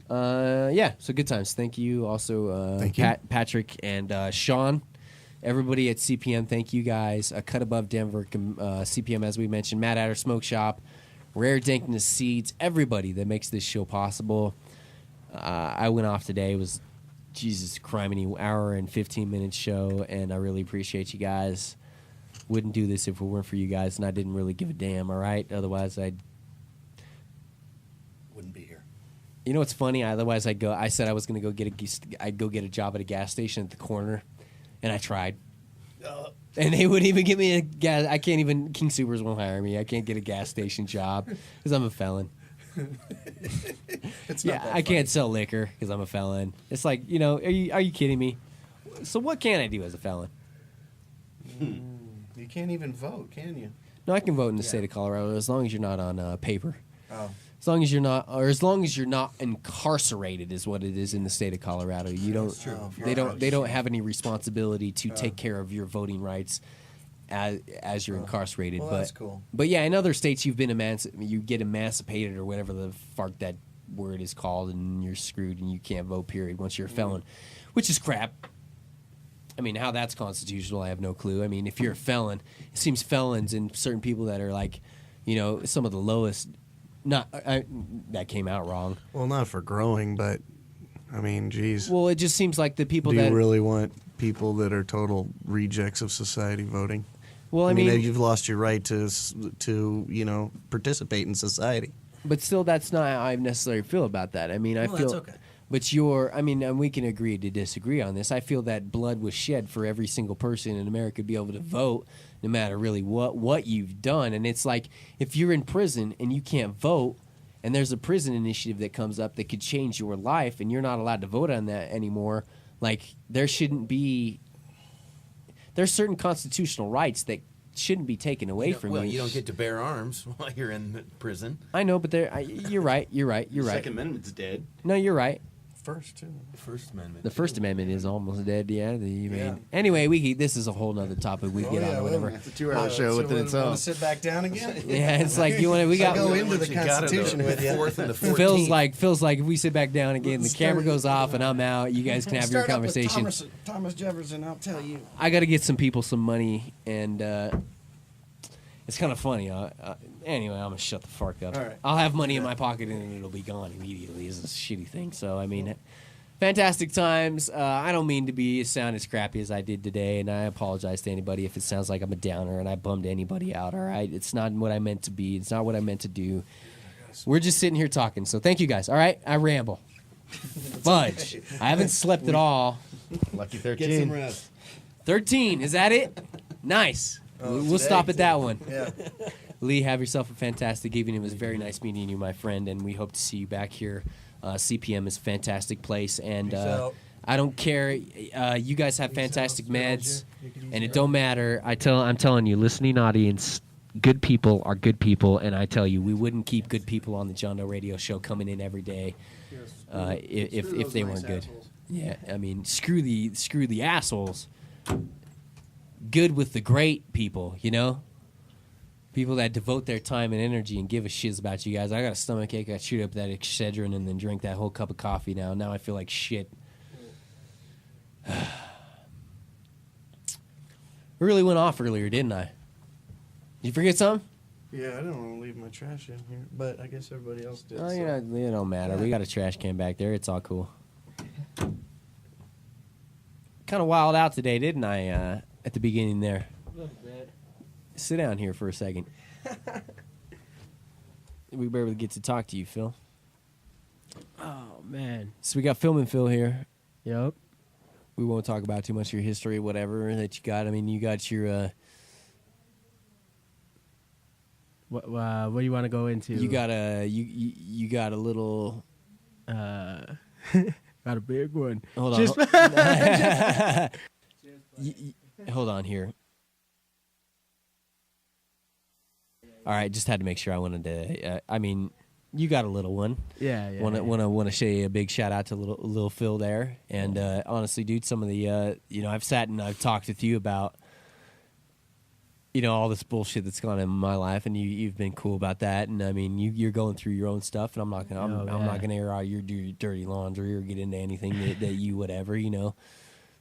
So good times. Thank you. Also, Thank you. Patrick and Sean. Everybody at CPM, thank you guys. Cut Above Denver, CPM, as we mentioned, Mad Adder Smoke Shop, Rare Dankness Seeds, everybody that makes this show possible. I went off today. It was, Jesus criminy, hour and 15-minute show, and I really appreciate you guys. Wouldn't do this if it weren't for you guys, and I didn't really give a damn, all right? Otherwise, I Wouldn't be here. You know what's funny? Otherwise, I said I was going to go get a job at a gas station at the corner. And I tried. And they wouldn't even give me a gas. I can't even, King Supers won't hire me. I can't get a gas station job because I'm a felon. I can't sell liquor because I'm a felon. It's like, are you kidding me? So what can I do as a felon? You can't even vote, can you? No, I can vote in the state of Colorado as long as you're not on paper. Oh. As long as you're not incarcerated is what it is in the state of Colorado. You don't. They don't have any responsibility to take care of your voting rights as you're incarcerated. Well, but that's cool. But yeah, in other states you get emancipated or whatever the fuck that word is called, and you're screwed and you can't vote. Period. Once you're a felon, which is crap. I mean, how that's constitutional, I have no clue. I mean, if you're a felon, it seems felons and certain people that are like, some of the lowest. That came out wrong. Well, not for growing, but I mean, geez. Well, it just seems like the people Do that you really want people that are total rejects of society voting? Well, I mean, you've lost your right to participate in society. But still, that's not how I necessarily feel about that. I mean, I feel. That's okay. But and we can agree to disagree on this. I feel that blood was shed for every single person in America to be able to vote, no matter really what you've done. And it's like, if you're in prison and you can't vote, and there's a prison initiative that comes up that could change your life, and you're not allowed to vote on that anymore, like, there's certain constitutional rights that shouldn't be taken away from you. Well, you don't get to bear arms while you're in prison. I know, but you're right. Second Amendment's dead. No, you're right. First, too. The First Amendment. The First Amendment is almost dead. Yeah. Anyway, this is a whole nother topic we get on or whatever. It's a 2-hour show within itself. Want to sit back down again? Yeah, it's like we got. Go into the Constitution with you. Feels like if we sit back down again, the camera goes off and I'm out. You guys can have your conversation. Thomas Jefferson, I'll tell you. I got to get some people some money, and it's kind of funny. Anyway, I'm gonna shut the fuck up. All right. I'll have money in my pocket and it'll be gone immediately. It's a shitty thing. So I mean, fantastic times. I don't mean to sound as crappy as I did today, and I apologize to anybody if it sounds like I'm a downer and I bummed anybody out. All right, it's not what I meant to be. It's not what I meant to do. We're just sitting here talking. So thank you guys. All right, I ramble. Fudge. I haven't slept at all. Lucky 13. Get some rest. 13. Is that it? Nice. We'll stop at that one. Yeah. Lee, have yourself a fantastic evening. It was very nice meeting you, my friend, and we hope to see you back here CPM is a fantastic place, and I don't care. You guys have fantastic meds, and it don't matter. I'm telling you, listening audience, good people are good people, and I tell you, we wouldn't keep good people on the John Doe Radio Show coming in every day if they weren't good. Yeah, I mean, screw the assholes. Good with the great people, you know? People that devote their time and energy and give a shit about you guys. I got a stomachache. I shoot up that Excedrin and then drink that whole cup of coffee now. Now I feel like shit. I really went off earlier, didn't I? Did you forget something? Yeah, I don't want to leave my trash in here, but I guess everybody else did. Oh, you know, it don't matter. We got a trash can back there. It's all cool. Kind of wild out today, didn't I, at the beginning there? A little bit. Sit down here for a second. We barely get to talk to you, Phil. Oh, man. So we got Film and Phil here. Yep. We won't talk about too much of your history, whatever that you got. I mean, you got your... What do you want to go into? You got a you got a little... Got a big one. Hold on. Hold on here. All right, just had to make sure. I wanted to. I mean, you got a little one. Yeah. Want to show you a big shout out to little Phil there. And honestly, dude, some of the I've sat and I've talked with you about all this bullshit that's gone on in my life, and you've been cool about that. And I mean, you're going through your own stuff, and I'm not gonna air out your dirty laundry or get into anything that you whatever,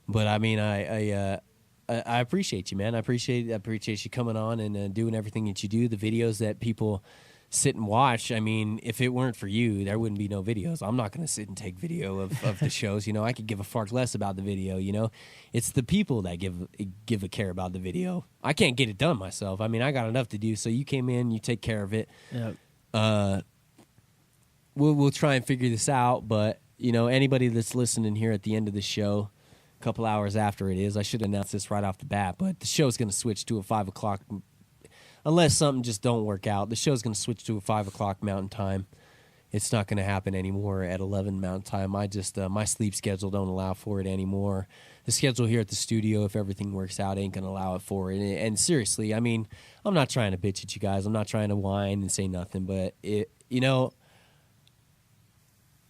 But I mean, I appreciate you, man. I appreciate you coming on and doing everything that you do. The videos that people sit and watch. I mean, if it weren't for you, there wouldn't be no videos. I'm not going to sit and take video of the shows. I could give a fuck less about the video. It's the people that give a care about the video. I can't get it done myself. I mean, I got enough to do. So you came in, you take care of it. Yep. We'll try and figure this out. But anybody that's listening here at the end of the show, a couple hours after it is, I should announce this right off the bat. But the show's going to switch to a 5 o'clock. Unless something just don't work out, the show's going to switch to a 5 o'clock Mountain Time. It's not going to happen anymore at 11 Mountain Time. I just my sleep schedule don't allow for it anymore. The schedule here at the studio, if everything works out, ain't going to allow it for it. And seriously, I mean, I'm not trying to bitch at you guys. I'm not trying to whine and say nothing. But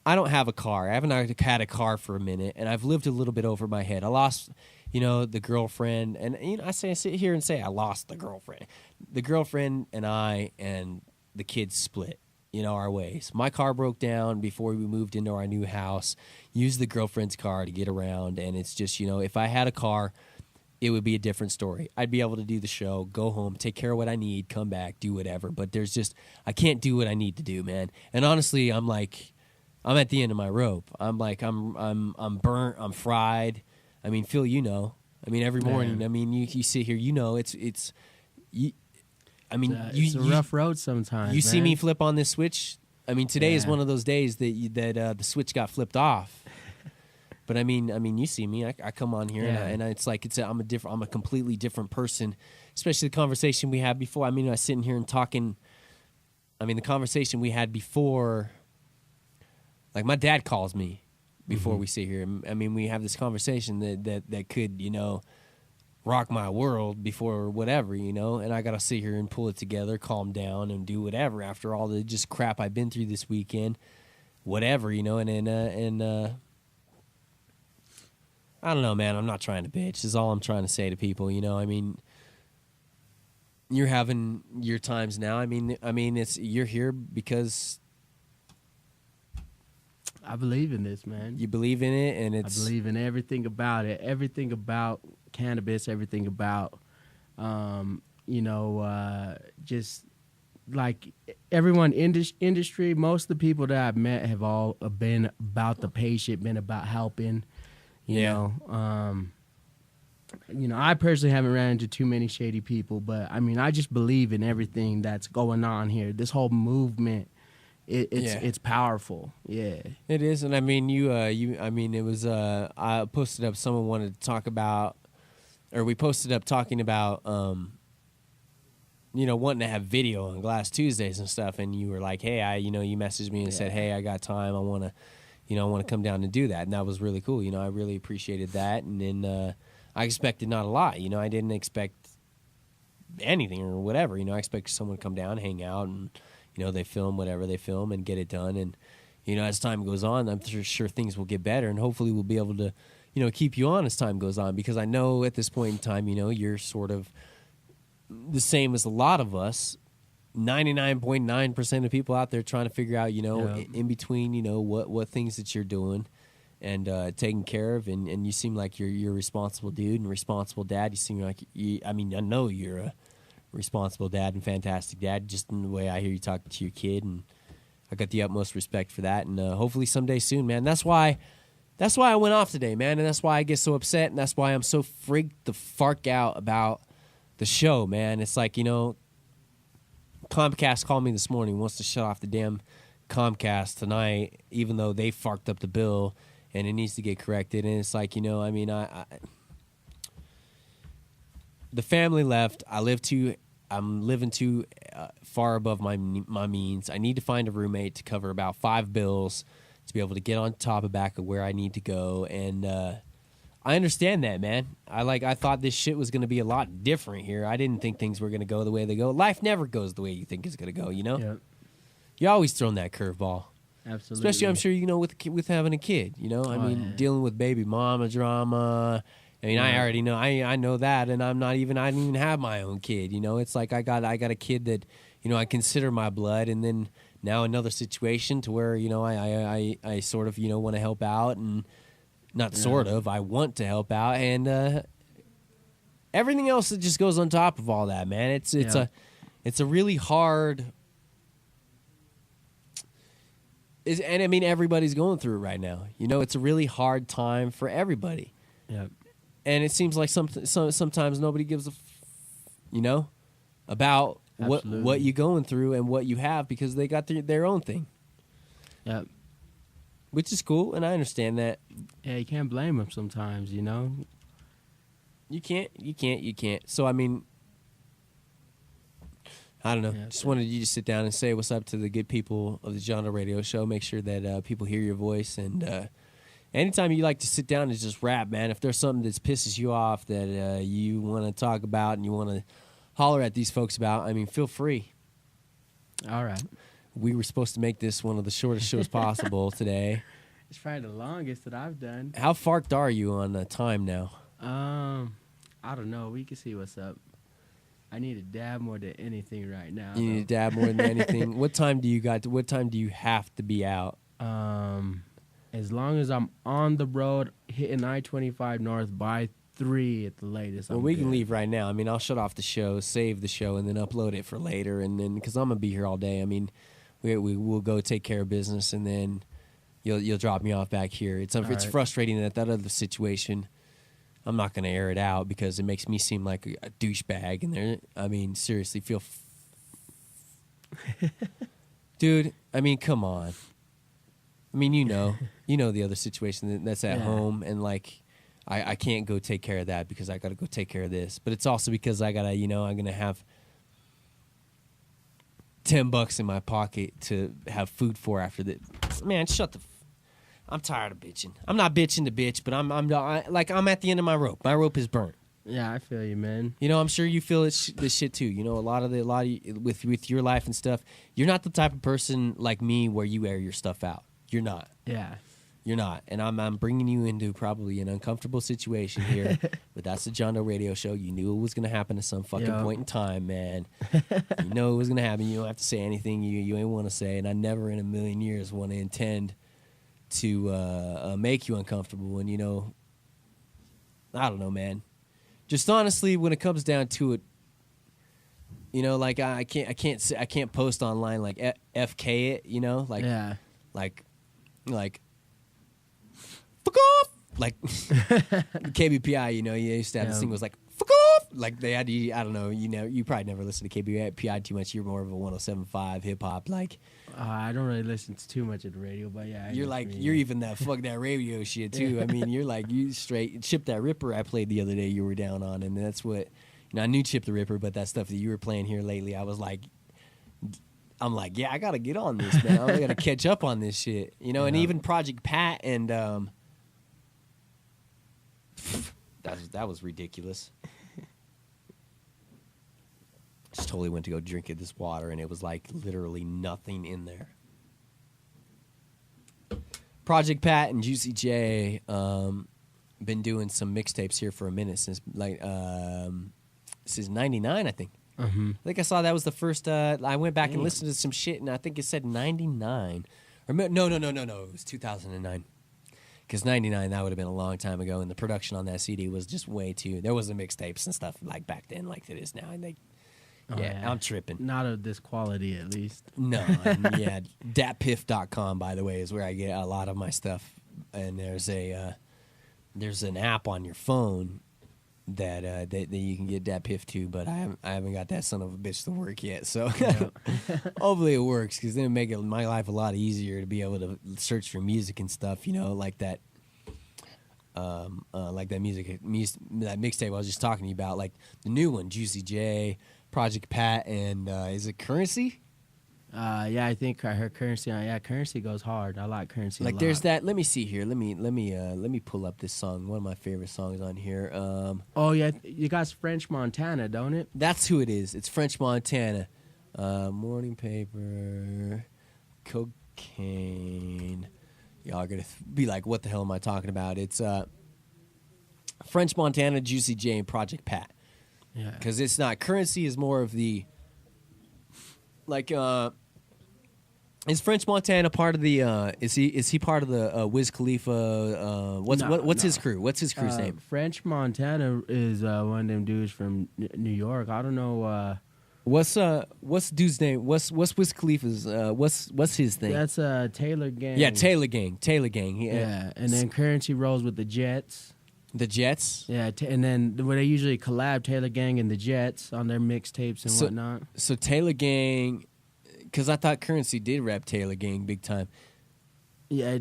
I don't have a car. I haven't had a car for a minute, and I've lived a little bit over my head. I lost, the girlfriend, and I sit here and say I lost the girlfriend. The girlfriend and I and the kids split, our ways. My car broke down before we moved into our new house. Used the girlfriend's car to get around, and it's just, if I had a car, it would be a different story. I'd be able to do the show, go home, take care of what I need, come back, do whatever. But I can't do what I need to do, man. And honestly, I'm at the end of my rope. I'm burnt. I'm fried. I mean, Phil, I mean, every morning. Man. I mean, you sit here. It's. I mean, it's a rough road sometimes. You see me flip on this switch. I mean, today is one of those days that the switch got flipped off. But I mean, you see me. I come on here and it's like I'm a completely different person. Especially the conversation we had before. I mean, I was sitting here and talking. I mean, the conversation we had before. Like, my dad calls me before we sit here. I mean, we have this conversation that could, rock my world before whatever, and I got to sit here and pull it together, calm down, and do whatever after all the just crap I've been through this weekend, whatever, and I don't know, man. I'm not trying to bitch. Is all I'm trying to say to people, I mean, you're having your times now. I mean, you're here because... I believe in this, man. You believe in it, and I believe in everything about it, everything about cannabis, everything about, just like everyone industry. Most of the people that I've met have all been about the patient, been about helping. You know, I personally haven't ran into too many shady people, but I mean, I just believe in everything that's going on here. This whole movement. It's powerful, yeah. It is, and I mean, it was. I posted up. Someone wanted to talk about, or we posted up talking about wanting to have video on Glass Tuesdays and stuff, and you were like, hey, you messaged me and said, hey, I got time. I want to come down and do that. And that was really cool. I really appreciated that. And then I expected not a lot. I didn't expect anything or whatever. I expected someone to come down, hang out, and, they film whatever they film and get it done. And, as time goes on, I'm sure things will get better, and hopefully we'll be able to, keep you on as time goes on, because I know at this point in time, you're sort of the same as a lot of us. 99.9% of people out there trying to figure out, in between, what things that you're doing and taking care of, and you seem like you're a responsible dude and responsible dad. You seem like I know you're a responsible dad and fantastic dad, just in the way I hear you talking to your kid, and I got the utmost respect for that. And hopefully someday soon, man. That's why I went off today, man, and that's why I get so upset, and that's why I'm so freaked the fuck out about the show, man. It's like, Comcast called me this morning, wants to shut off the damn Comcast tonight, even though they fucked up the bill and it needs to get corrected. And it's like, the family left. I'm living too far above my means. I need to find a roommate to cover about 5 bills to be able to get on top of back of where I need to go. And I understand that, man. I thought this shit was going to be a lot different here. I didn't think things were going to go the way they go. Life never goes the way you think it's going to go, Yep. You're always throwing that curveball. Absolutely. Especially, I'm sure, with having a kid, dealing with baby mama drama. I already know. I know that, and I didn't even have my own kid. It's like I got a kid that, I consider my blood, and then now another situation to where, I sort of, want to help out, and not sort of, I want to help out, and everything else that just goes on top of all that, man. It's a really hard. Everybody's going through it right now. It's a really hard time for everybody. Yeah. And it seems like sometimes nobody gives about what you're going through and what you have, because they got their own thing. Yeah. Which is cool, and I understand that. Yeah, you can't blame them sometimes, You can't. So, I don't know. Yeah, just wanted you to sit down and say what's up to the good people of the Genre Radio Show. Make sure that people hear your voice. And anytime you like to sit down and just rap, man, if there's something that pisses you off that you want to talk about and you want to holler at these folks about, feel free. All right. We were supposed to make this one of the shortest shows possible today. It's probably the longest that I've done. How farked are you on time now? I don't know. We can see what's up. I need to dab more than anything right now. You need to dab more than anything. What time do you have to be out? As long as I'm on the road hitting I-25 north by 3 at the latest. Well, we can leave right now. I'll shut off the show, save the show, and then upload it for later. And then, because I'm gonna be here all day. We'll go take care of business, and then you'll drop me off back here. It's frustrating that other situation. I'm not gonna air it out because it makes me seem like a douchebag. And seriously, dude. Come on. You know the other situation that's at home, and I can't go take care of that because I got to go take care of this. But it's also because I gotta, I'm gonna have $10 in my pocket to have food for after that. Man, shut the. I'm tired of bitching. I'm not bitching to bitch, but I'm at the end of my rope. My rope is burnt. Yeah, I feel you, man. I'm sure you feel this shit too. A lot of with your life and stuff. You're not the type of person like me where you air your stuff out. You're not. Yeah. You're not. And I'm bringing you into probably an uncomfortable situation here. But that's the Genre Radio Show. You knew it was going to happen at some fucking point in time, man. You know it was going to happen. You don't have to say anything you ain't want to say. And I never in a million years want to intend to make you uncomfortable. And, I don't know, man. Just honestly, when it comes down to it, I can't post online like FK it, like fuck off, like KBPI. You used to have this thing was like fuck off, like they had to. I don't know. You probably never listened to KBPI too much. You're more of a 107.5 hip hop. I don't really listen to too much of the radio, but yeah. You're even that fuck that radio shit too. You're you straight Chip That Ripper I played the other day. You were down on, and that's what Now I knew Chip the Ripper, but that stuff that you were playing here lately, I'm like, yeah, I gotta get on this, man. I gotta catch up on this shit, you know. And even Project Pat and that was ridiculous. Just totally went to go drink this water, and it was like literally nothing in there. Project Pat and Juicy J been doing some mixtapes here for a minute since since '99, I think. Mm-hmm. I think I saw that was the first. I went back and listened to some shit, and I think it said '99. Or no, it was 2009. Because '99, that would have been a long time ago, and the production on that CD was just way too. There wasn't mixtapes and stuff like back then, like it is now. And I'm tripping. Not of this quality, at least. No, yeah. datpiff.com, by the way, is where I get a lot of my stuff. And there's an app on your phone that you can get DatPiff to, but I haven't got that son of a bitch to work yet. So hopefully it works, because then it make my life a lot easier to be able to search for music and stuff, you know, like that. Like that that mixtape I was just talking to you about, like the new one, Juicy J, Project Pat, and is it Currency? Yeah, I think I heard Currency. Yeah, Currency goes hard. I like Currency. Like a lot. there's that. Let me see here. Let me pull up this song. One of my favorite songs on here. Oh yeah, you got French Montana, don't it? That's who it is. It's French Montana. Morning paper, cocaine. Y'all gonna be like, what the hell am I talking about? It's French Montana, Juicy J, and Project Pat. Yeah. Because it's not. Currency is more of the, like, is French Montana part of the, is he part of the Wiz Khalifa, what's his crew? What's his crew's name? French Montana is one of them dudes from New York. I don't know. What's dude's name? What's Wiz Khalifa's, what's his thing? That's Taylor Gang. Yeah, Taylor Gang. Yeah, and then Currency rolls with the Jets. The Jets? Yeah, and then when they usually collab, Taylor Gang and the Jets on their mixtapes and whatnot. So Taylor Gang, because I thought Currency did rap Taylor Gang big time. Yeah,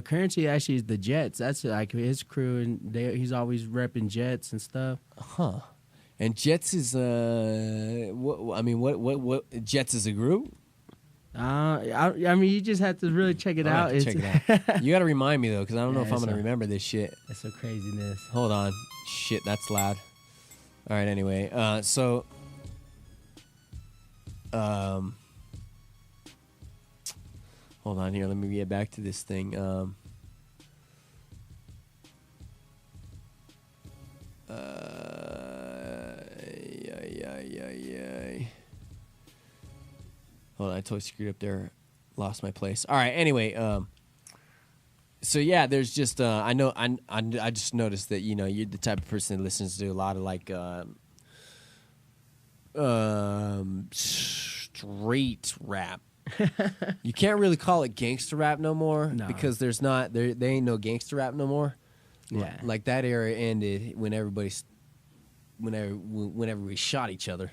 Currency actually is the Jets. That's like his crew, and he's always repping Jets and stuff. Huh. And Jets is what Jets is a group? I mean, you just have to really check it out. Check it out. You got to remind me though, because I don't know if I'm gonna remember this shit. That's some craziness. Hold on, shit, that's loud. All right, anyway, so hold on here. Let me get back to this thing. Hold on, I totally screwed up there. Lost my place. All right, anyway, so yeah, there's just I just noticed that, you know, you're the type of person that listens to a lot of like straight rap. You can't really call it gangster rap no more, because there ain't no gangster rap no more. Yeah, like that era ended whenever we shot each other.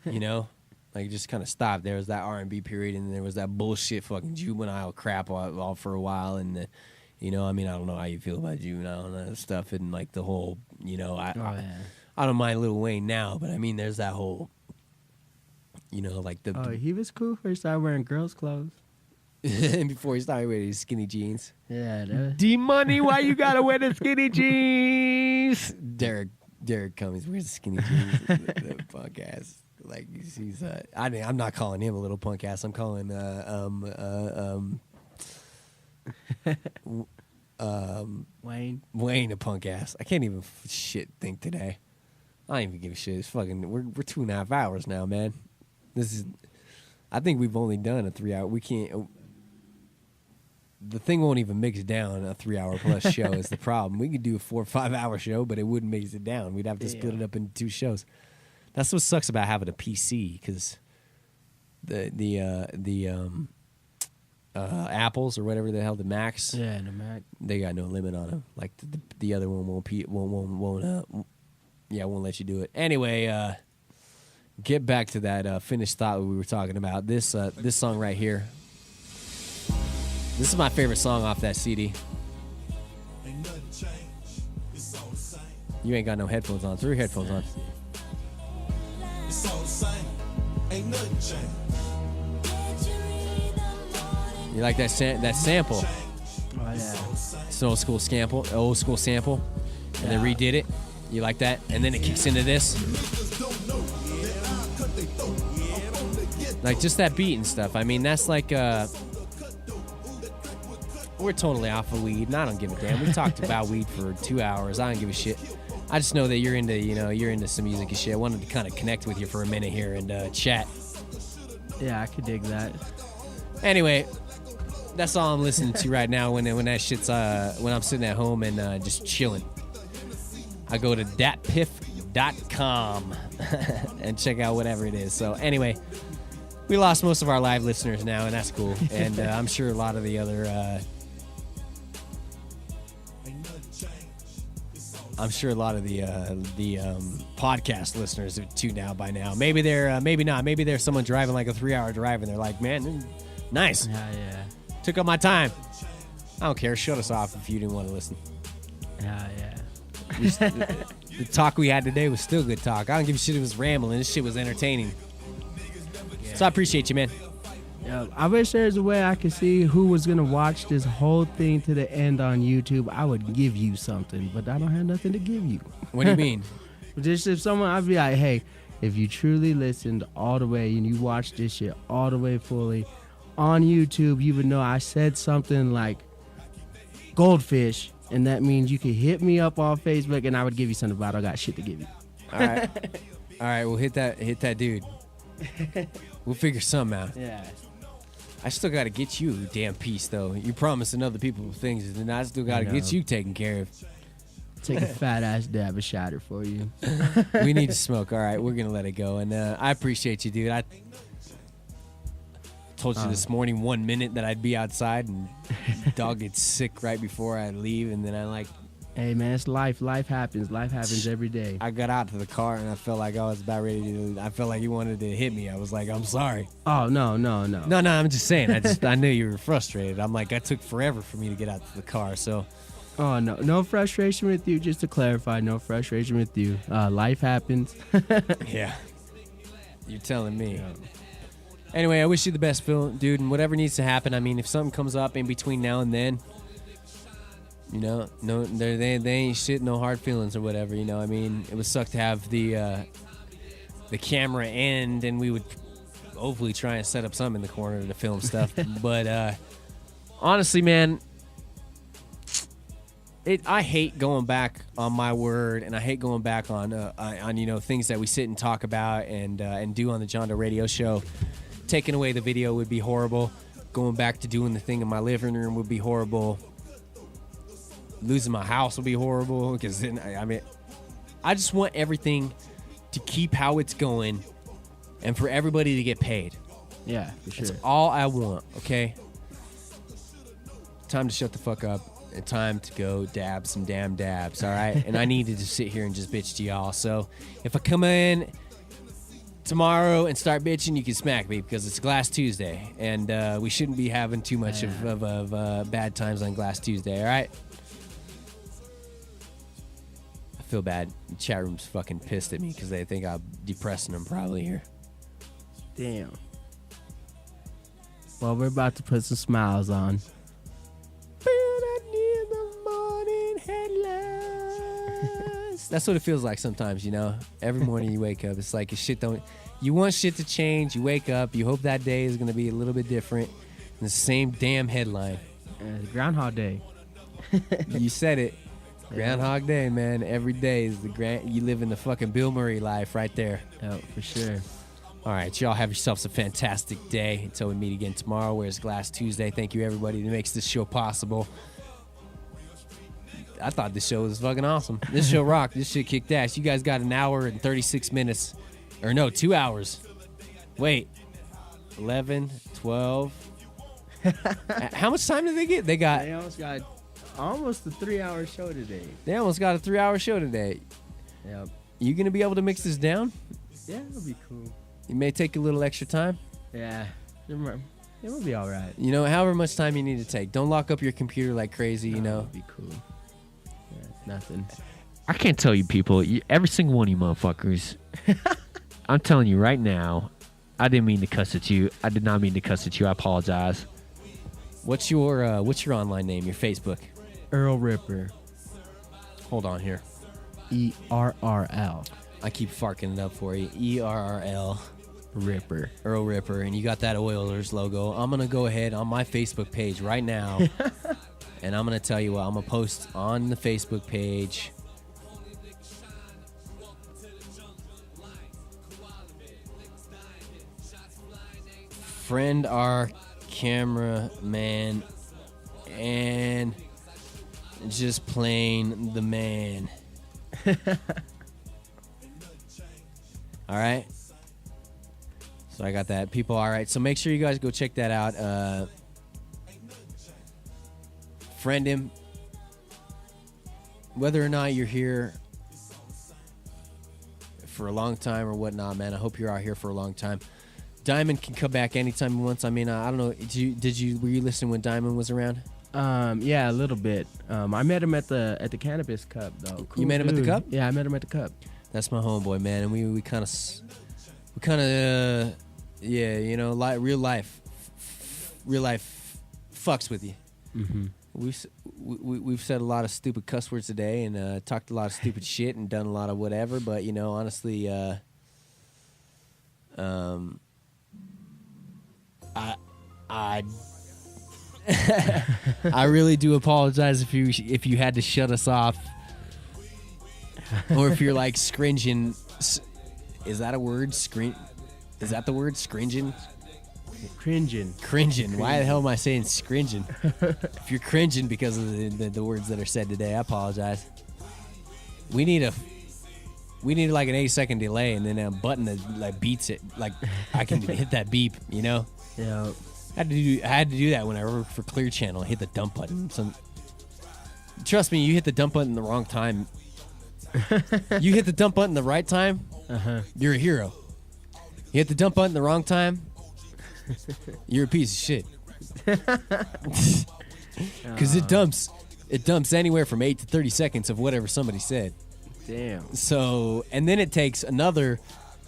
You know, like it just kind of stopped. There was that R&B period, and there was that bullshit fucking juvenile crap all for a while. And you know, I mean, I don't know how you feel about juvenile and that stuff, and like the whole, you know, I don't mind Lil Wayne now, but I mean, there's that whole, you know, like he was cool before he started wearing girls' clothes. And before he started wearing his skinny jeans. Yeah. D-Money, why you gotta wear the skinny jeans? Derek Cummings wears the skinny jeans. the punk ass. Like he's I'm not calling him a little punk ass. I'm calling Wayne a punk ass. I can't even think today. I don't even give a shit. It's fucking we're 2.5 hours now, man. I think we've only done a 3 hour. We can't. The thing won't even mix down a 3 hour plus show is the problem. We could do a 4 or 5 hour show, but it wouldn't mix it down. We'd have to split it up into 2 shows. That's what sucks about having a PC, because the Apples or whatever the hell, the Macs. Yeah, the Mac. They got no limit on them. Like the other one won't let you do it. Anyway, get back to that finished thought we were talking about. This song right here. This is my favorite song off that CD. You ain't got no headphones on. Throw your headphones on. You like that sample? Oh yeah. It's an old school sample, and they redid it. You like that? And then it kicks into this. Like just that beat and stuff. I mean, that's like we're totally off of weed, and I don't give a damn. We talked about weed for 2 hours. I don't give a shit. I just know that you're into some music and shit. I wanted to kind of connect with you for a minute here and chat. Yeah, I could dig that. Anyway, that's all I'm listening to right now when that shit's when I'm sitting at home and just chilling. I go to datpiff.com and check out whatever it is. So anyway, we lost most of our live listeners now, and that's cool. And I'm sure a lot of the other podcast listeners are tuned out by now. Maybe they're maybe not. Maybe there's someone driving like a 3-hour drive and they're like, man, nice. Yeah. Took up my time. I don't care. Shut us off if you didn't want to listen. Yeah. The talk we had today was still good talk. I don't give a shit if it was rambling. This shit was entertaining. Yeah. So I appreciate you, man. Yeah, I wish there was a way I could see who was going to watch this whole thing to the end on YouTube. I would give you something, but I don't have nothing to give you. What do you mean? Just if someone, I'd be like, hey, if you truly listened all the way and you watched this shit all the way fully on YouTube, you would know I said something like goldfish, and that means you could hit me up on Facebook and I would give you something, but I got shit to give you. All right, we'll hit that dude. We'll figure something out. Yeah. I still got to get you a damn piece, though. You promising other people things, and I still got to get you taken care of. Take a fat ass dab of shatter for you. We need to smoke. All right, we're going to let it go. And I appreciate you, dude. I told you this morning 1 minute that I'd be outside, and dog gets sick right before I leave, and then I like... Hey, man, it's life. Life happens. Life happens every day. I got out to the car, and I felt like I was about ready to... I felt like you wanted to hit me. I was like, I'm sorry. Oh, no. No, I'm just saying. I knew you were frustrated. I'm like, that took forever for me to get out to the car, so... Oh, no. No frustration with you. Just to clarify, no frustration with you. Life happens. Yeah. You're telling me. Yeah. Anyway, I wish you the best, Phil, dude, and whatever needs to happen. I mean, if something comes up in between now and then... You know, no, they ain't shit, no hard feelings or whatever. You know, I mean, it would suck to have the camera end, and we would hopefully try and set up something in the corner to film stuff. But honestly, man, I hate going back on my word, and I hate going back on you know, things that we sit and talk about and do on the John Doe Radio Show. Taking away the video would be horrible. Going back to doing the thing in my living room would be horrible. Losing my house will be horrible, because then, I mean, I just want everything to keep how it's going and for everybody to get paid. Yeah, for sure. That's all I want, okay? Time to shut the fuck up and time to go dab some damn dabs, all right? And I needed to sit here and just bitch to y'all. So if I come in tomorrow and start bitching, you can smack me, because it's Glass Tuesday, and we shouldn't be having too much of bad times on Glass Tuesday, all right? Feel bad. The chat room's fucking pissed at me because they think I'm depressing them probably here. Damn. Well, we're about to put some smiles on. That's what it feels like sometimes, you know. Every morning you wake up, it's like you want shit to change. You wake up, you hope that day is going to be a little bit different. And the same damn headline. Groundhog Day. You said it. Groundhog Day, man. Every day is you live in the fucking Bill Murray life right there. Oh, for sure. All right, y'all have yourselves a fantastic day until we meet again tomorrow, where it's Glass Tuesday. Thank you, everybody, that makes this show possible. I thought this show was fucking awesome. This show rocked. This shit kicked ass. You guys got an hour and 36 minutes. Or no, 2 hours. Wait. 11, 12. How much time did they get? They almost got almost a 3-hour show today. They almost got a 3-hour show today. Yep. You gonna be able to mix this down? Yeah, it'll be cool. It may take a little extra time. Yeah. It will be all right. You know, however much time you need to take. Don't lock up your computer like crazy, you know. It'll be cool. Yeah, it's nothing. I can't tell you people, every single one of you motherfuckers, I'm telling you right now, I didn't mean to cuss at you. I did not mean to cuss at you. I apologize. What's your online name? Your Facebook? Earl Ripper. Hold on here. ERRL. I keep farking it up for you. ERRL. Ripper. Earl Ripper, and you got that Oilers logo. I'm going to go ahead on my Facebook page right now, and I'm going to tell you what. I'm going to post on the Facebook page. Friend our cameraman and just plain the man. All right. So I got that. People, all right. So make sure you guys go check that out. Friend him. Whether or not you're here for a long time or whatnot, man, I hope you're out here for a long time. Diamond can come back anytime he wants. I mean, I don't know. Were you listening when Diamond was around? Yeah, a little bit. I met him at the Cannabis Cup though. Cool You met him at the dude. Cup? Yeah, I met him at the Cup. That's my homeboy, man, and we kind of yeah, you know, real life fucks with you. Mm-hmm. We've said a lot of stupid cuss words today and talked a lot of stupid shit and done a lot of whatever, but you know, honestly, I I really do apologize if you had to shut us off, or if you're like scringing. Is that a word? Is that the word? Scringing? Cringing. Why the hell am I saying scringing? If you're cringing because of the words that are said today, I apologize. We need like an 8-second delay and then a button that like beats it. Like I can hit that beep, you know? Yeah. I had to do that when I worked for Clear Channel. I hit the dump button. Trust me, you hit the dump button the wrong time. You hit the dump button the right time, you're a hero. You hit the dump button the wrong time, you're a piece of shit. Because it dumps anywhere from 8 to 30 seconds of whatever somebody said. Damn. So, and then it takes another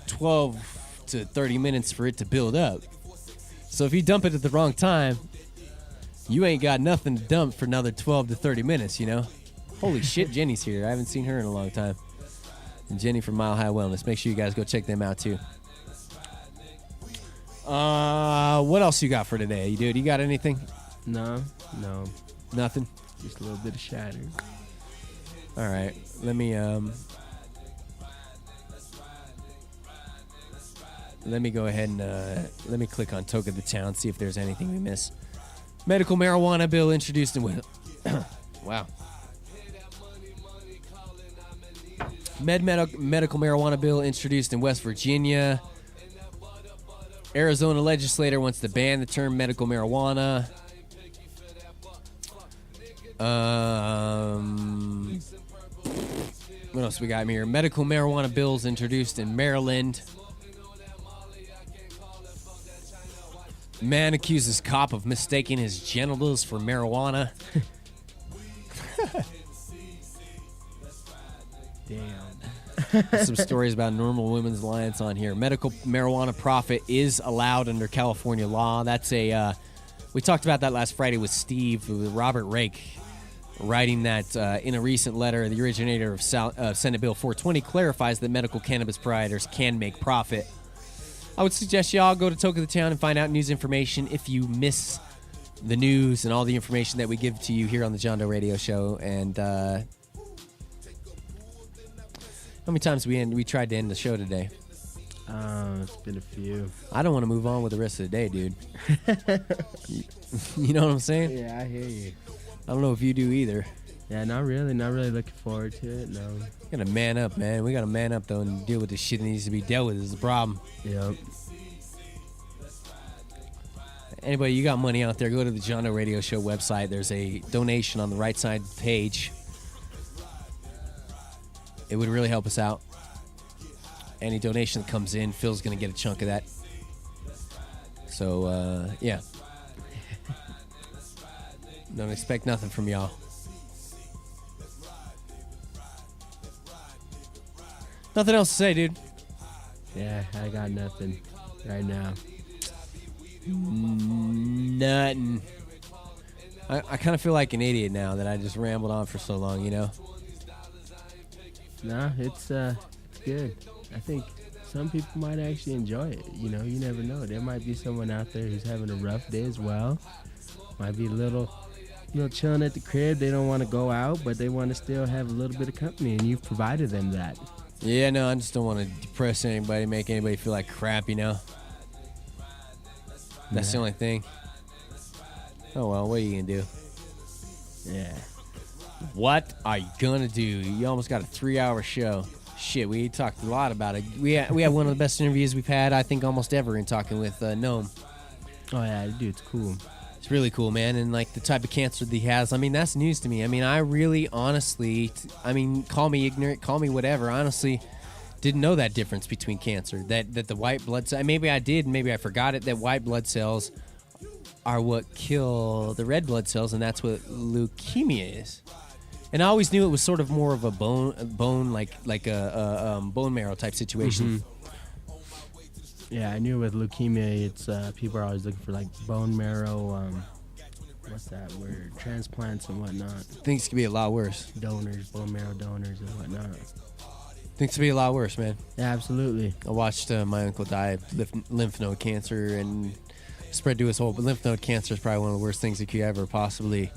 12 to 30 minutes for it to build up. So if you dump it at the wrong time, you ain't got nothing to dump for another 12 to 30 minutes, you know? Holy shit, Jenny's here. I haven't seen her in a long time. And Jenny from Mile High Wellness. Make sure you guys go check them out, too. What else you got for today, you dude? You got anything? No. Nothing? Just a little bit of shatter. All right. Let me go ahead and let me click on Talk of the Town, see if there's anything we miss. Medical marijuana bill introduced in wow. Medical marijuana bill introduced in West Virginia. Arizona legislator wants to ban the term medical marijuana. What else we got here? Medical marijuana bills introduced in Maryland. Man accuses cop of mistaking his genitals for marijuana. Damn. Some stories about Normal Women's Alliance on here. Medical marijuana profit is allowed under California law. That's we talked about that last Friday with Steve, with Robert Rake, writing that in a recent letter, the originator of Senate Bill 420 clarifies that medical cannabis providers can make profit. I would suggest y'all go to Talk of the Town and find out news information if you miss the news and all the information that we give to you here on the John Doe Radio Show. And how many times we tried to end the show today? It's been a few. I don't want to move on with the rest of the day, dude. You know what I'm saying? Yeah, I hear you. I don't know if you do either. Yeah, not really looking forward to it, no. We gotta man up, man. We gotta man up, though, and deal with the shit that needs to be dealt with is the problem. Yep. Anybody, you got money out there, go to the John Doe Radio Show website. There's a donation on the right side page. It would really help us out. Any donation that comes in, Phil's gonna get a chunk of that. So, yeah. Don't expect nothing from y'all. Nothing else to say, dude. Yeah, I got nothing right now. Nothing. I kind of feel like an idiot now that I just rambled on for so long, you know? Nah, it's good. I think some people might actually enjoy it. You know, you never know. There might be someone out there who's having a rough day as well. Might be a little chilling at the crib. They don't want to go out, but they want to still have a little bit of company, and you've provided them that. Yeah, no, I just don't want to depress anybody, make anybody feel like crap, you know? That's the only thing. Oh, well, what are you going to do? Yeah. What are you going to do? You almost got a 3-hour show. Shit, we talked a lot about it. We had one of the best interviews we've had, I think, almost ever in talking with Gnome. Oh, yeah, dude, it's cool. It's really cool, man. And, like, the type of cancer that he has, I mean, that's news to me. I mean, I really, honestly, call me ignorant, call me whatever, honestly didn't know that difference between cancer. That the white blood cells, maybe I did, maybe I forgot it, that white blood cells are what kill the red blood cells, and that's what leukemia is. And I always knew it was sort of more of a bone like a bone marrow type situation. Mm-hmm. Yeah, I knew with leukemia, it's people are always looking for like bone marrow. What's that word? Transplants and whatnot. Things could be a lot worse. Donors, bone marrow donors and whatnot. Things could be a lot worse, man. Yeah, absolutely. I watched my uncle die of lymph node cancer and spread to his whole. But lymph node cancer is probably one of the worst things that you ever possibly,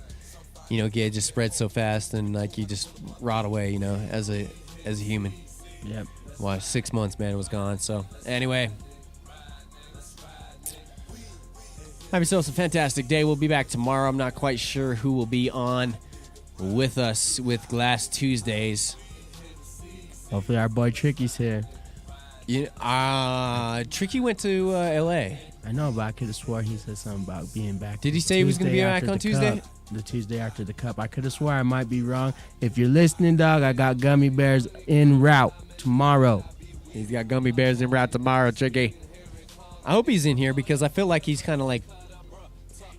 get. It just spreads so fast and like you just rot away, as a human. Yep. Wow, 6 months, man, it was gone. So anyway, have yourselves a fantastic day. We'll be back tomorrow. I'm not quite sure who will be on with us with Glass Tuesdays. Hopefully our boy Tricky's here. Tricky went to L.A. I know, but I could have swore he said something about being back. Did he say he was going to be back on Tuesday? The Tuesday after the Cup. I could have swore. I might be wrong. If you're listening, dog, I got gummy bears en route tomorrow. He's got gummy bears en route tomorrow, Tricky. I hope he's in here because I feel like he's kind of like...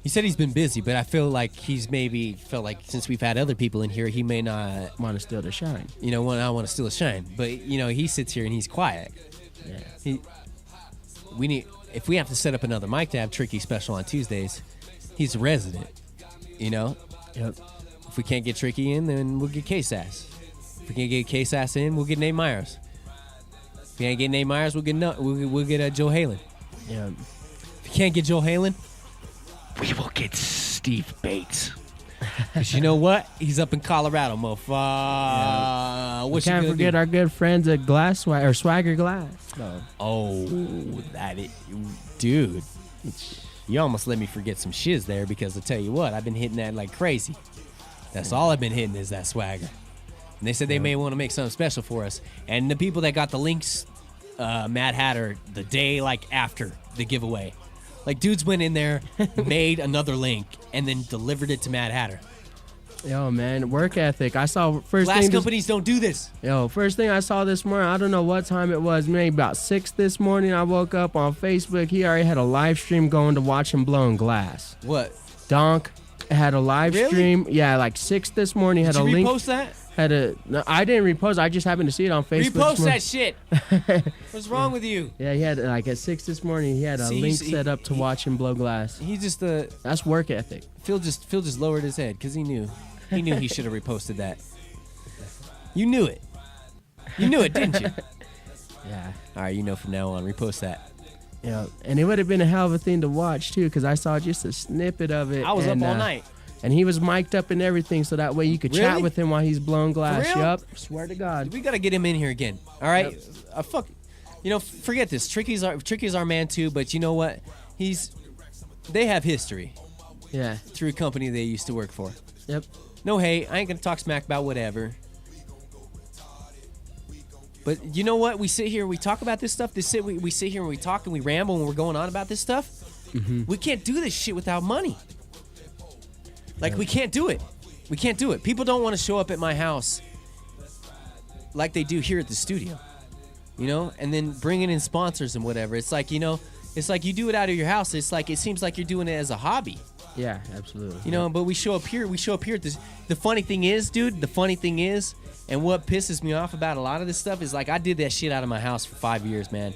He said he's been busy, but I feel like he's maybe felt like since we've had other people in here, he may not... Want to steal the shine. I want to steal the shine. But, he sits here and he's quiet. Yeah. If we have to set up another mic to have Tricky special on Tuesdays, he's a resident, Yep. If we can't get Tricky in, then we'll get K-Sass. If we can't get K-Sass in, we'll get Nate Myers. If we can't get Nate Myers, we'll get Joe Halen. Yeah. If we can't get Joe Halen, we will get Steve Bates. Because you know what? He's up in Colorado, motherfucker. We can't forget our good friends at Swagger Glass. No. Oh, dude. You almost let me forget some shiz there because I tell you what, I've been hitting that like crazy. That's all I've been hitting is that swagger. And they said they may want to make something special for us. And the people that got the links, Mad Hatter, the day like after the giveaway. Like, dudes went in there, made another link, and then delivered it to Mad Hatter. Yo, man, work ethic. I saw first Glass thing. Companies don't do this. First thing I saw this morning, I don't know what time it was, maybe about 6 this morning. I woke up on Facebook. He already had a live stream going to watch him blowing glass. What? Donk had a live stream. Yeah, like 6 this morning. Had Did you link. repost that? No, I didn't repost. I just happened to see it on Facebook. Repost that shit. What's wrong with you? Yeah, he had at 6 this morning. He had a link set up to watch him blow glass. He's just that's work ethic. Phil just lowered his head because he knew he should have reposted that. You knew it. You knew it, didn't you? Yeah. All right, from now on, repost that. Yeah, and it would have been a hell of a thing to watch too, because I saw just a snippet of it. I was up all night. And he was mic'd up and everything, so that way you could chat with him while he's blowing glass. For real? Yup. Swear to God. We gotta get him in here again. All right. Yep. Forget this. Tricky's our man too. But you know what? They have history. Yeah. Through a company they used to work for. Yep. No hate. I ain't gonna talk smack about whatever. But you know what? We sit here and we talk about this stuff. We sit here and we talk and we ramble and we're going on about this stuff. Mm-hmm. We can't do this shit without money. Like, we can't do it. We can't do it. People don't want to show up at my house like they do here at the studio, and then bringing in sponsors and whatever. It's like, it's like you do it out of your house. It's like, it seems like you're doing it as a hobby. Yeah, absolutely. But we show up here. The funny thing is, dude, and what pisses me off about a lot of this stuff is like, I did that shit out of my house for 5 years, man.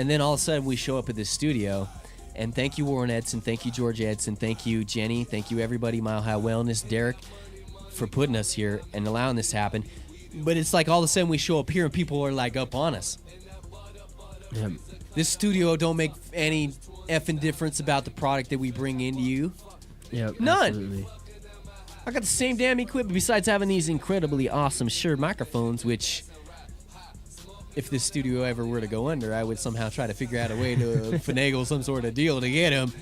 And then all of a sudden we show up at this studio, and thank you, Warren Edson, thank you, George Edson, thank you, Jenny, thank you, everybody, Mile High Wellness, Derek, for putting us here and allowing this to happen. But it's like all of a sudden we show up here and people are like up on us. Yeah. This studio don't make any effing difference about the product that we bring into you. Yep, None. Absolutely. I got the same damn equipment besides having these incredibly awesome Shure microphones, which if this studio ever were to go under, I would somehow try to figure out a way to finagle some sort of deal to get them.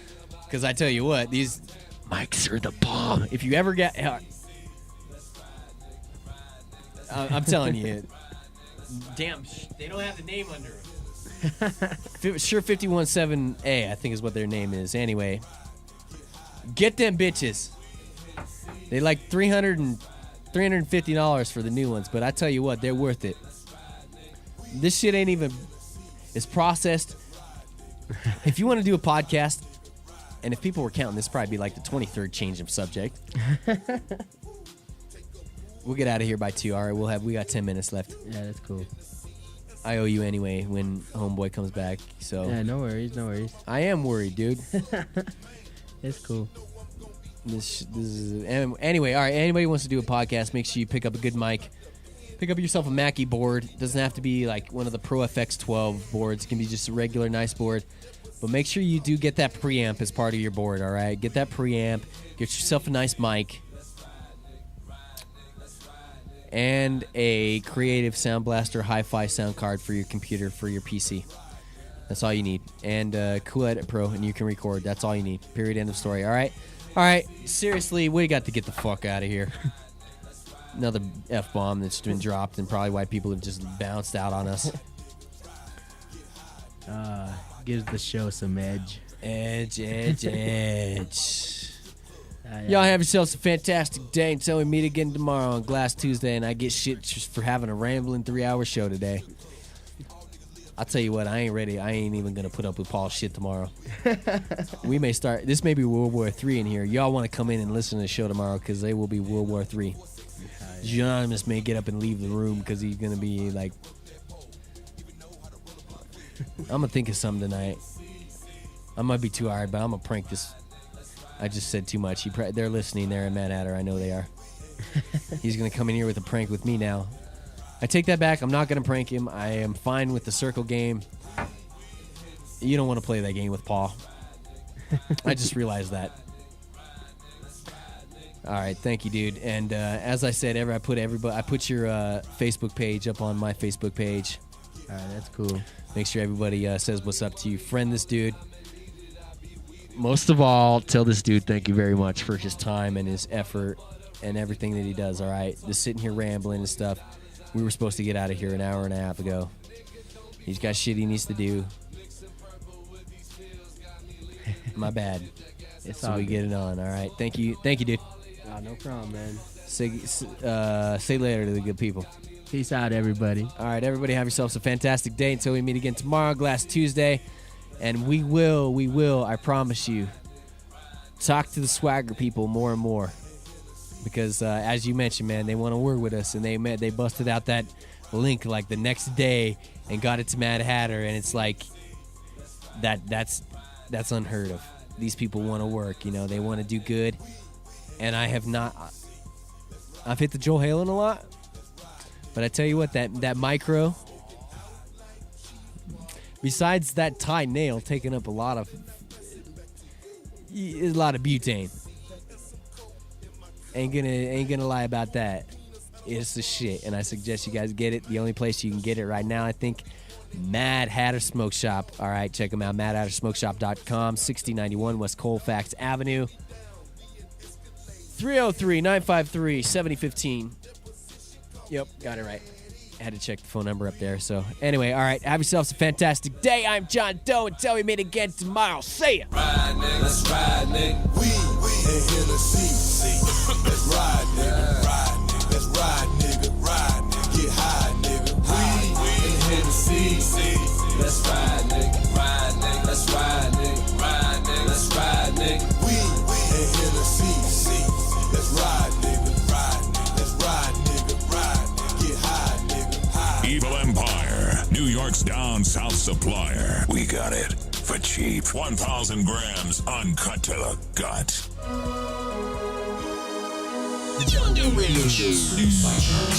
Because I tell you what, these mics are the bomb. If you ever get... I'm telling you. Damn, they don't have the name under them. Sure 517A, I think is what their name is. Anyway, get them bitches. They like $350 for the new ones, but I tell you what, they're worth it. This shit ain't even... It's processed. If you want to do a podcast, and if people were counting, this would probably be like the 23rd change of subject. We'll get out of here by 2. All right, we got 10 minutes left. Yeah, that's cool. I owe you anyway when homeboy comes back. So yeah, no worries. I am worried, dude. It's cool. This is anyway. All right, anybody who wants to do a podcast, make sure you pick up a good mic. Pick up yourself a Mackie board. It doesn't have to be like one of the Pro FX 12 boards. It can be just a regular nice board. But make sure you do get that preamp as part of your board, all right? Get that preamp. Get yourself a nice mic. And a Creative Sound Blaster hi-fi sound card for your computer, for your PC. That's all you need. And Cool Edit Pro, and you can record. That's all you need. Period. End of story. All right? All right. Seriously, we got to get the fuck out of here. Another F-bomb that's been dropped, and probably why people have just bounced out on us. Gives the show some edge. Edge. Y'all Yeah. have yourselves a fantastic day until we meet again tomorrow on Glass Tuesday, and I get shit just for having a rambling 3-hour show today. I'll tell you what, I ain't ready. I ain't even going to put up with Paul's shit tomorrow. We may start, this may be World War III in here. Y'all want to come in and listen to the show tomorrow because they will be World War III. Anonymous may get up and leave the room because he's going to be like, I'm going to think of something tonight. I might be too hard, but I'm going to prank this. I just said too much. They're listening there in Mad Hatter. I know they are. He's going to come in here with a prank with me now. I take that back. I'm not going to prank him. I am fine with the circle game. You don't want to play that game with Paul. I just realized that. All right, thank you, dude. And as I said, I put your Facebook page up on my Facebook page. All right, that's cool. Make sure everybody says what's up to you. Friend this dude. Most of all, tell this dude thank you very much for his time and his effort and everything that he does, all right? Just sitting here rambling and stuff. We were supposed to get out of here an hour and a half ago. He's got shit he needs to do. My bad. So we get it on, all right? Thank you, dude. No problem, man. Say later to the good people. Peace out, everybody. All right, everybody have yourselves a fantastic day until we meet again tomorrow, Glass Tuesday. And we will, I promise you, talk to the swagger people more and more. Because as you mentioned, man, they want to work with us. And they busted out that link like the next day and got it to Mad Hatter. And it's like, that's unheard of. These people want to work, they want to do good. And I've hit the Joel Halen a lot. But I tell you what, that micro... Besides that tie nail taking up a lot of butane. Ain't gonna lie about that. It's the shit, and I suggest you guys get it. The only place you can get it right now, I think, Mad Hatter Smoke Shop. All right, check them out. MadHatterSmokeShop.com, 6091 West Colfax Avenue, 303-953-7015. Yep, got it right. I had to check the phone number up there. So anyway, all right. Have yourselves a fantastic day. I'm John Doe. Until we meet again tomorrow. See ya. Ride, nigga. Let's ride, nigga. We in Hennessy. Let's ride, nigga. Ride, nigga. Let's ride, nigga. Ride, nigga. Get high, nigga. We in Hennessy. Let's ride, nigga. Ride, nigga. Let's ride, nigga. Ride, nigga. Let's ride, nigga. We in Hennessy. Let's ride, nigga. Ride, nigga. Let's ride, nigga. Ride, nigga. Get high, nigga. Evil Empire, New York's Down Down South supplier. We got it for cheap. 1,000 grams uncut to the gut. The John Doe Radio Show is produced by Charlie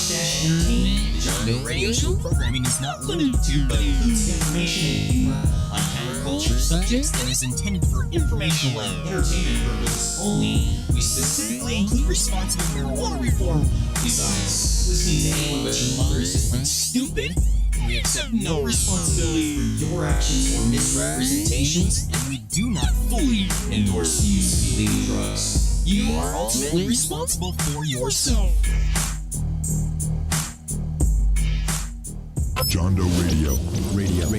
Entertainment. The John Doe Radio Show programming is not limited to, but includes information on counterculture subjects that is intended for informational and entertainment purposes only. We specifically include responsible marijuana reform. Besides, listening to anyone but your mother is stupid. We accept no responsibility for your actions or misrepresentations, and we do not fully endorse the use of illegal drugs. You are ultimately responsible for yourself. John Doe Radio. Radio.